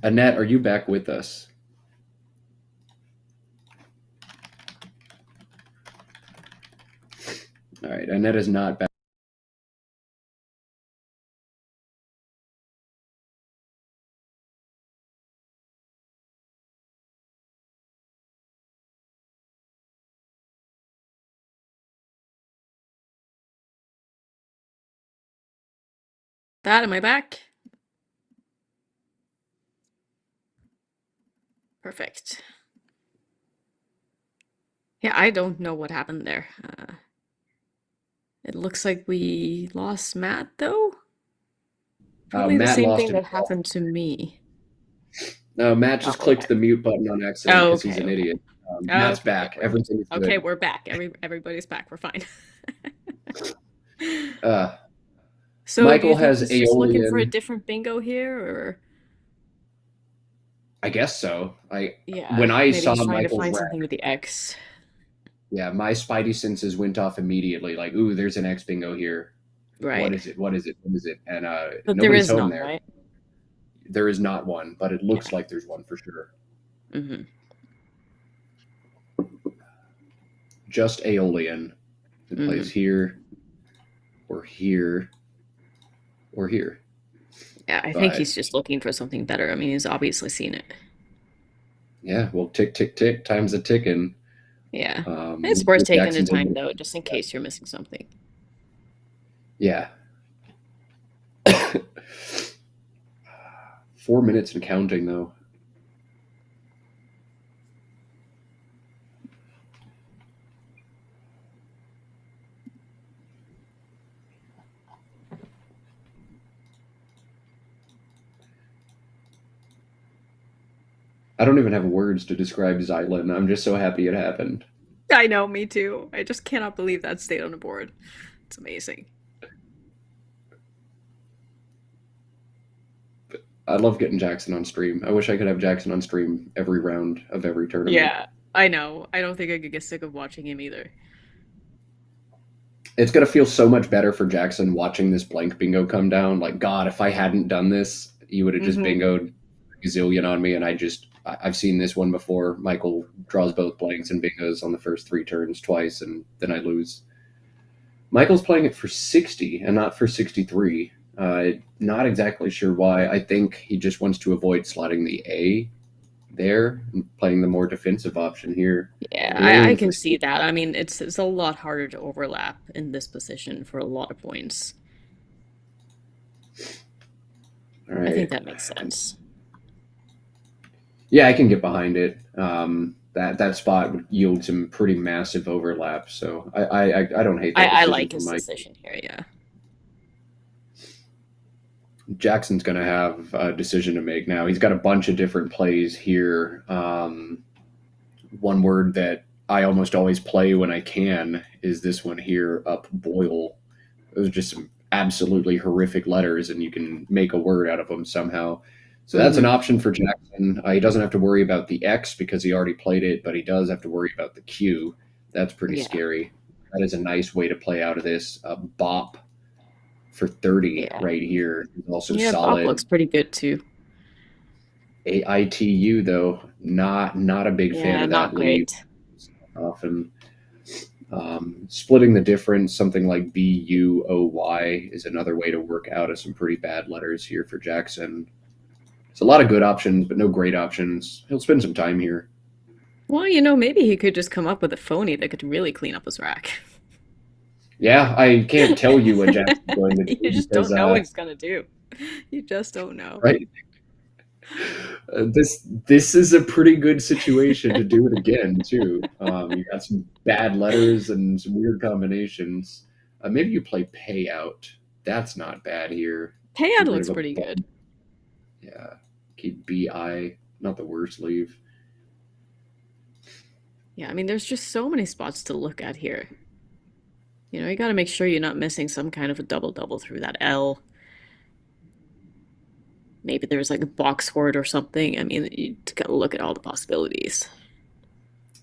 Annette, are you back with us? All right, Annette is not back. Am I back? Perfect. Yeah, I don't know what happened there. It looks like we lost Matt, though. Probably the Matt same lost thing that himself. happened to me. Matt just clicked the mute button on accident because he's an idiot. Matt's back. Everything is good. Okay, we're back. Everybody's back. We're fine. So Michael do you think has he's just looking for a Aeolian. different bingo here, or I guess so. yeah, when I maybe saw he's trying to Michael's find rack, something with the X. yeah, my spidey senses went off immediately. Like, ooh, there's an X bingo here. Right. What is it? What is it? What is it? And But there nobody's is home none, there. right? There is not one, but it looks like there's one for sure. Mm-hmm. Just Aeolian. It plays here, or here, or here. Yeah, I think he's just looking for something better. I mean, he's obviously seen it. Yeah, well, tick, tick, tick, time's a ticking. Yeah. It's worth taking the Jackson's time, able- though, just in case you're missing something. Yeah. 4 minutes and counting, though. I don't even have words to describe Xylan. I'm just so happy it happened. I know, me too. I just cannot believe that stayed on the board. It's amazing. I love getting Jackson on stream. I wish I could have Jackson on stream every round of every tournament. Yeah, I know. I don't think I could get sick of watching him either. It's going to feel so much better for Jackson watching this blank bingo come down. Like, God, if I hadn't done this, you would have just bingoed a gazillion on me. And I've seen this one before. Michael draws both blanks and bingos on the first 3 turns twice, and then I lose. Michael's playing it for 60 and not for 63. Not exactly sure why. I think he just wants to avoid slotting the A there and playing the more defensive option here. Yeah, I can see that. I mean, it's a lot harder to overlap in this position for a lot of points. All right. I think that makes sense. Yeah, I can get behind it. That spot would yield some pretty massive overlap. So I don't hate that. I like his decision here. Yeah. Jackson's going to have a decision to make now. He's got a bunch of different plays here. One word that I almost always play when I can is this one here, up boil. Those are just some absolutely horrific letters, and you can make a word out of them somehow. So that's an option for Jackson. He doesn't have to worry about the X because he already played it, but he does have to worry about the Q. That's pretty scary. That is a nice way to play out of this. Bop for 30 right here is also solid. Bop looks pretty good too. AITU though, not a big fan of that. Not great. Often splitting the difference, something like BUOY is another way to work out of some pretty bad letters here for Jackson. It's a lot of good options, but no great options. He'll spend some time here. Well, maybe he could just come up with a phony that could really clean up his rack. Yeah, I can't tell you what Jackson's going to do. You just don't know what he's going to do. You just don't know. right? This is a pretty good situation to do it again too. You got some bad letters and some weird combinations. Maybe you play payout. That's not bad here. Payout Get rid looks of a pretty good. yeah. Keep bi. Not the worst leave. Yeah, I mean, there's just so many spots to look at here. You know, you got to make sure you're not missing some kind of a double double through that L. Maybe there's like a box word or something. I mean, you got to look at all the possibilities.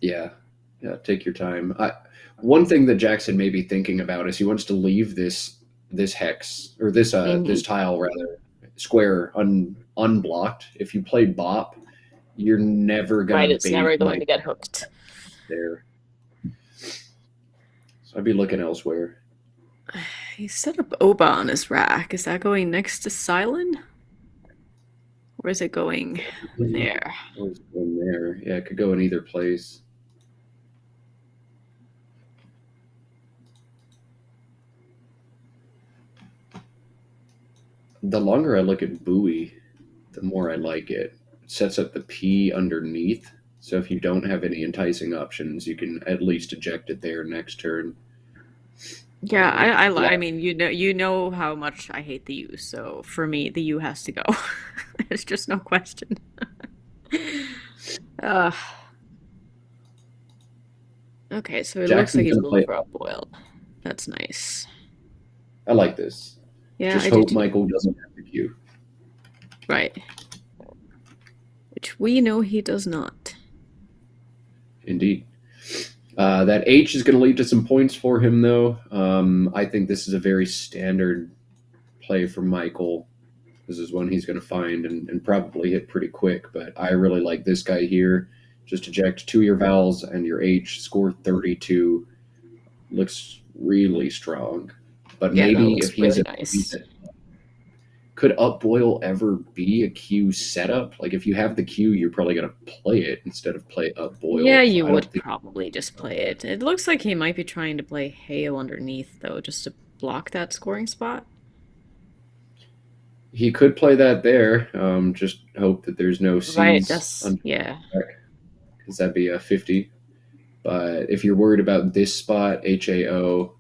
Yeah, yeah. Take your time. One thing that Jackson may be thinking about is he wants to leave this hex or this Hmm. tile rather square unblocked. If you play bop, you're never gonna Right, it's never bait going Mike to get hooked. there. So I'd be looking elsewhere. He set up Oba on his rack. Is that going next to Silent? Or is it going there? Or is it going there? Yeah, it could go in either place. The longer I look at buoy, the more I like it. It sets up the P underneath. So if you don't have any enticing options, you can at least eject it there next turn. Yeah, I Block. mean, you know how much I hate the U, so for me, the U has to go. There's just no question. Uh, okay, so it looks like Jackson's he's going to going play. for a boil. That's nice. I like this. Yeah, Just I do hope too. Michael doesn't have the queue. Right. Which we know he does not. Indeed. That H is going to lead to some points for him, though. I think this is a very standard play for Michael. This is one he's going to find and probably hit pretty quick. But I really like this guy here. Just eject two of your vowels and your H, score 32. Looks really strong. But Yeah, that maybe if looks he has really a nice. could upboil ever be a queue setup? Like if you have the queue, you're probably gonna play it instead of play Yeah, upboil. you I don't would think probably just play it. It looks like he might be trying to play Hail underneath, though, just to block that scoring spot. he could play that there. Just hope that there's no Right, C's that's, under yeah. because that'd be a 50. But if you're worried about this spot, HAO,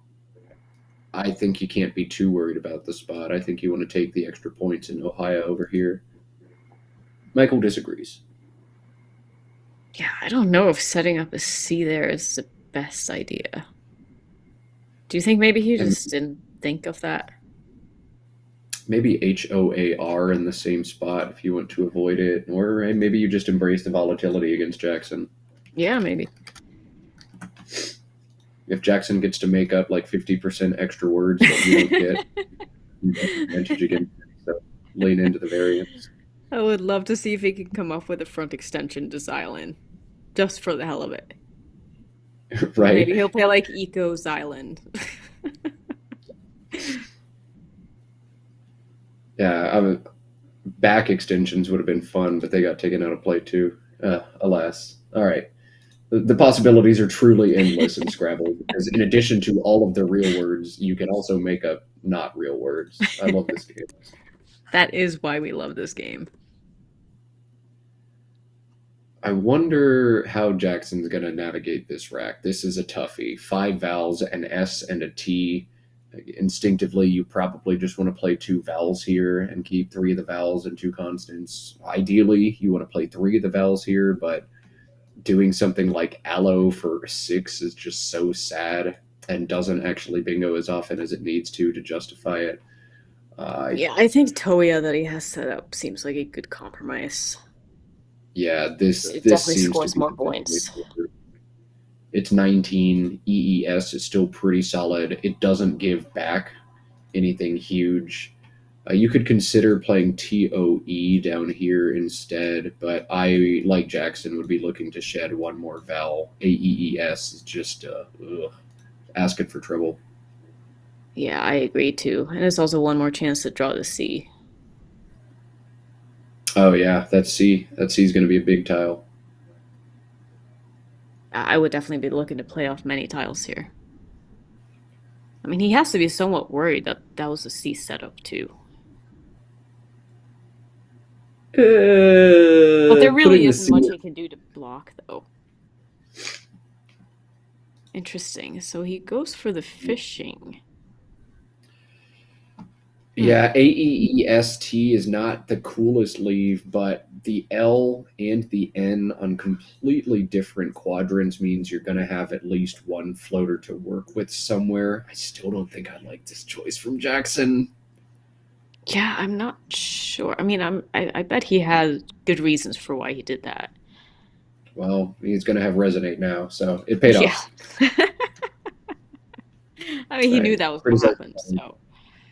I think you can't be too worried about the spot. I think you want to take the extra points in Ohio over here. Michael disagrees. Yeah, I don't know if setting up a C there is the best idea. Do you think maybe he And just didn't think of that? maybe HOAR in the same spot if you want to avoid it, or maybe you just embrace the volatility against Jackson. Yeah, maybe. If Jackson gets to make up like 50% extra words that you don't get, you have advantage against him. So lean into the variance, I would love to see if he can come up with a front extension to Xylan, just for the hell of it. right? Maybe he'll play like Eco Xylan. Yeah, back extensions would have been fun, but they got taken out of play too. Alas. All right. The possibilities are truly endless in Scrabble because, in addition to all of the real words, you can also make up not real words. I love this game. That is why we love this game. I wonder how Jackson's going to navigate this rack. This is a toughie. Five vowels, an S, and a T. Instinctively, you probably just want to play two vowels here and keep three of the vowels and two constants. Ideally, you want to play three of the vowels here, but doing something like aloe for six is just so sad and doesn't actually bingo as often as it needs to justify it. Uh, Yeah, I think Toya that he has set up seems like a good compromise. yeah, this It definitely seems to scores be more the best way points. forward. It's 19 EES is still pretty solid. It doesn't give back anything huge. You could consider playing TOE down here instead, but I, like Jackson, would be looking to shed one more vowel. AEES is just asking for trouble. Yeah, I agree too. And it's also one more chance to draw the C. Oh yeah, that's C. That C is going to be a big tile. I would definitely be looking to play off many tiles here. I mean, he has to be somewhat worried that that was a C setup too. But there really Putting the isn't much C. he can do to block, though. Interesting. So he goes for the fishing. Yeah, AEEST is not the coolest leave, but the L and the N on completely different quadrants means you're going to have at least one floater to work with somewhere. I still don't think I like this choice from Jackson. Yeah, I'm not sure. I mean, I bet he has good reasons for why he did that. Well, he's going to have Resonate now, so it paid Yeah. off. I mean, he knew Right. that was Pretty gonna happen, satisfying. so.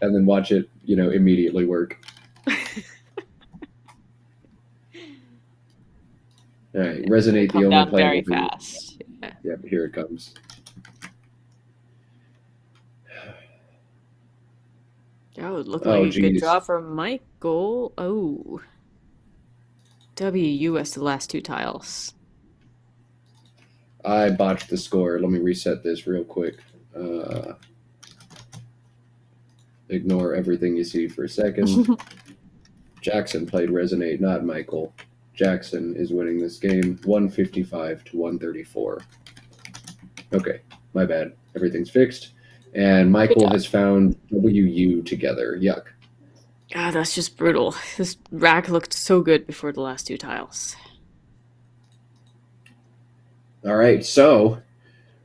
And then watch it, immediately work. All right, It's gonna Resonate, the come only down playable very thing. fast. Yeah. Yep, here it comes. That would look like Oh, a good geez. draw for Michael. Oh. WUS the last two tiles. I botched the score. Let me reset this real quick. Ignore everything you see for a second. Jackson played Resonate, not Michael. Jackson is winning this game 155 to 134. Okay, my bad. Everything's fixed. And Good Michael job. has found WU together. Yuck. God, that's just brutal. This rack looked so good before the last two tiles. All right, so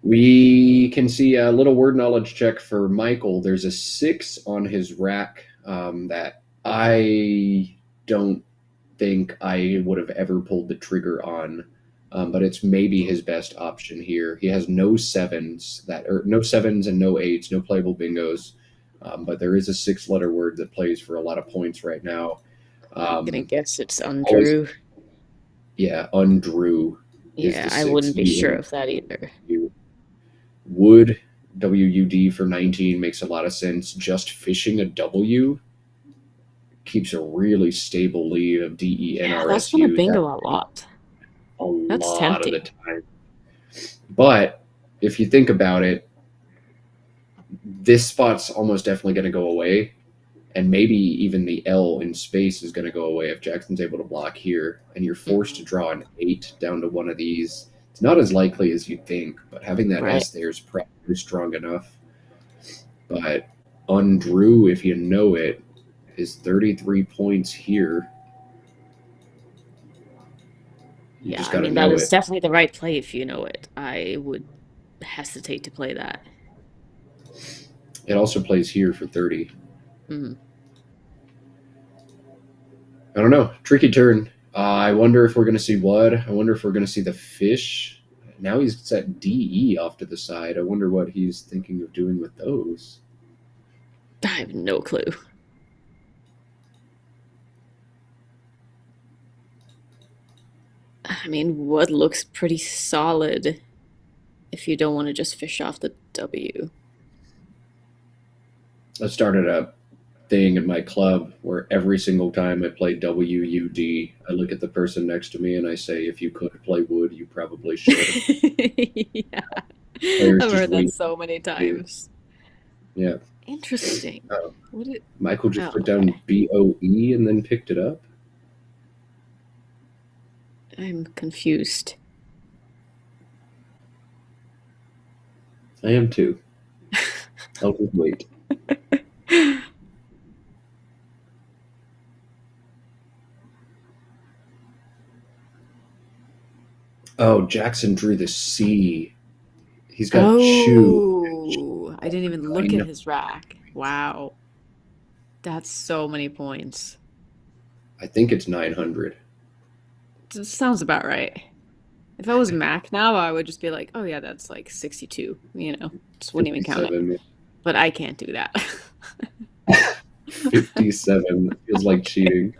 we can see a little word knowledge check for Michael. There's a 6 on his rack that I don't think I would have ever pulled the trigger on, but it's maybe his best option here. He has no 7s no 7s and no 8s, no playable bingos, but there is a 6-letter word that plays for a lot of points right now. I'm gonna guess it's Always, undrew. yeah, undrew is Yeah, the I 6. wouldn't be sure of that either. Wood, WUD for 19 makes a lot of sense. Just fishing a W keeps a really stable lead of Yeah, that's gonna DENRSU. bingo a lot. A That's lot of the tempting. time. But if you think about it, this spot's almost definitely going to go away. And maybe even the L in space is going to go away if Jackson's able to block here. And you're forced to draw an 8 down to one of these. It's not as likely as you'd think, but having that Right. S there is probably strong enough. But undrew, if you know it, is 33 points here. You Yeah, just I got to mean, that know is it. definitely the right play if you know it. I would hesitate to play that. It also plays here for 30. Hmm. I don't know. Tricky turn. I wonder if we're going to see what. I wonder if we're going to see the fish. Now he's set DE off to the side. I wonder what he's thinking of doing with those. I have no clue. I mean, what looks pretty solid if you don't want to just fish off the W. I started a thing in my club where every single time I play WUD, I look at the person next to me and I say, if you could play wood, you probably should. Yeah. Players I've just heard that wait. so many times. Yeah. Interesting. Oh. What did... Michael just Oh, put down okay. BOE and then picked it up. I'm confused. I am too. I'll just wait. Oh, Jackson drew the C. He's got chew. Oh, I didn't even look at 9. his rack. Wow. That's so many points. I think it's 900. Sounds about right. If I was Mac now, I would just be like, oh yeah, that's like 62, just wouldn't even count it. 57. But I can't do that. 57 feels like cheating.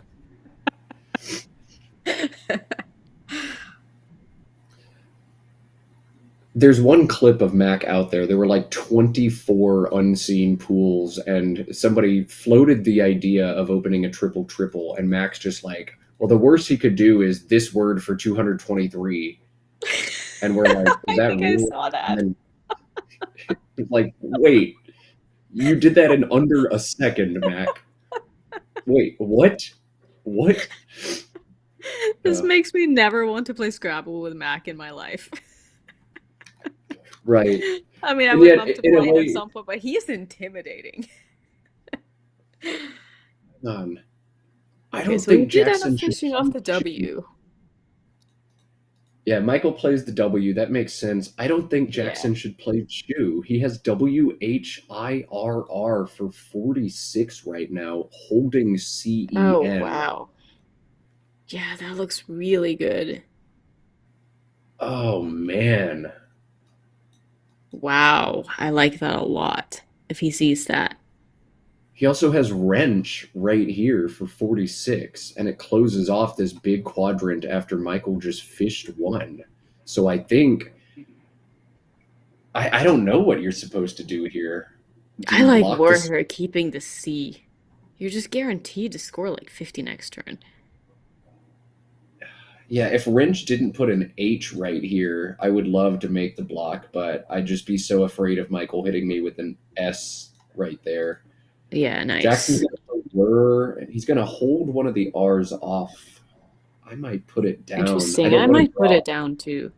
There's one clip of Mac out there. There were like 24 unseen pools, and somebody floated the idea of opening a triple triple, and Mac's just like, well, the worst he could do is this word for 223. And we're like, is I that think I real? saw that. And then it's like, wait, you did that in under a second, Mac. Wait, what? What? This Uh, makes me never want to play Scrabble with Mac in my life. right. I mean, I And would yet, love to in a play it at way, some point, but he is intimidating. um, I Okay, don't so he think did end up Jackson should finishing off play the shoe. W. Yeah, Michael plays the W. That makes sense. I don't think Yeah. Jackson should play Chew. He has WHIRR for 46 right now, holding Oh, CEN. wow. Yeah, that looks really good. Oh, man. Wow, I like that a lot. If he sees that. He also has Wrench right here for 46, and it closes off this big quadrant after Michael just fished one. So I think, I don't know what you're supposed to do here. Do I you like block this? Warher keeping the C. You're just guaranteed to score like 50 next turn. Yeah, if Wrench didn't put an H right here, I would love to make the block, but I'd just be so afraid of Michael hitting me with an S right there. Yeah, Jackson's nice. going to lure, and he's going to hold one of the R's off. I might put it down. I Interesting. don't I want to might put draw. it down too.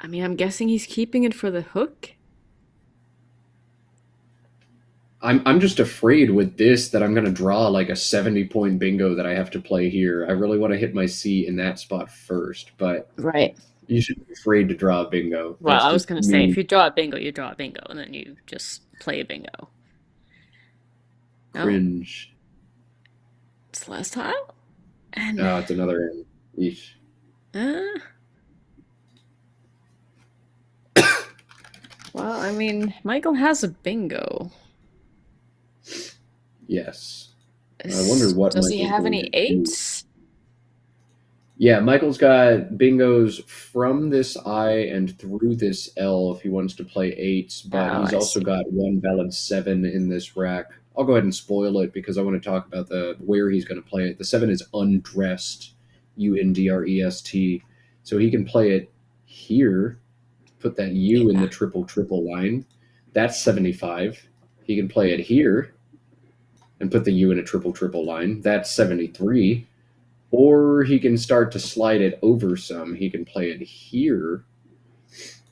I mean, I'm guessing he's keeping it for the hook. I'm just afraid with this that I'm going to draw like a 70-point bingo that I have to play here. I really want to hit my C in that spot first, but Right. you should be afraid to draw a bingo. Well, That's I was just gonna say, if me. you draw a bingo, you draw a bingo, and then you just play a bingo. No, Cringe. it's the last tile. And, Oh, it's another end. Eesh. uh, well, I mean, Michael has a bingo. Yes. I wonder what Does he Michael's have going any to do. eights? Yeah, Michael's got bingos from this I and through this L if he wants to play eights, but Oh, he's I also see. got one valid seven in this rack. I'll go ahead and spoil it because I want to talk about the where he's going to play it. The seven is undressed, UNDREST, so he can play it here. Put that U in the Yeah. triple triple line. That's 75. He can play it here and put the U in a triple triple line. That's 73. Or he can start to slide it over some. He can play it here,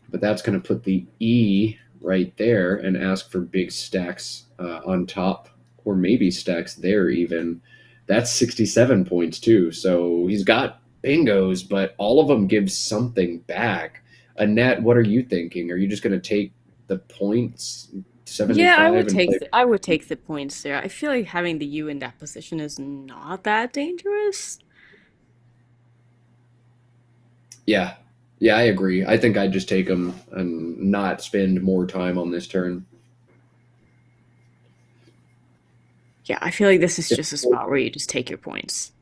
but that's going to put the E right there and ask for big stacks on top, or maybe stacks there even. That's 67 points too. So he's got bingos, but all of them give something back. Annette, what are you thinking? Are you just going to take the points, Yeah, 75, and play? I would take the points there. I feel like having the U in that position is not that dangerous. Yeah. Yeah, I agree. I think I'd just take them and not spend more time on this turn. Yeah, I feel like this is If, just a spot where you just take your points.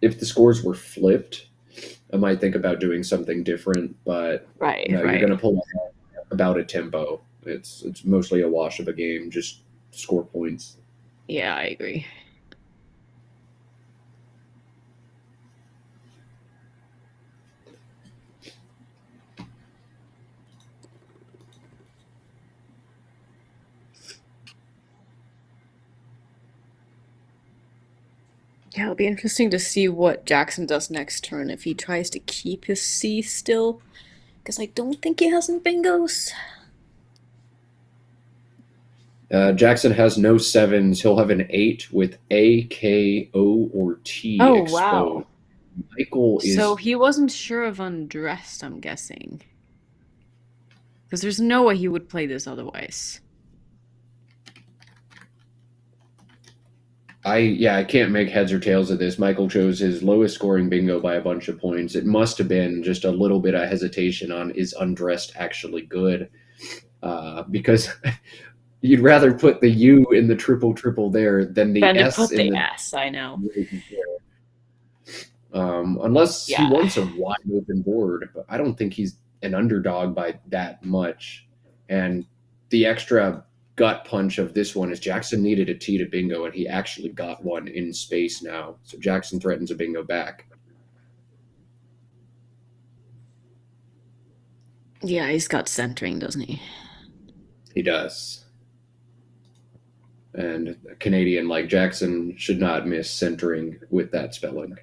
if the scores were flipped, I might think about doing something different, but Right, no, you're going right. to pull ahead about a tempo. It's mostly a wash of a game. Just score points. Yeah, I agree. Yeah, it'll be interesting to see what Jackson does next turn if he tries to keep his C still, because I don't think he has any bingos. Jackson has no sevens. He'll have an eight with A, K, O, or T Oh, exposed. wow. Michael So is. he wasn't sure of undressed, I'm guessing. Because there's no way he would play this otherwise. I can't make heads or tails of this. Michael chose his lowest scoring bingo by a bunch of points. It must have been just a little bit of hesitation on is undressed actually good, because you'd rather put the U in the triple triple there than the Then to S put in the the S, I know. unless he Yeah. wants a wide open board. But I don't think he's an underdog by that much. And the extra gut punch of this one is Jackson needed a T to bingo, and he actually got one in space now. So Jackson threatens a bingo back. Yeah, he's got centering, doesn't he? He does. And a Canadian like Jackson should not miss centering with that spelling.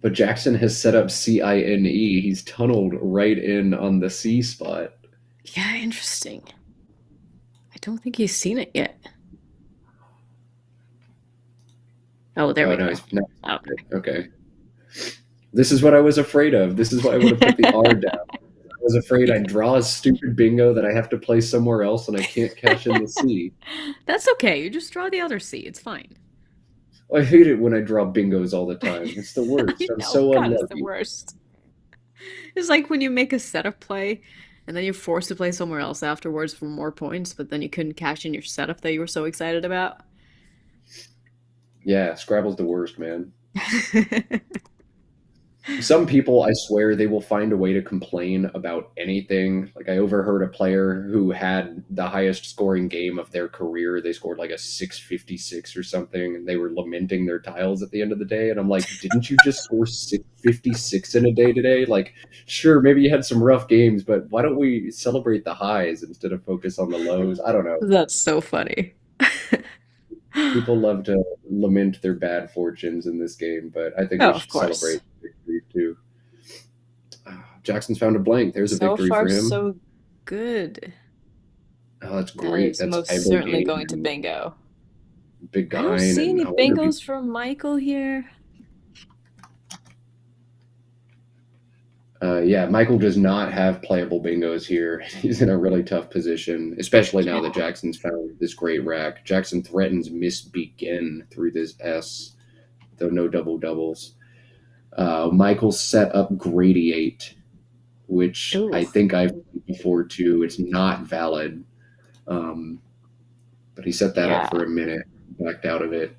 But Jackson has set up CINE. He's tunneled right in on the C spot. Yeah, interesting. I don't think he's seen it yet. Oh, there we no, go. no. Okay. Okay. This is what I was afraid of. This is why I would have put the R down. I was afraid I'd draw a stupid bingo that I have to play somewhere else and I can't cash in the C. That's okay. You just draw the other C. It's fine. I hate it when I draw bingos all the time. It's the worst. I I'm know, so God, it's the unlucky. worst. It's like when you make a setup play and then you're forced to play somewhere else afterwards for more points, but then you couldn't cash in your setup that you were so excited about. Yeah, Scrabble's the worst, man. Some people, I swear, they will find a way to complain about anything. Like I overheard a player who had the highest scoring game of their career. They scored like a 656 or something, and they were lamenting their tiles at the end of the day. And I'm like, didn't you just score 656 in a day today? Like, sure, maybe you had some rough games, but why don't we celebrate the highs instead of focus on the lows? I don't know. That's so funny. People love to lament their bad fortunes in this game, but I think Oh, we of should course. celebrate victory too. Jackson's found a blank. There's a So victory far, for him. so good. Oh, that's That great. is That's most Ivo certainly Game going to and bingo. Big I don't Gine, see and any I wonder if bingos from Michael here. yeah, Michael does not have playable bingos here. He's in a really tough position, especially now that Jackson's found this great rack. Jackson threatens miss begin through this S, though no double doubles. Michael set up gradiate, which Ooh. I think I've played before too. It's not valid. But he set that Yeah. up for a minute, backed out of it.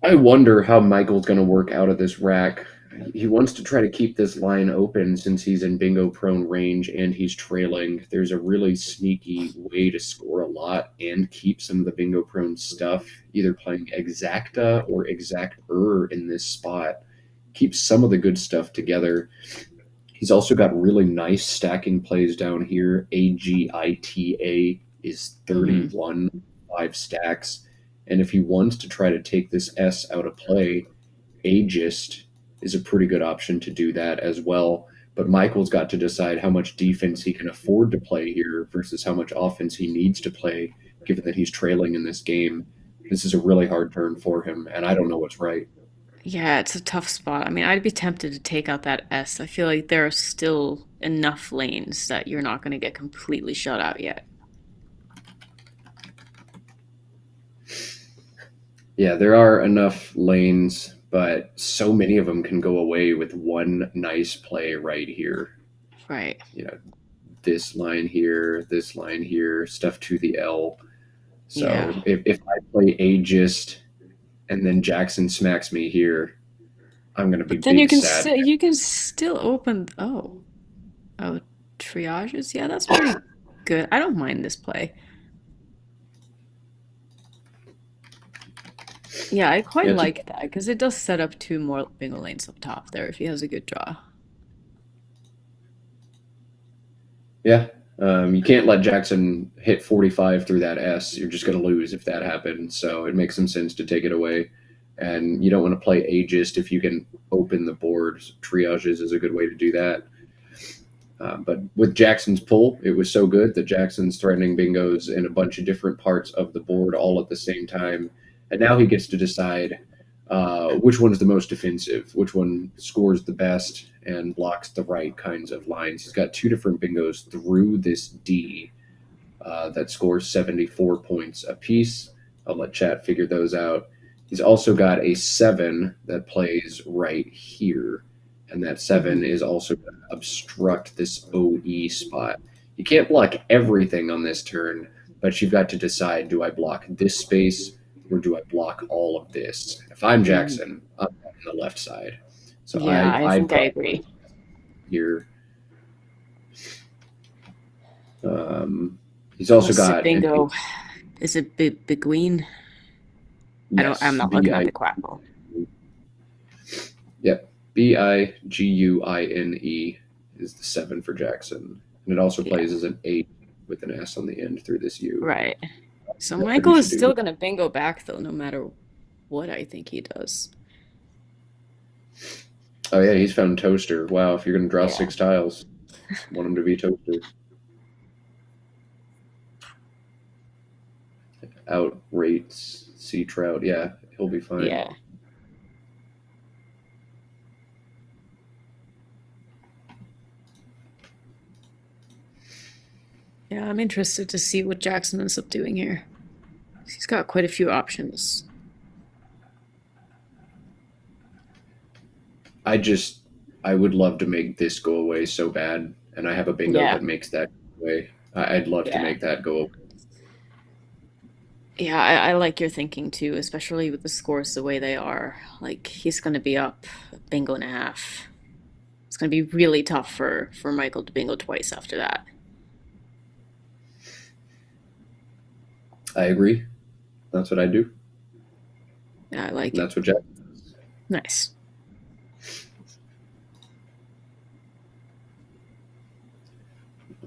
I wonder how Michael's going to work out of this rack. He wants to try to keep this line open since he's in bingo prone range and he's trailing. There's a really sneaky way to score a lot and keep some of the bingo prone stuff, either playing exacta or exacter in this spot. Keep some of the good stuff together. He's also got really nice stacking plays down here. AGITA is 31, 5 stacks. And if he wants to try to take this S out of play, Aegist is a pretty good option to do that as well. But Michael's got to decide how much defense he can afford to play here versus how much offense he needs to play, given that he's trailing in this game. This is a really hard turn for him, and I don't know what's right. Yeah, it's a tough spot. I mean, I'd be tempted to take out that S. I feel like there are still enough lanes that you're not going to get completely shut out yet. Yeah, there are enough lanes, but so many of them can go away with one nice play right here. Right. You know, this line here, stuff to the L. So Yeah. if I play Aegist and then Jackson smacks me here, I'm going to be But then big sad. you can still open. Oh, triages. Yeah, that's pretty good. I don't mind this play. Yeah, I quite like that because it does set up 2 more bingo lanes up top there if he has a good draw. Yeah. You can't let Jackson hit 45 through that S. You're just going to lose if that happens. So it makes some sense to take it away. And you don't want to play Aegist if you can open the board. Triages is a good way to do that. But with Jackson's pull, it was so good that Jackson's threatening bingos in a bunch of different parts of the board all at the same time. And now he gets to decide which one's the most defensive, which one scores the best and blocks the right kinds of lines. He's got 2 different bingos through this D that scores 74 points apiece. I'll let chat figure those out. He's also got a 7 that plays right here. And that 7 is also going to obstruct this OE spot. You can't block everything on this turn, but you've got to decide, do I block this space or do I block all of this? If I'm Jackson, I'm on the left side. So yeah, I think I agree. Here. He's also got bingo. Is it Biguine? Yes, I'm not looking at the quackle. Yep. Biguine is the 7 for Jackson. And it also Yeah, plays as an 8 with an S on the end through this U. right. So That's what he Michael is should do. still gonna bingo back though, no matter what I think he does. Oh, yeah, he's found Toaster. Wow, if you're going to draw Yeah. 6 tiles, want him to be Toaster. Out rates Sea Trout. Yeah, he'll be fine. Yeah. Yeah, I'm interested to see what Jackson ends up doing here. He's got quite a few options. I would love to make this go away so bad, and I have a bingo Yeah. that makes that go away. I'd love to Yeah. make that go away. Yeah, I like your thinking too, especially with the scores the way they are. Like he's gonna be up a bingo and a half. It's gonna be really tough for Michael to bingo twice after that. I agree. That's what I do. Yeah, I like And it. that's what Jack. Nice.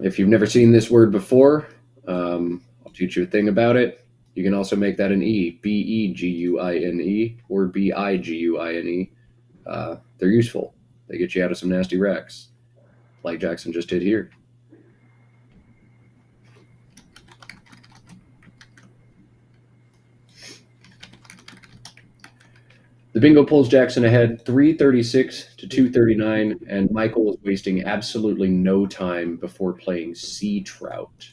If you've never seen this word before, I'll teach you a thing about it. You can also make that an E, Beguine, or Biguine. They're useful. They get you out of some nasty wrecks, like Jackson just did here. The bingo pulls Jackson ahead 336 to 239, and Michael is wasting absolutely no time before playing Sea Trout.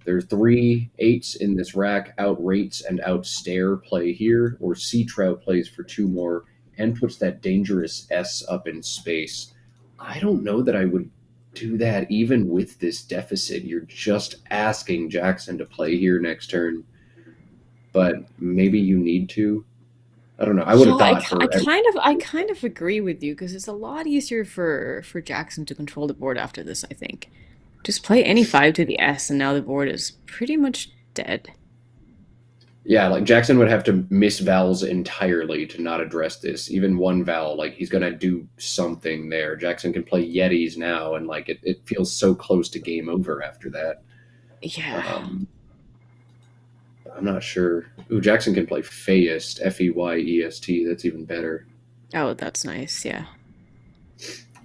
There are 3 8s in this rack. Out rates and out stare play here, or Sea Trout plays for 2 more and puts that dangerous S up in space. I don't know that I would do that even with this deficit. You're just asking Jackson to play here next turn, but maybe you need to. I don't know. I would Yeah, have thought for I kind of agree with you because it's a lot easier for Jackson to control the board after this, I think. Just play any five to the S and now the board is pretty much dead. yeah, like Jackson would have to miss vowels entirely to not address this. Even one vowel, like he's gonna do something there. Jackson can play Yetis now, and like it feels so close to game over after that. Yeah. Um, I'm not sure. Ooh, Jackson can play Feyest, Feyest. That's even better. Oh, that's nice. Yeah.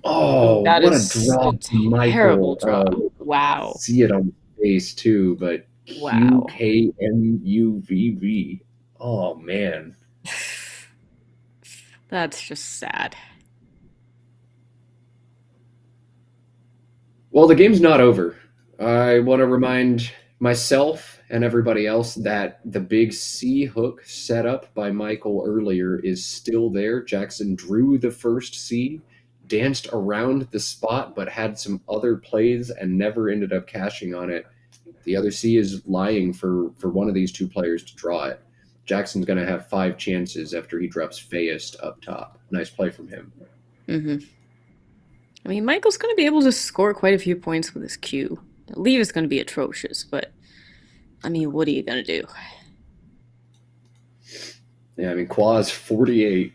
Oh, Oh, that what a is a draw, terrible Michael. draw. Wow. See it on face too, but Wow. QKMUVV. Oh man. That's just sad. Well, the game's not over. I want to remind myself and everybody else that the big C hook set up by Michael earlier is still there. Jackson drew the first C, danced around the spot, but had some other plays and never ended up cashing on it. The other C is lying for one of these 2 players to draw it. Jackson's going to have 5 chances after he drops Feyest up top. Nice play from him. Hmm. I mean, Michael's going to be able to score quite a few points with his Q. Leave is going to be atrocious, but I mean, what are you going to do? Yeah, I mean, Qua's 48.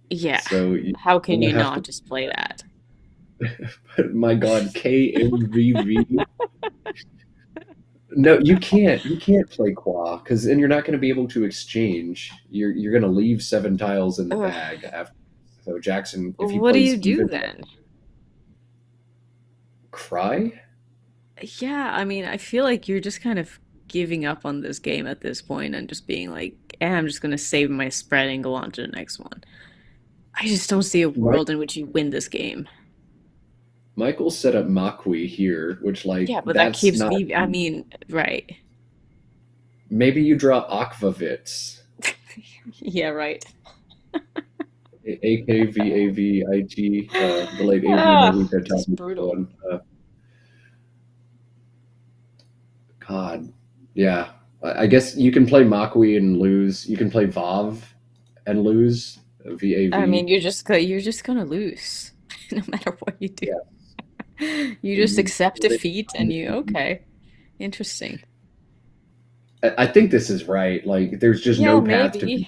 Yeah. So How can you have not to, just play that? my God, KMVV. No, you can't. You can't play Qua because then you're not going to be able to exchange. You're going to leave 7 tiles in the Ugh. bag after. So Jackson, if he What do you plays do even then? cry, Yeah, I mean, I feel like you're just kind of giving up on this game at this point and just being like, I'm just going to save my spread and go on to the next one. I just don't see a Mike, world in which you win this game. Michael set up Makwi here, which like Yeah, but that that's keeps not. me, I mean, right. Maybe you draw Aquavits, Yeah, right. AKVAVIG, the late AV Ah, Marika taught just me this brutal. one. God, yeah. I guess you can play Makwi and lose. You can play Vav and lose. I mean, VAV. you're just gonna lose no matter what you do. Yeah. You just accept defeat and you, okay, interesting. I think this is right. Like, there's just Yeah, no path to maybe.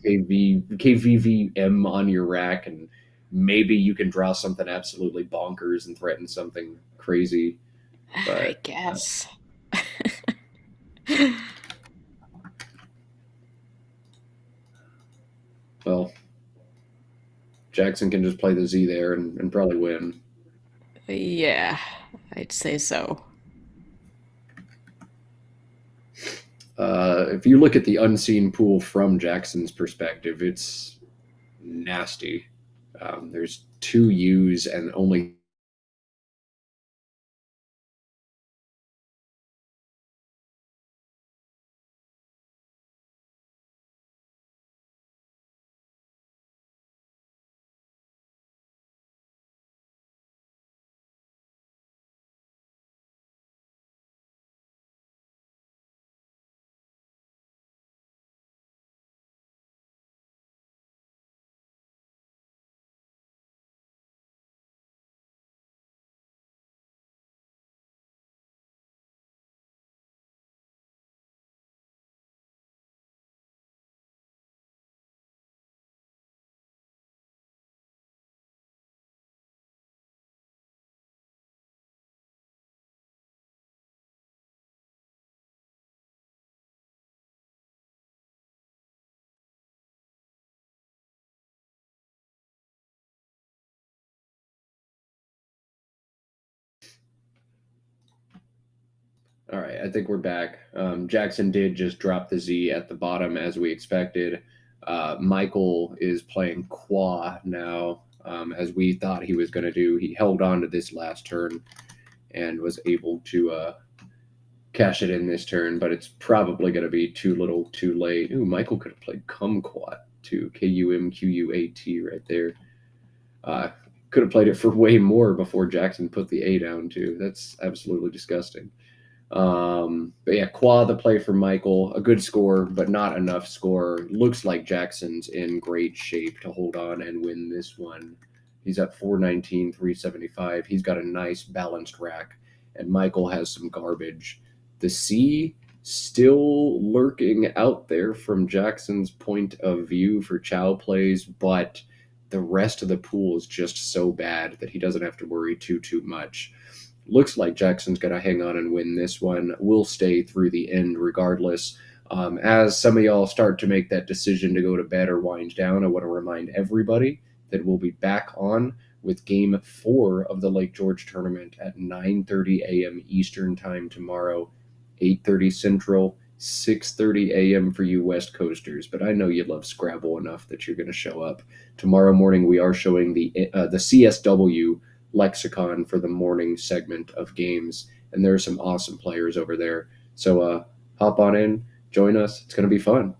KVVM on your rack, and maybe you can draw something absolutely bonkers and threaten something crazy. I But guess. well, Jackson can just play the Z there and probably win. Yeah, I'd say so. If you look at the unseen pool from Jackson's perspective, it's nasty. There's two U's and only. All right, I think we're back. Jackson did just drop the Z at the bottom as we expected. Michael is playing Qua now, as we thought he was going to do. He held on to this last turn and was able to cash it in this turn, but it's probably going to be too little too late. Ooh, Michael could have played Kumquat too. Kumquat right there. Could have played it for way more before Jackson put the A down too. That's absolutely disgusting. But yeah, Qua the play for Michael, a good score, but not enough score. Looks like Jackson's in great shape to hold on and win this one. He's at 419, 375. He's got a nice balanced rack, and Michael has some garbage. The C still lurking out there from Jackson's point of view for Chow plays, but the rest of the pool is just so bad that he doesn't have to worry too much. Looks like Jackson's going to hang on and win this one. We'll stay through the end regardless. As some of y'all start to make that decision to go to bed or wind down, I want to remind everybody that we'll be back on with Game 4 of the Lake George Tournament at 9:30 a.m. Eastern Time tomorrow, 8:30 Central, 6:30 a.m. for you West Coasters. But I know you love Scrabble enough that you're going to show up. Tomorrow morning we are showing the CSW Lexicon for the morning segment of games, and there are some awesome players over there. So hop on in, join us. It's going to be fun.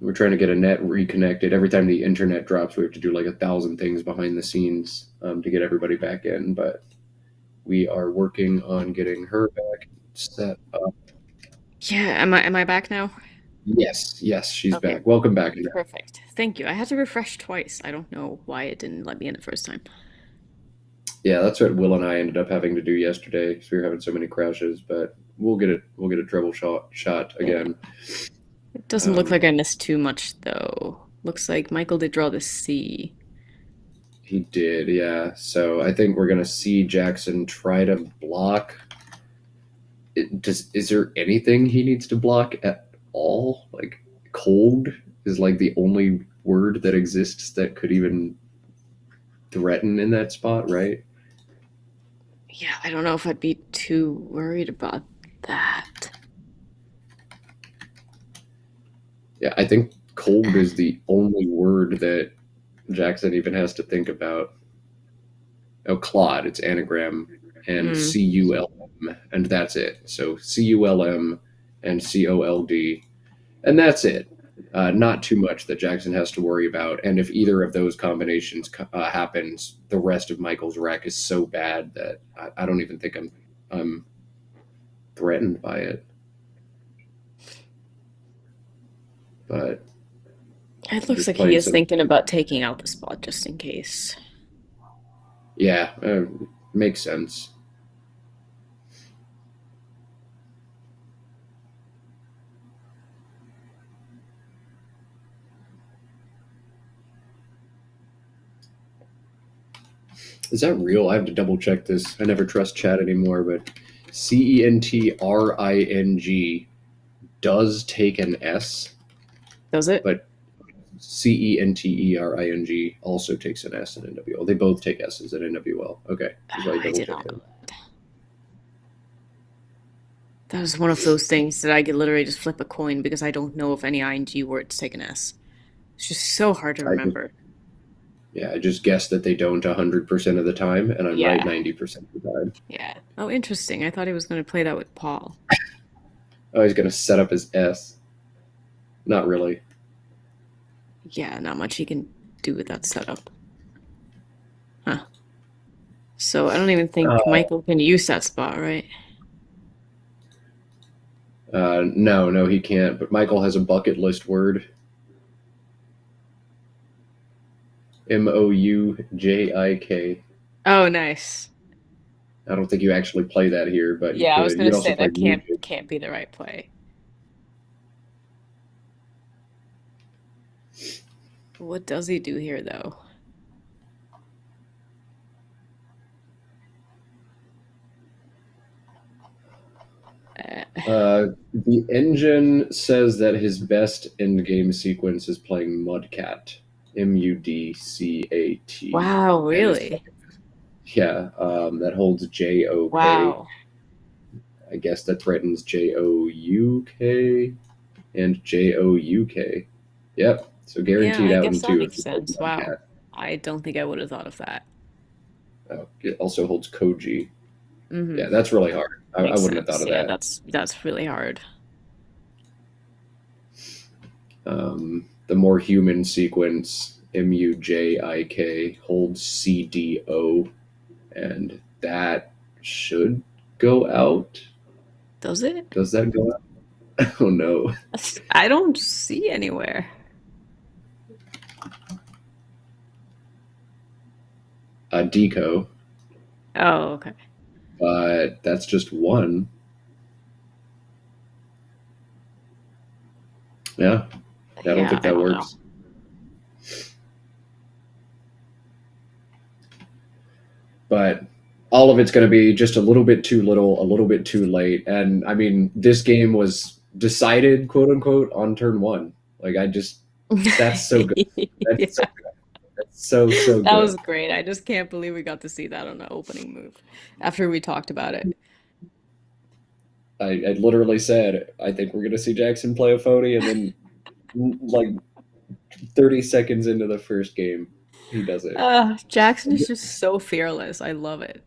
We're trying to get Annette reconnected. Every time the internet drops, we have to do like 1,000 things behind the scenes to get everybody back in. But we are working on getting her back set up. Yeah, am I back now? Yes, she's Okay, back. Welcome back, Annette. perfect. Thank you. I had to refresh twice. I don't know why it didn't let me in the first time. Yeah, that's what Will and I ended up having to do yesterday because we were having so many crashes. But we'll get it. We'll get a troubleshot again. It doesn't look like I missed too much though. Looks like Michael did draw the C. He did, yeah. So I think we're gonna see Jackson try to block. Is there anything he needs to block at all? Like cold is like the only word that exists that could even threaten in that spot, right? Yeah, I don't know if I'd be too worried about that. Yeah, I think cold is the only word that Jackson even has to think about. Oh, Claude, it's anagram and CULM, and that's it. So CULM and COLD, and that's it. Not too much that Jackson has to worry about. And if either of those combinations happens, the rest of Michael's rack is so bad that I don't even think I'm threatened by it. But It looks just like he playing is some. thinking about taking out the spot just in case. Yeah, makes sense. Is that real? I have to double check this. I never trust chat anymore, but CENTRING does take an S, Does it? but CENTERING also takes an S in NWL. They both take S's in NWL. Okay. Just like I double did not check know that. That was one of those things that I could literally just flip a coin because I don't know if any ing words take an S. It's just so hard to remember. I just guessed that they don't 100% of the time, and I'm right Yeah. 90% of the time. Yeah. Oh, interesting. I thought he was going to play that with Paul. Oh, he's going to set up his S. Not really. Yeah, not much he can do with that setup. Huh. So I don't even think Michael can use that spot, right? No, he can't. But Michael has a bucket list word. MOUJIK. Oh, nice. I don't think you actually play that here, but you Yeah, I was could. gonna You'd also say play that music. can't be the right play. What does he do here, though? The engine says that his best end game sequence is playing Mudcat. MUDCAT. Wow, And really? that holds JOK. Wow. I guess that threatens JOUK and JOUK. Yep. So Yeah, guaranteed I out guess in that two makes if you play sense. Wow. Mudcat. I don't think I would have thought of that. Oh, it also holds Koji. Mm-hmm. Yeah, that's really hard. I Makes wouldn't have sense. thought of Yeah, that. that's really hard. The more human sequence, MUJIK, holds CDO, and that should go out. Does it? Does that go out? Oh no. I don't see anywhere. Deco, Oh, okay. but that's just one. Yeah, I don't Yeah, think I that don't know. works. But all of it's going to be just a little bit too little, a little bit too late. And I mean, this game was decided, quote unquote, on turn one. Like, that's so good. That's so Yeah, good. That's so that was good. great. I just can't believe we got to see that on the opening move after we talked about it. I literally said, I think we're going to see Jackson play a phony. And then, like, 30 seconds into the first game, he does it. Jackson is just so fearless. I love it.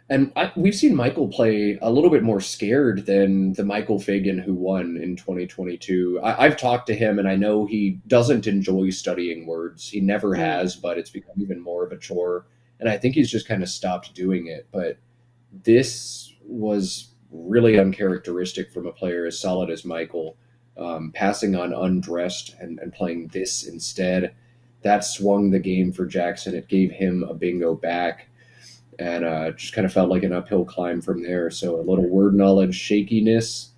And we've seen Michael play a little bit more scared than the Michael Fagan who won in 2022. I've talked to him, and I know he doesn't enjoy studying words. He never has, but it's become even more of a chore. And I think he's just kind of stopped doing it. But this was really uncharacteristic from a player as solid as Michael. Passing on undressed and playing this instead, that swung the game for Jackson. It gave him a bingo back, and just kind of felt like an uphill climb from there. So a little word knowledge shakiness,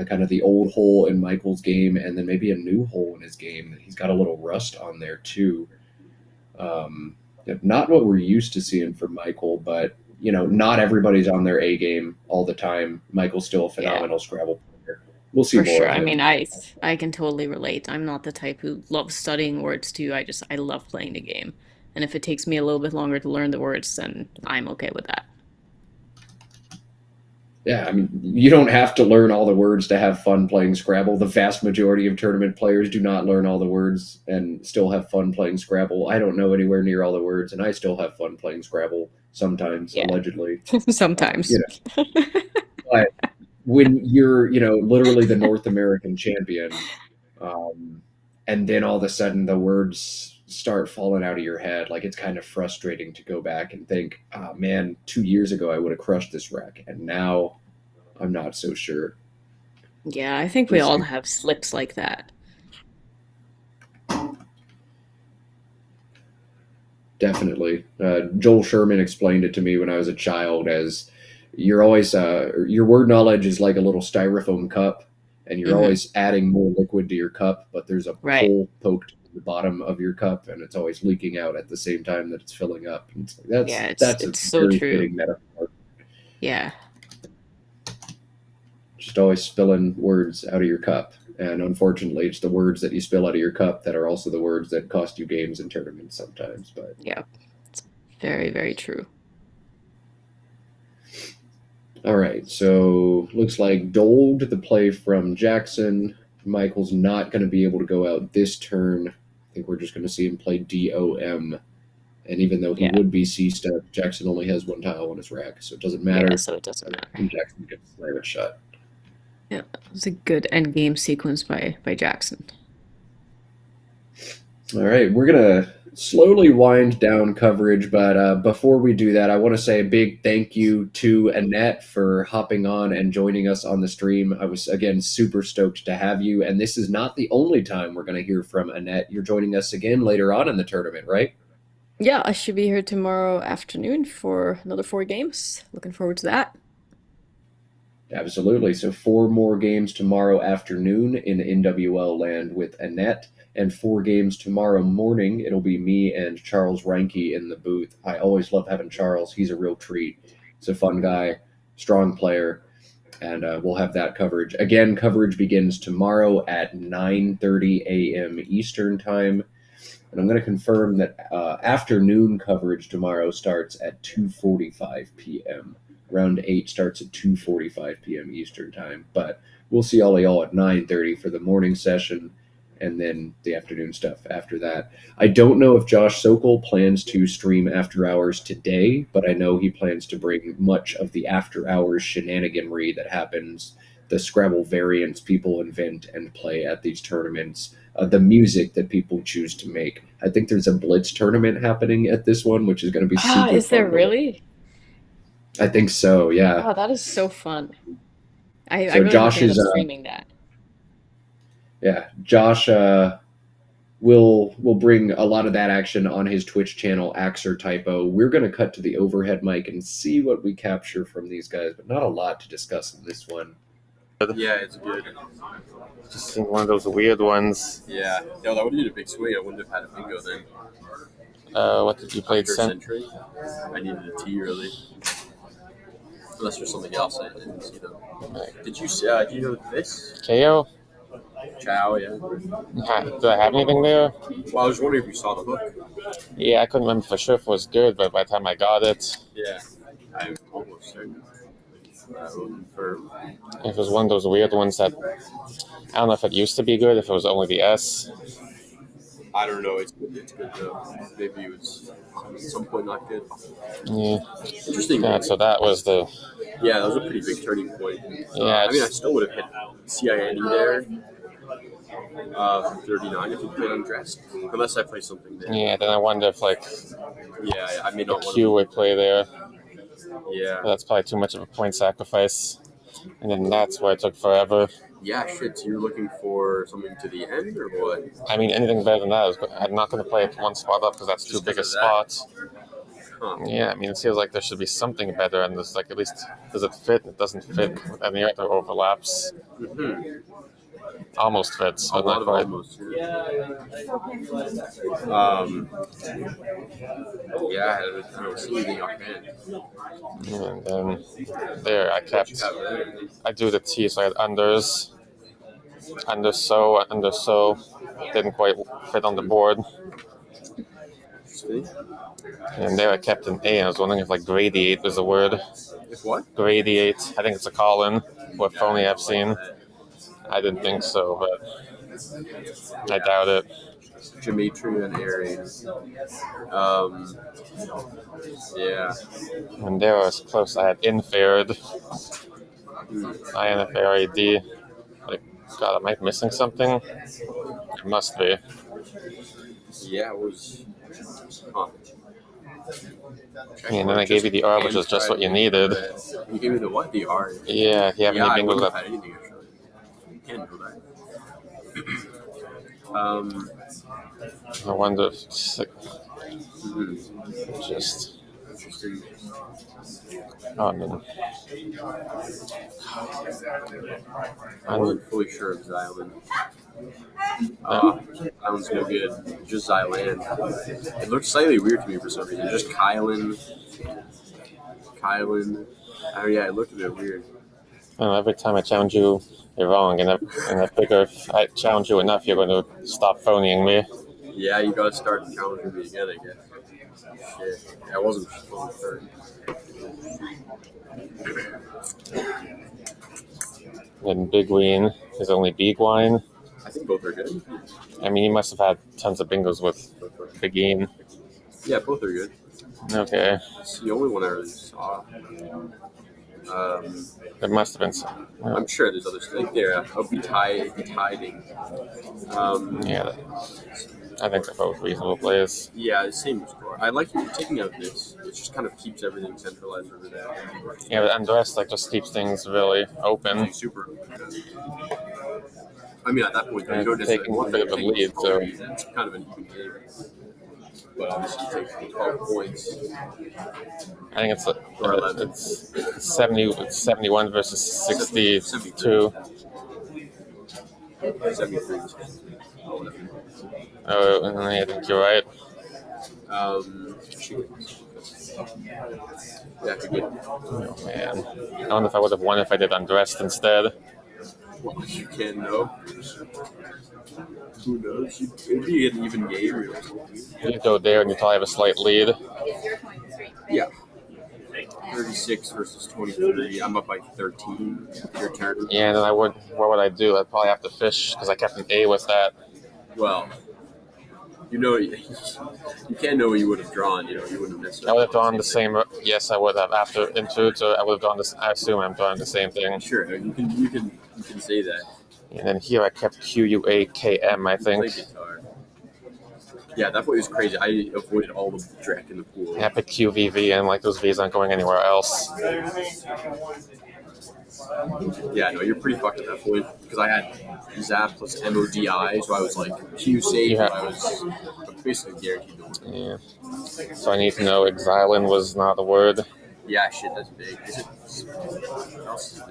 kind of the old hole in Michael's game, and then maybe a new hole in his game. He's got a little rust on there too. Not what we're used to seeing from Michael, but not everybody's on their A game all the time. Michael's still a phenomenal Scrabble player. We'll see For more sure. of I him. mean, I can totally relate. I'm not the type who loves studying words too. I love playing the game. And if it takes me a little bit longer to learn the words, then I'm okay with that. Yeah, I mean, you don't have to learn all the words to have fun playing Scrabble. The vast majority of tournament players do not learn all the words and still have fun playing Scrabble. I don't know anywhere near all the words, and I still have fun playing Scrabble sometimes, Yeah. allegedly. Sometimes. But when you're, literally the North American champion, and then all of a sudden the words start falling out of your head, like it's kind of frustrating to go back and think, oh man, 2 years ago I would have crushed this wreck, and now I'm not so sure. Yeah, I think we all have slips like that. Definitely. Joel Sherman explained it to me when I was a child as you're always, your word knowledge is like a little styrofoam cup, and you're always adding more liquid to your cup, but there's a Right. hole poked in the bottom of your cup, and it's always leaking out at the same time that it's filling up. And it's like, Yeah, that's a it's so very true. fitting metaphor. Yeah. Just always spilling words out of your cup. And unfortunately, it's the words that you spill out of your cup that are also the words that cost you games and tournaments sometimes. But Yeah. It's very, very true. all right, so looks like Dold, the play from Jackson. Michael's not going to be able to go out this turn. I think we're just going to see him play DOM. And even though he Yeah. would be C-step, Jackson only has one tile on his rack, so it doesn't matter. Yeah, so it doesn't matter. And Jackson gets to slam it shut. Yeah, it was a good end game sequence by Jackson. All right, we're going to slowly wind down coverage, but before we do that, I want to say a big thank you to Annette for hopping on and joining us on the stream. I was, again, super stoked to have you, and this is not the only time we're going to hear from Annette. You're joining us again later on in the tournament, right? Yeah, I should be here tomorrow afternoon for another 4 games. Looking forward to that. Absolutely. So 4 more games tomorrow afternoon in NWL land with Annette, and 4 games tomorrow morning. It'll be me and Charles Reinke in the booth. I always love having Charles. He's a real treat. He's a fun guy, strong player, and we'll have that coverage. Again, coverage begins tomorrow at 9:30 a.m. Eastern Time. And I'm going to confirm that afternoon coverage tomorrow starts at 2:45 p.m. Round 8 starts at 2:45 p.m. Eastern Time. But we'll see all of y'all at 9:30 for the morning session, and then the afternoon stuff after that. I don't know if Josh Sokol plans to stream after hours today, but I know he plans to bring much of the after hours shenaniganry that happens, the Scrabble variants people invent and play at these tournaments, the music that people choose to make. I think there's a Blitz tournament happening at this one, which is going to be super Is there fun to really? I think so, yeah. Oh, that is so fun. I So really hope Josh they end is, up streaming that. yeah, Josh will bring a lot of that action on his Twitch channel, Axer Typo. We're going to cut to the overhead mic and see what we capture from these guys, but not a lot to discuss in this one. Yeah, it's good. Just seeing one of those weird ones. Yeah. No, that would have been a big swing. I wouldn't have had a bingo then. What did you play? After Century, I needed a T really. Unless there's something else I didn't see though. Did you do you know this? KO? Chow, yeah. Do I have anything there? Well, I was wondering if you saw the hook. Yeah, I couldn't remember for sure if it was good, but by the time I got it, Yeah. I'm almost certain. For if it was one of those weird ones that I don't know if it used to be good, if it was only the S. I don't know. It's good though. Maybe it was at some point not good. Yeah. Interesting. Yeah, so that was the. Yeah, that was a pretty big turning point. Yeah, I mean, I still would have hit CINE there from 39 if you played undressed, unless I play something there. Yeah, then I wonder if like Yeah, I may the not want Q would play there. Yeah. But that's probably too much of a point sacrifice. And then that's why it took forever. Yeah, shit. So you're looking for something to the end or what? I mean, anything better than that. I'm not going to play it one spot up because that's too big a spot. Huh. Yeah, I mean, it feels like there should be something better, and there's like at least does it fit? It doesn't fit with any other overlaps. Mm-hmm. Almost fits, A but lot not of quite. almost. Yeah, I don't see anything offhand. And then there, I What kept. you have there? I do the T, so I had unders, under so, didn't quite fit on the board. See? And there I kept an A. I was wondering if like gradiate was a word. If what? Gradiate. I think it's a call-in. What phony I've seen. I didn't think so, but I doubt it. Gematria and Aries. Yeah. And there I was close. I had inferred. INFRAD. Like, God, am I missing something? It must be. Yeah, it was. Huh. And then I gave you the R, which was just what you needed. You gave me the what? The R? Yeah, if you have Yeah, I any wouldn't bingos have had anything actually. You can't do that. I wonder if it's like, Mhm. just. Interesting. Oh, no. I wasn't fully sure of Xylan. Sounds no good. Just Xylan. It looked slightly weird to me for some reason. Just Kylan. Oh yeah, it looked a bit weird. Every time I challenge you, you're wrong, and I figure if I challenge you enough, you're going to stop phoning me. Yeah, you gotta start challenging me again, I guess. Shit. Yeah, I wasn't sure. And Big Ween is only Big Wine. I think both are good. I mean, you must have had tons of bingos with Begin. Yeah, both are good. Okay. It's the only one I really saw. There must have been some. I'm sure there's others. Like there, Betiding. Yeah, I think they're both reasonable plays. Yeah, same score. I like taking out this. It just kind of keeps everything centralized over there. Yeah, but Undressed just keeps things really open. Super. I mean, at that point, you don't taking a bit of a lead, so it's kind of an even game. But obviously, you take 12 points. I think it's 71 versus 62. 73. Oh, I think you're right. Yeah, good. Oh, man. I wonder if I would have won if I did Undressed instead. Well, you can know. Who knows? It'd be an even game, really. You go there and you probably have a slight lead. Yeah. 36 versus 23. I'm up by 13. Your turn. Yeah, and then what would I do? I'd probably have to fish because I kept an A with that. Well, you can't know what you would have drawn. You wouldn't necessarily. I would have drawn the same. Yes, I would have after Intrude. So I would have drawn this. I assume I'm drawing the same thing. Sure, you can say that. And then here I kept QUAKM, I think. Yeah, that was crazy. I avoided all the Drek in the pool. I picked QVV, and those V's aren't going anywhere else. Yeah, no, you're pretty fucked at that point because I had Zap plus MODI, so I was like Q safe. Yeah. I was basically guaranteed to win. Yeah. So I need to know Exilin was not a word. Yeah, shit, that's big. Is it? What else is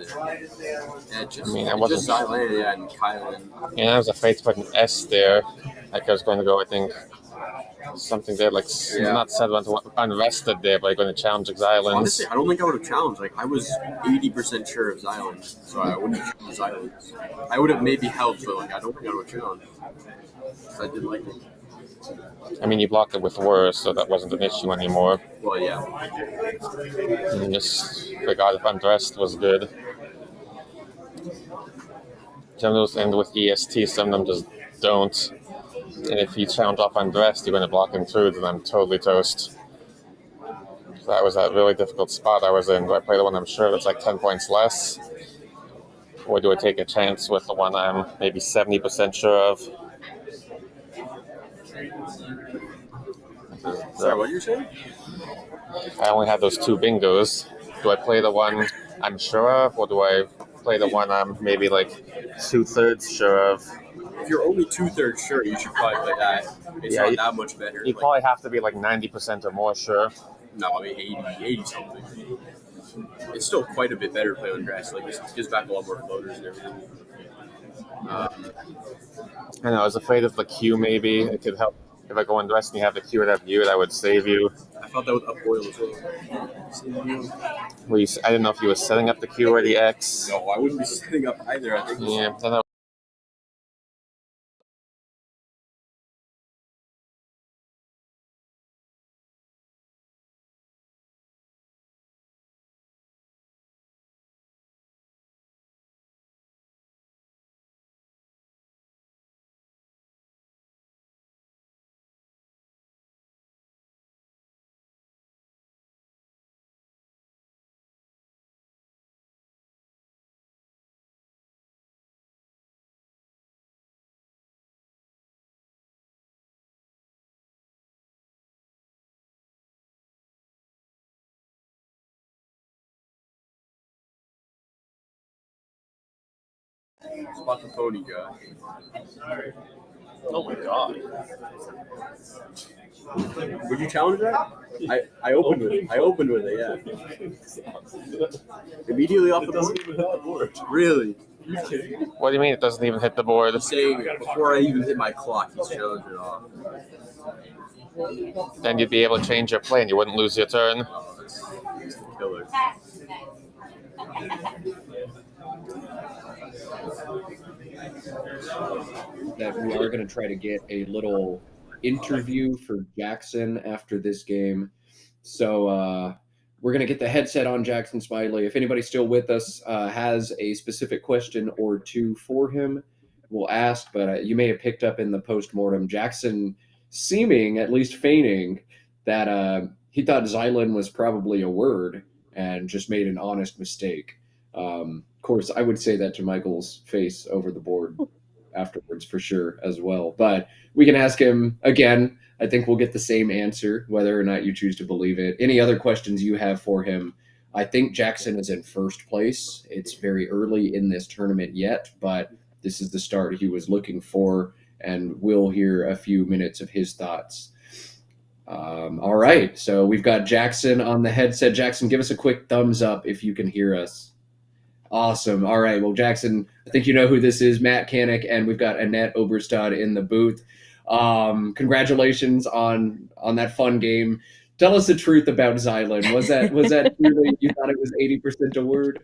there? Yeah, just, I wasn't. Just Xylan, yeah, and Kylan. Yeah, I was afraid to put an S there. Like I was going to go, I think, something there, like not set unrested there, but I'm going to challenge Xylans. Honestly, I don't think I would have challenged. Like I was 80% sure of Xylan, so I wouldn't have challenged Xylans. I would have maybe helped, but like I don't think I would have challenged. I did like it. I mean, you blocked it with worse, so that wasn't an issue anymore. Well, yeah. And just forgot if Undressed was good. Some of those end with EST, some of them just don't. And if you challenge off Undressed, you're going to block Intrude, and I'm totally toast. So that was that really difficult spot I was in. Do I play the one I'm sure that's like 10 points less? Or do I take a chance with the one I'm maybe 70% sure of? Sorry, what you saying? I only had those two bingos. Do I play the one I'm sure of, or do I play the one I'm maybe like 2/3 sure of? If you're only 2/3 sure, you should probably play that. It's not that much better. You probably have to be like 90% or more sure. No, I mean 80 something. It's still quite a bit better to play on grass. Like, it gives back a lot more floaters and everything. I know, I was afraid of the Q maybe. It could help. If I go Undressed and you have the Q without you, that would save you. I thought that would up oil as well. I didn't know if you were setting up the Q or the X. No, I wouldn't be setting up either. I think. Yeah, then Spot the phony guy. oh my god. Would you challenge that? I opened with it, yeah. Immediately off the board? Really? What do you mean it doesn't even hit the board? He's saying before I even hit my clock, he's challenged it off. Then you'd be able to change your play and you wouldn't lose your turn. Oh, that's the killer. That we are going to try to get a little interview for Jackson after this game. So we're going to get the headset on Jackson Smiley. If anybody still with us has a specific question or two for him, we'll ask. But you may have picked up in the post-mortem Jackson seeming, at least feigning, that he thought Xylan was probably a word and just made an honest mistake. Of course, I would say that to Michael's face over the board afterwards for sure as well. But we can ask him again. I think we'll get the same answer, whether or not you choose to believe it. Any other questions you have for him? I think Jackson is in first place. It's very early in this tournament yet, but this is the start he was looking for, and we'll hear a few minutes of his thoughts. All right, so we've got Jackson on the headset. Jackson, give us a quick thumbs up if you can hear us. Awesome. All right. Well, Jackson, I think you know who this is, Matt Canik, and we've got Annette Obrestad in the booth. Congratulations on that fun game. Tell us the truth about Xylan. Was that true that you thought it was 80% a word?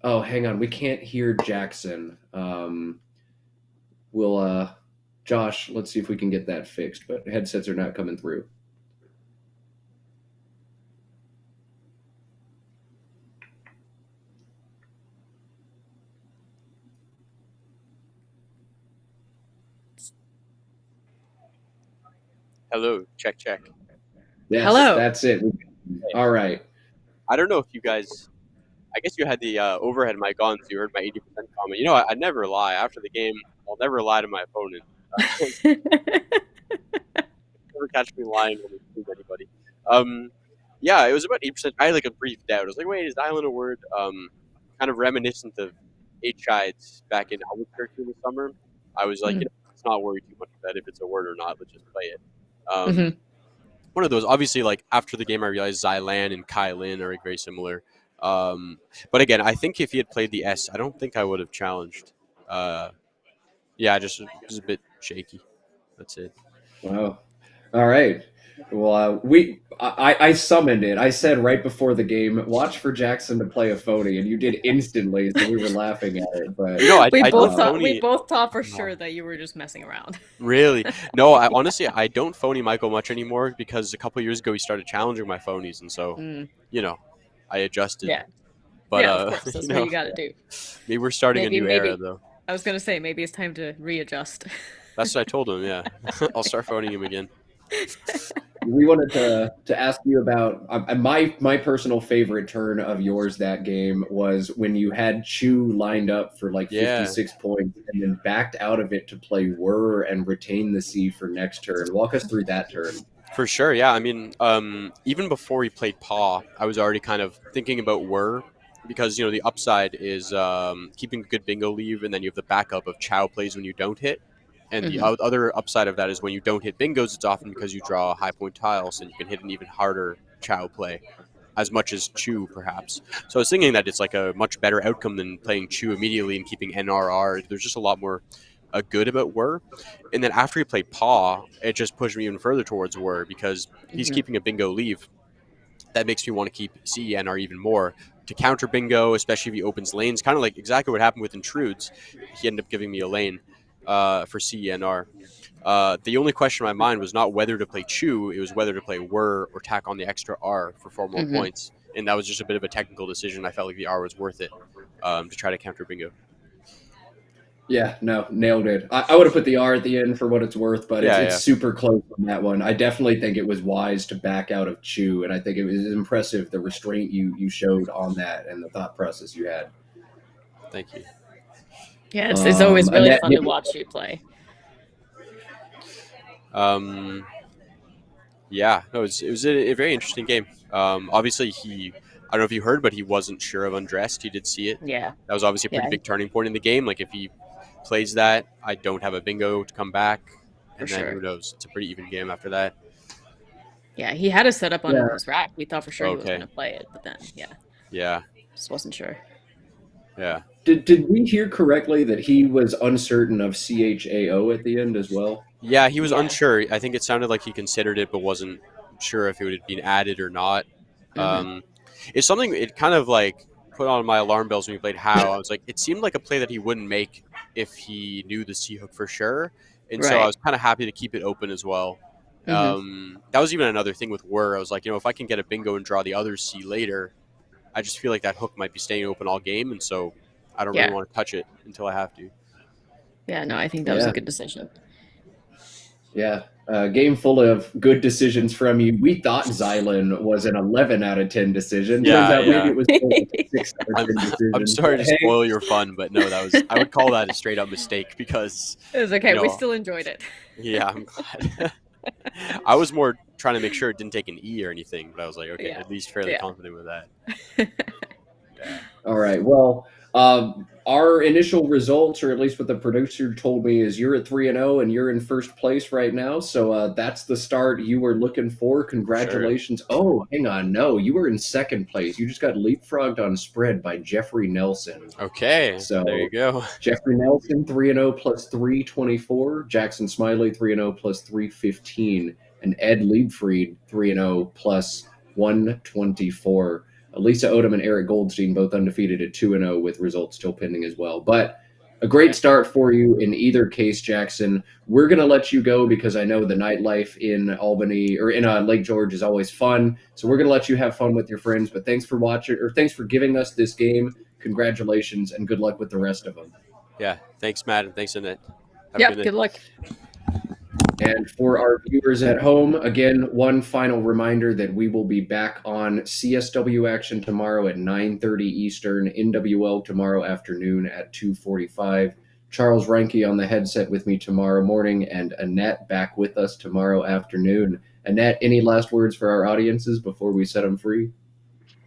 Oh, hang on. We can't hear Jackson. Josh, let's see if we can get that fixed, but headsets are not coming through. Hello, check. Yes, Hello. That's it. All right. I don't know if you guys, I guess you had the overhead mic on, so you heard my 80% comment. You know, I never lie. After the game, I'll never lie to my opponent. Never catch me lying when we prove anybody. Yeah, it was about 8%. I had like a brief doubt. I was like, wait, is Island a word? Kind of reminiscent of H-Shides back in Albuquerque in the summer. I was like, let's not worry too much about if it's a word or not. Let's just play it. One of those, obviously, like after the game, I realized Xylan and Kylin are very similar. But again, I think if he had played the S, I don't think I would have challenged. Yeah, just it was a bit shaky. That's it. Wow. All right. Well, I summoned it. I said right before the game, watch for Jackson to play a phony, and you did instantly. So we were laughing at it. But You know, I we don't both thought for No. sure that you were just messing around. Really? No, honestly, I don't phony Michael much anymore because a couple years ago he started challenging my phonies, and so you know, I adjusted. Yeah. But yeah, of course, that's what you got to do. Maybe we're starting a new era, though. I was gonna say maybe it's time to readjust. That's what I told him. Yeah, I'll start phoning him again. We wanted to ask you about my personal favorite turn of yours that game was when you had Chu lined up for like 56 points and then backed out of it to play Whir and retain the C for next turn. Walk us through that turn. For sure, yeah. I mean, even before he played Paw, I was already kind of thinking about Whir because, you know, the upside is keeping a good bingo leave, and then you have the backup of Chow plays when you don't hit. And the other upside of that is when you don't hit bingos, it's often because you draw a high point tile, so you can hit an even harder Chow play, as much as Chew, perhaps. So I was thinking that it's like a much better outcome than playing Chew immediately and keeping NRR. There's just a lot more good about Whir. And then after he played Paw, it just pushed me even further towards Whir because he's keeping a bingo leave. That makes me want to keep CENR even more to counter bingo, especially if he opens lanes. Kind of like exactly what happened with Intrudes. He ended up giving me a lane for CENR. The only question in my mind was not whether to play Chew, it was whether to play Whir or tack on the extra R for 4 more points. And that was just a bit of a technical decision. I felt like the R was worth it to try to counter bingo. Yeah, no, nailed it. I would have put the R at the end for what it's worth, but it's super close on that one. I definitely think it was wise to back out of Chew, and I think it was impressive the restraint you showed on that and the thought process you had. Thank you. Yeah, it's always really fun to watch you play. Yeah, no, it was a very interesting game. Obviously, I don't know if you heard, but he wasn't sure of Undressed. He did see it. Yeah. That was obviously a pretty big turning point in the game. Like, if he plays that, I don't have a bingo to come back. And then who knows? It's a pretty even game after that. Yeah, he had a setup on his rack. We thought for sure he was going to play it, but then, yeah. Yeah. Just wasn't sure. Yeah. Did we hear correctly that he was uncertain of CHAO at the end as well? Yeah, he was Yeah. unsure. I think it sounded like he considered it, but wasn't sure if it would have been added or not. Hmm. Um, it's something. It kind of like put on my alarm bells when we played How. I was like, it seemed like a play that he wouldn't make if he knew the C hook for sure, and so I Right. was kind of happy to keep it open as well. Hmm. That was even another thing with Whir. I was like, if I can get a bingo and draw the other C later, I just feel like that hook might be staying open all game, and so I don't really Yeah. want to touch it until I have to. Yeah, no, I think that was a Yeah, good decision. yeah. Game full of good decisions from you. We thought Xylan was an 11 out of 10 decision. Turns Yeah, out maybe yeah. it was more like a 6 out of I'm 10 I'm decision. sorry But to hey, spoil your fun, but no, that was I would call that a straight up mistake because It was you okay. We know still enjoyed it. yeah, I'm glad. I was more trying to make sure it didn't take an E or anything, but I was like, okay, Yeah. at least fairly Yeah. confident with that. Yeah. all right. Well, our initial results, or at least what the producer told me, is you're at 3-0 and you're in first place right now. So that's the start you were looking for. Sure. Congratulations. Oh, hang on. No, you were in second place. You just got leapfrogged on spread by Jeffrey Nelson. Okay. There you So go. Jeffrey Nelson 3-0 plus 324, Jackson Smiley 3-0 plus 315, and Ed Liebfried 3-0 plus 124. Lisa Odom and Eric Goldstein both undefeated at 2-0 with results still pending as well. But a great start for you in either case, Jackson. We're going to let you go because I know the nightlife in Albany or in Lake George is always fun. So we're going to let you have fun with your friends. But thanks for watching, or thanks for giving us this game. Congratulations and good luck with the rest of them. Yeah. Thanks, Matt, and thanks, Annette. Have a good Yep. night. Good luck. And for our viewers at home, again, one final reminder that we will be back on CSW action tomorrow at 9:30 Eastern, NWL tomorrow afternoon at 2:45. Charles Reinke on the headset with me tomorrow morning, and Annette back with us tomorrow afternoon. Annette, any last words for our audiences before we set them free?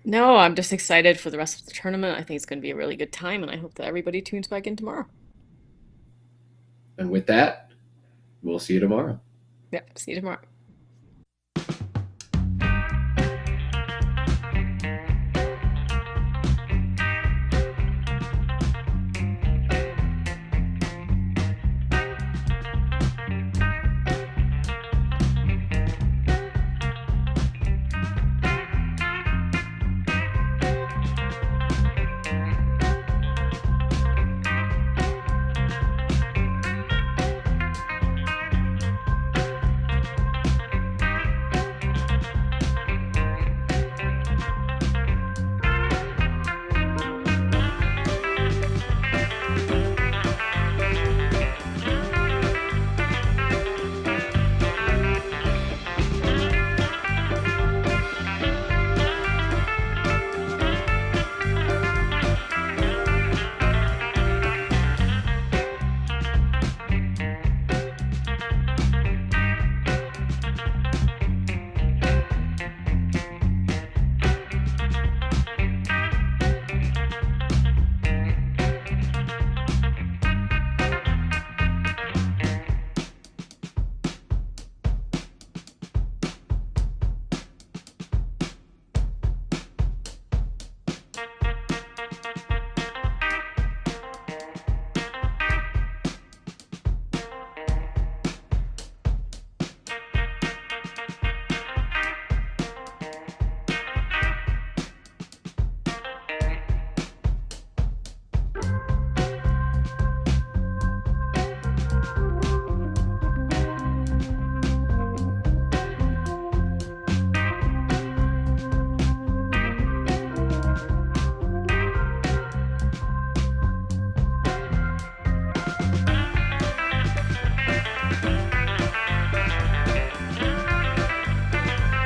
No, I'm just excited for the rest of the tournament. I think it's going to be a really good time, and I hope that everybody tunes back in tomorrow. And with that, we'll see you tomorrow. Yep. See you tomorrow.